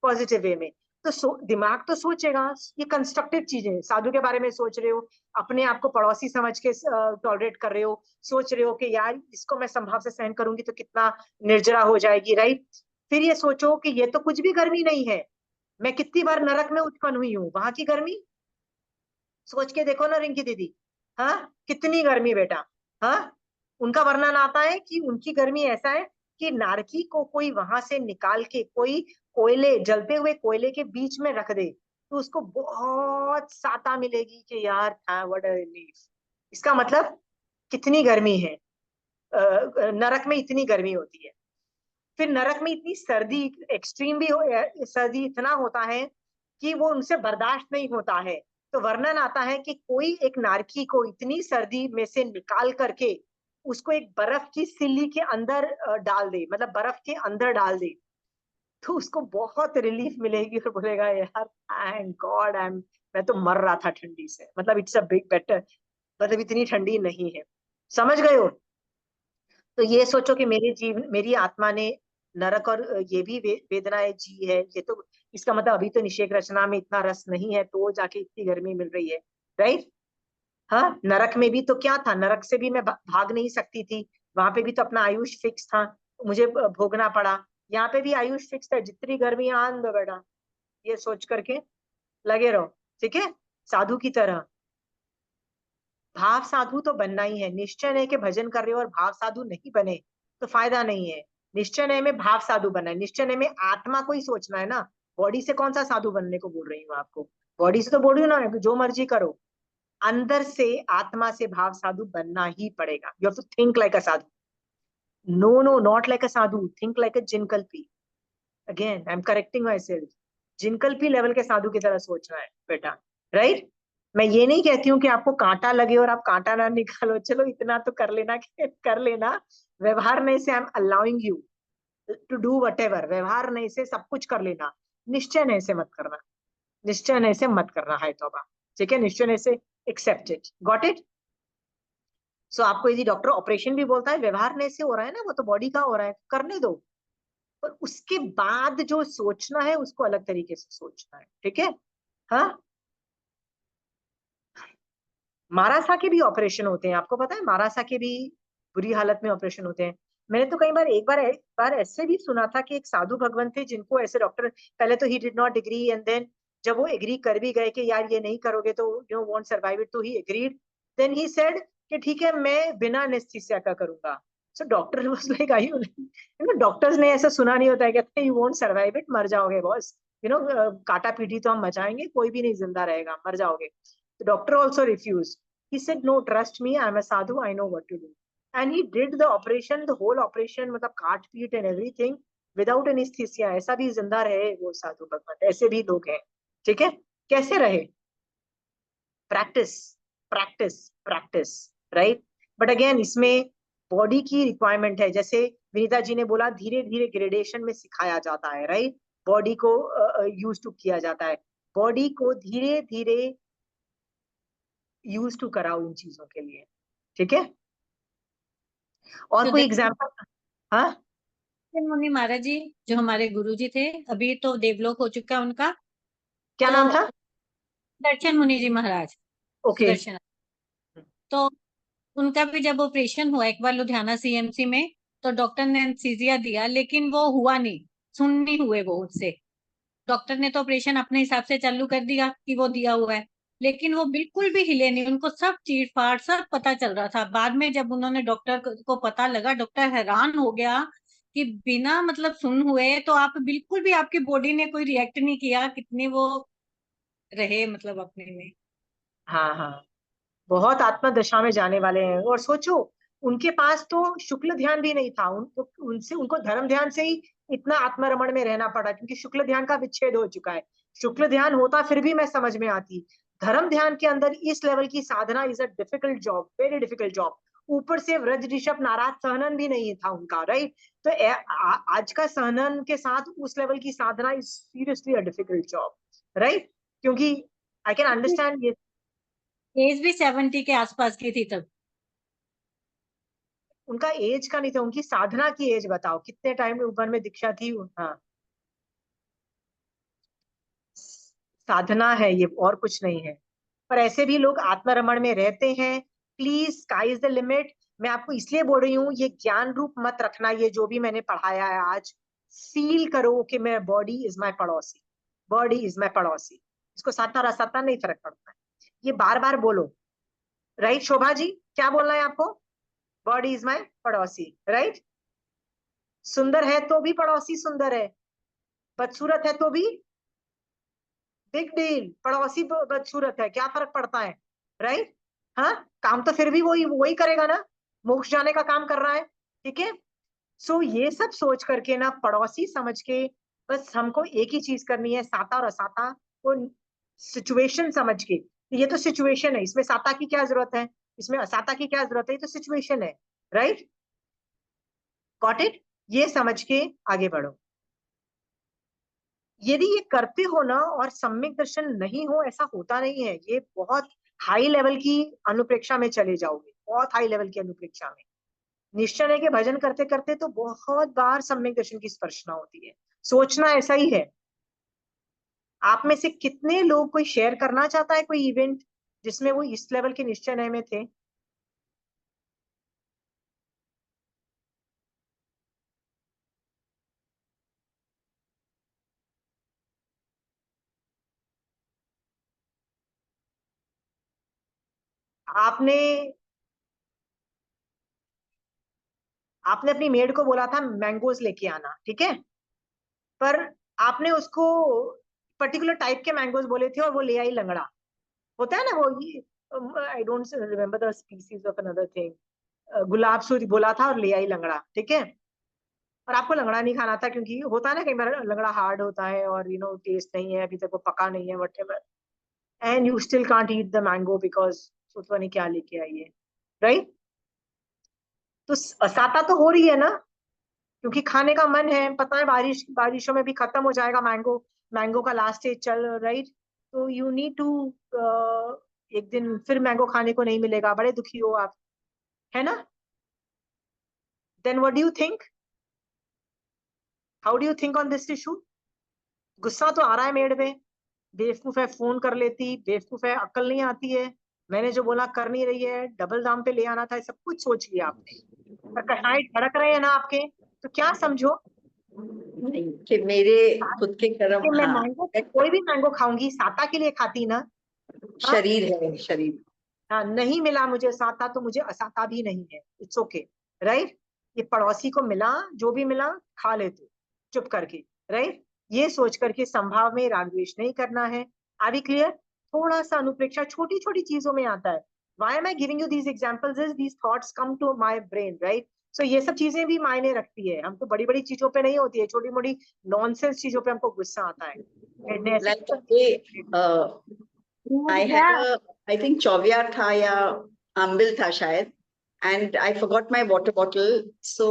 पॉजिटिव वे में। तो दिमाग तो सोचेगा। ये कंस्ट्रक्टिव चीजें, साधु के बारे में सोच रहे हो, अपने आप को पड़ोसी समझ के टॉलरेट कर रहे हो, सोच रहे हो कि यार इसको मैं संभाव से सहन करूंगी तो कितना निर्जरा हो जाएगी, राइट। फिर ये सोचो कि ये तो कुछ भी गर्मी नहीं है, मैं कितनी बार नरक में उत्पन्न हुई हूँ, वहां की गर्मी सोच के देखो ना रिंकी दीदी। हाँ, कितनी गर्मी बेटा। हाँ, उनका वर्णन आता है कि उनकी गर्मी ऐसा है कि नारकी को कोई वहां से निकाल के कोई कोयले, जलते हुए कोयले के बीच में रख दे, तो उसको बहुत साता मिलेगी कि यार व्हाट अ रिलीफ। इसका मतलब कितनी गर्मी है, नरक में इतनी गर्मी होती है। फिर नरक में इतनी सर्दी, एक्सट्रीम भी सर्दी इतना होता है कि वो उनसे बर्दाश्त नहीं होता है। तो वर्णन आता है कि कोई एक नारकी को इतनी सर्दी में से निकाल करके उसको एक बर्फ की सिल्ली के अंदर डाल दे, मतलब बर्फ के अंदर डाल दे, तो उसको बहुत रिलीफ मिलेगी और बोलेगा यार थैंक गॉड, मैं तो मर रहा था ठंडी से, मतलब इट्स अ बिग बेटर, मतलब इतनी ठंडी नहीं है। समझ गए हो? तो ये सोचो कि मेरी आत्मा ने नरक और ये भी वेदनाएं जी है, ये तो इसका मतलब अभी तो निषेक रचना में इतना रस नहीं है, तो जाके इतनी गर्मी मिल रही है, राइट। हाँ, नरक में भी तो क्या था, नरक से भी मैं भाग नहीं सकती थी, वहां पे भी तो अपना आयुष फिक्स था, मुझे भोगना पड़ा। यहाँ पे भी आयुष फिक्स है, जितनी गर्मी आन दो बेटा, ये सोच करके लगे रहो, ठीक है, साधु की तरह। भाव साधु तो बनना ही है। निश्चय नहीं कि भजन कर रहे हो और भाव साधु नहीं बने तो फायदा नहीं है। निश्चय नहीं में भाव साधु बनना है, निश्चय नहीं में आत्मा को ही सोचना है ना। बॉडी से कौन सा साधु बनने को बोल रही हूँ आपको, बॉडी से तो बोल रही हूँ ना जो मर्जी करो, अंदर से आत्मा से भाव साधु बनना ही पड़ेगा। You have to think like a sadhu. No no, not like a sadhu, think like a जिनकल्पी। Again I am correcting myself, जिनकल्पी लेवल के साधु की तरह सोचना है बेटा, राइट। मैं ये नहीं कहती हूँ कि आपको कांटा लगे और आप कांटा ना निकालो, चलो इतना तो कर लेना कर लेना। व्यवहार नहीं से I am allowing you to do whatever, व्यवहार नहीं से सब कुछ कर लेना, निश्चय नहीं से मत करना, निश्चय नहीं से मत करना, है तौबा, ठीक है, निश्चय नहीं से एक्सेप्ट इट, गॉट इट। सो आपको यदि डॉक्टर ऑपरेशन भी बोलता है व्यवहार नहीं से हो रहा है ना, वो तो बॉडी का हो रहा है, करने दो, पर उसके बाद जो सोचना है उसको अलग तरीके से सोचना है, ठीक है। हाँ, मारासा के भी ऑपरेशन होते हैं, आपको पता है, मारासा के भी बुरी हालत में ऑपरेशन होते हैं। मैंने तो कई बार एक बार ऐसे भी सुना था कि एक साधु भगवान थे जिनको ऐसे डॉक्टर, पहले तो ही did not agree and then जब वो एग्री कर भी गए कि यार ये नहीं करोगे तो यू वोंट सर्वाइव इट, तो ही एग्रीड, देन ही सेड कि ठीक है मैं बिना एनेस्थीसिया का करूंगा। So doctor was like I you know, doctors ने ऐसा सुना नहीं होता है, कहते हैं यू वोंट सर्वाइव इट, मर जाओगे बॉस, यू नो, काटा पीटी तो हम मचाएंगे, कोई भी नहीं जिंदा रहेगा, मर जाओगे। The doctor also refused. He said, "No, trust me. I'm a sadhu. I know what to do." And he did the operation, the whole operation, मतलब काट पीट and everything without anesthesia. ऐसा भी जिंदा रहे वो साधु भगवंत, ऐसे भी लोग हैं, ठीक है। कैसे रहे? Practice, practice, practice, right. But again इसमें बॉडी की रिक्वायरमेंट है, जैसे विनीता जी ने बोला धीरे धीरे ग्रेडेशन में सिखाया जाता है, राइट। बॉडी को यूज टू किया जाता है, बॉडी को धीरे धीरे यूज टू कराओ इन चीजों के लिए, ठीक है। और कोई एग्जाम्पल? हाँ, मुनि महाराज जी जो हमारे गुरु जी थे, अभी तो देवलोक हो चुका उनका, क्या तो नाम था? दर्शन मुनि जी महाराज, ओके, सुदर्शन। तो उनका भी जब ऑपरेशन हुआ एक बार लुधियाना सीएमसी में, तो डॉक्टर ने एनेस्थीसिया दिया लेकिन वो हुआ नहीं, सुन नहीं हुए वो उससे। डॉक्टर ने तो ऑपरेशन अपने हिसाब से चालू कर दिया कि वो दिया हुआ है, लेकिन वो बिल्कुल भी हिले नहीं, उनको सब चीर फाड़ सब पता चल रहा था। बाद में जब उन्होंने डॉक्टर को पता लगा, डॉक्टर हैरान हो गया कि बिना मतलब सुन हुए तो आप बिल्कुल भी, आपकी बॉडी ने कोई रिएक्ट नहीं किया, कितने वो रहे मतलब अपने में। हाँ हाँ, बहुत आत्मा दशा में जाने वाले हैं। और सोचो उनके पास तो शुक्ल ध्यान भी नहीं था, उनको उनसे उनको धर्म ध्यान से ही इतना आत्मरमण में रहना पड़ा, क्योंकि शुक्ल ध्यान का विच्छेद हो चुका है। शुक्ल ध्यान होता फिर भी मैं समझ में आती, धर्म ध्यान के अंदर इस लेवल की साधना is a difficult job, very difficult job. ऊपर से व्रज ऋषभ नाराज सहनन भी नहीं था उनका, राइट। तो आज का सहनन के साथ उस लेवल की साधना is seriously a difficult job, right. क्योंकि आई कैन अंडरस्टैंड ये। एज भी 70 के आसपास की थी तब। उनका एज का नहीं था, उनकी साधना की एज बताओ, कितने टाइम में उम्र में दीक्षा थी। हाँ, साधना है ये, और कुछ नहीं है। पर ऐसे भी लोग आत्मरमण में रहते हैं। Please, sky is the limit. मैं आपको इसलिए बोल रही हूँ, ये ज्ञान रूप मत रखना, ये जो भी मैंने पढ़ाया है आज, फील करो कि मैं, बॉडी इज माई पड़ोसी, बॉडी इज माई पड़ोसी। इसको साता और असता नहीं फर्क पड़ता है, ये बार बार बोलो, राइट। शोभा जी क्या बोलना है आपको? बॉडी इज माई पड़ोसी, राइट। सुंदर है तो भी पड़ोसी सुंदर है, बदसूरत है तो भी बिग डील, पड़ोसी बदसूरत है क्या फर्क पड़ता है, राइट। हाँ, काम तो फिर भी वही वही करेगा ना, मोक्ष जाने का काम कर रहा है, ठीक है। सो ये सब सोच करके ना, पड़ोसी समझ के बस हमको एक ही चीज करनी है, साता और असाता को सिचुएशन समझ के। ये तो सिचुएशन है, इसमें साता की क्या जरूरत है, इसमें असाता की क्या जरूरत है, ये तो सिचुएशन है, राइट। Got it. ये समझ के आगे बढ़ो। यदि ये करते हो ना और सम्यक दर्शन नहीं हो, ऐसा होता नहीं है, ये बहुत हाई लेवल की अनुप्रेक्षा में चले जाओगे, बहुत हाई लेवल की अनुप्रेक्षा में। निश्चय है कि भजन करते करते तो बहुत बार सम्यक दर्शन की स्पर्शना होती है, सोचना ऐसा ही है। आप में से कितने लोग, कोई शेयर करना चाहता है कोई इवेंट जिसमें वो इस लेवल के निश्चय में थे? आपने आपने अपनी मेड को बोला था मैंगोज लेके आना, ठीक है, पर आपने उसको पर्टिकुलर टाइप के मैंगोज बोले थे और वो ले आई लंगड़ा। होता है ना वो, ये I don't remember the species of another thing, Gulab Suri बोला था और ले आई लंगड़ा, ठीक है। और आपको लंगड़ा नहीं खाना था क्योंकि होता है ना कई बार लंगड़ा हार्ड होता है और टेस्ट नहीं है, अभी तक वो पका नहीं है, whatever, and you still can't eat the mango because पता नहीं क्या लेके आई है, राइट। तो साता तो हो रही है ना, क्योंकि खाने का मन है, पता है बारिशों में भी खत्म हो जाएगा मैंगो, मैंगो का लास्ट स्टेज चल, राइट। तो यू नीड टू, एक दिन फिर मैंगो खाने को नहीं मिलेगा, बड़े दुखी हो आप, है ना। Then what do you think, how do you think on this issue? गुस्सा तो आ रहा है मेड में, बेवकूफ है, फोन कर लेती, बेवकूफ है, अक्ल नहीं आती है, मैंने जो बोला कर नहीं रही है, डबल दाम पे ले आना था, सब कुछ सोच लिया आपने, पर कसाई धड़क रहे हैं ना आपके, तो क्या समझो नहीं, कि मेरे खुद के कर्म, कि मैं हाँ, मैंगो, कोई भी मैंगो खाऊंगी साता के लिए खाती ना। हाँ, शरीर है, शरीर। हाँ, नहीं मिला मुझे साता तो मुझे असाता भी नहीं है, इट्स ओके, राइट। ये पड़ोसी को मिला, जो भी मिला खा ले तू चुप करके, राइट। ये सोच करके संभाव में राग द्वेष नहीं करना है। Are we clear? थोड़ा सा अनुप्रेक्षा छोटी छोटी चीजों में आता है। Why am I giving you these examples, is these thoughts come to my brain, right. So ये सब चीजें भी मायने रखती है, हमको बड़ी बड़ी चीजों पे नहीं होती है, छोटी मोटी नॉनसेंस चीजों पे हमको गुस्सा आता है। I had a, I think चौवियार था या आम्बिल था शायद, and I forgot my water bottle. So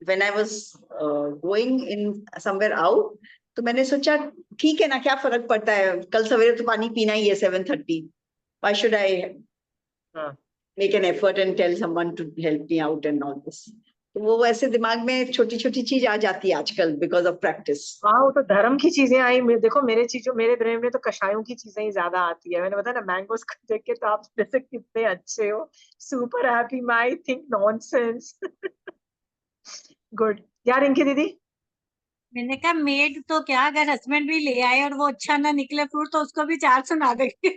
when I was going in somewhere out, तो मैंने सोचा ठीक है ना, क्या फर्क पड़ता है, कल सवेरे तो पानी पीना ही है 7:30. Why should I make an effort and tell someone to help me out and all this? तो वो ऐसे दिमाग में छोटी छोटी चीज आ जाती है आजकल बिकॉज ऑफ प्रैक्टिस। हाँ, वो तो धर्म की चीजें आई, देखो मेरे ब्रेन में तो कषायों की चीजें ही ज्यादा आती है। मैंने बताया ना मैंगोस को देख के तो आप जैसे कितने अच्छे हो, सुपर हैप्पी, माई थिंक नॉनसेंस। गुड यार इनकी दीदी। मैंने कहा मेड तो क्या, अगर हस्बैंड भी ले आए और वो अच्छा ना निकले फ्रूट तो उसको भी 4 सुना देंगे।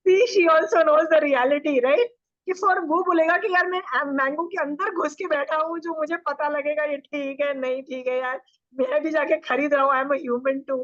See, she also knows the reality, right? कि फॉर वो बोलेगा कि यार मैं मैंगो के अंदर घुस के बैठा हूँ, जो मुझे पता लगेगा ये ठीक है नहीं ठीक है, यार मैं भी जाके खरीद रहा हूँ, I am human too.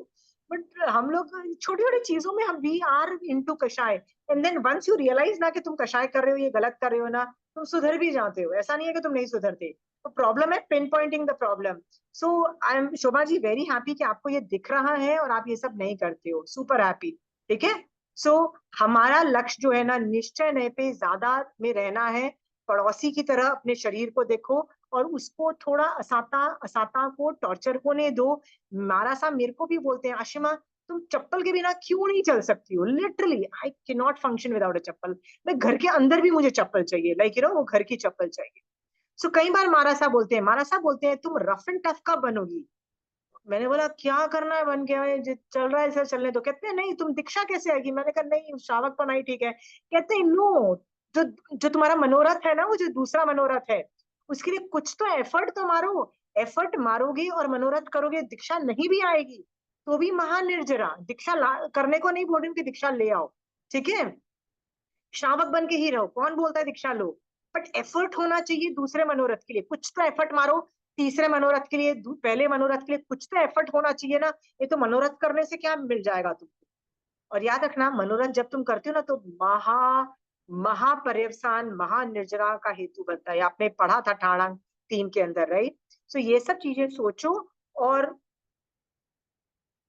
But हम लोग छोटी छोटी चीजों में हम वी आर इनटू कषाय, and then once you realize ना कि तुम कषाय कर रहे हो, ये गलत कर रहे हो ना, तुम सुधर भी जाते हो, ऐसा नहीं है कि तुम नहीं सुधरते। तो प्रॉब्लम है pinpointing the problem. So I am Shobha ji very happy कि आपको ये दिख रहा है और आप ये सब नहीं करते हो, सुपर हैप्पी, ठीक है। सो हमारा लक्ष्य जो है ना, निश्चय नए पे ज्यादा में रहना है, पड़ोसी की तरह अपने शरीर को देखो और उसको थोड़ा असाता असाता को टॉर्चर होने दो। मारा साहब मेरे को भी बोलते हैं आशिमा तुम चप्पल के बिना क्यों नहीं चल सकती हो, literally I can not function without a chappal. मैं घर के अंदर भी मुझे चप्पल चाहिए, लाइक वो घर की चप्पल चाहिए। सो कई बार मारा साहब बोलते हैं तुम रफ एंड टफ कब बनोगी। मैंने बोला क्या करना है बन गया है, चल रहा है सर चलने दो। कहते हैं नहीं तुम दीक्षा कैसे आएगी, मैंने कहा नहीं श्रावक तो नहीं ठीक है। कहते हैं नो, जो जो तुम्हारा मनोरथ है ना, वो जो दूसरा मनोरथ है, उसके लिए कुछ तो एफर्ट तो मारो। एफर्ट मारोगे और मनोरथ करोगे, दीक्षा नहीं भी आएगी तो भी महानिर्जरा दीक्षा करने को नहीं बोल रही हूँ कि दीक्षा ले आओ, ठीक है, श्रावक बन के ही रहो, कौन बोलता है दीक्षा लो, बट एफर्ट होना चाहिए दूसरे मनोरथ के लिए, कुछ तो एफर्ट मारो। तीसरे मनोरथ के लिए, पहले मनोरथ के लिए कुछ तो एफर्ट होना चाहिए ना, ये तो मनोरथ करने से क्या मिल जाएगा तुमको। और याद रखना मनोरथ जब तुम करते हो ना तो महापर्यवसान महानिर्जरा का हेतु बनता है, आपने पढ़ा था ठाणांग 3 के अंदर, राइट। सो ये सब चीजें सोचो और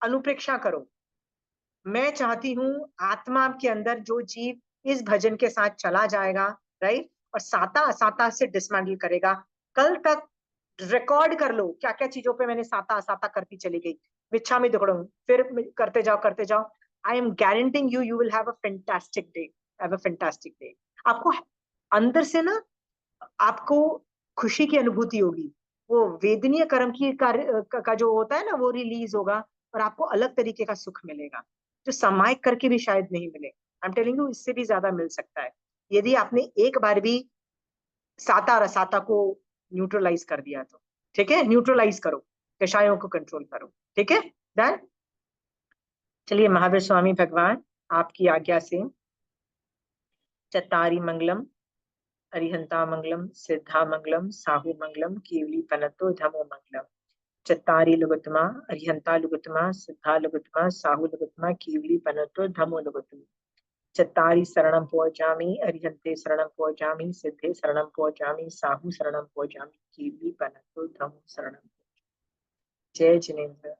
अनुप्रेक्षा करो। मैं चाहती हूँ आत्मा के अंदर जो जीव इस भजन के साथ चला जाएगा, राइट, और साता असाता से डिसमेंटल करेगा। कल तक रिकॉर्ड कर लो क्या क्या चीजों पे मैंने साता असाता करती चली गई, विच्छा में दुखड़ू, फिर करते जाओ करते जाओ। I M guaranteeing you, you will have a fantastic day, have a fantastic day. आपको अंदर से ना, आपको खुशी की अनुभूति होगी, वो वेदनीय कर्म की कार्य का जो होता है ना वो रिलीज होगा, और आपको अलग तरीके का सुख मिलेगा जो सामायिक करके भी शायद नहीं मिले। आई एम टेलिंग यू इससे भी ज्यादा मिल सकता है यदि आपने एक बार भी साता और असाता को न्यूट्रलाइज कर दिया तो, ठीक है, न्यूट्रलाइज करो, कषायों को कंट्रोल करो, ठीक है। डन। चलिए महावीर स्वामी भगवान आपकी आज्ञा से चत्तारि मंगलम अरिहंता मंगलम सिद्धा मंगलम साहु मंगलम केवली पनतो धमो मंगलम। चत्तारि लघुत्तमा अरिहंता लघुत्तमा सिद्धा लघुत्तमा साहु लघुत्तमा केवली पनतो धमो लघुत्तमा। चत्तारि शरणं पहुंचामि अरिहंते शरणं पहुंचामि सिद्धे शरणं पहुंचामि साहु शरणं पहुंचामि केवली पनतो धमो शरणं। जय जिनेन्द्र।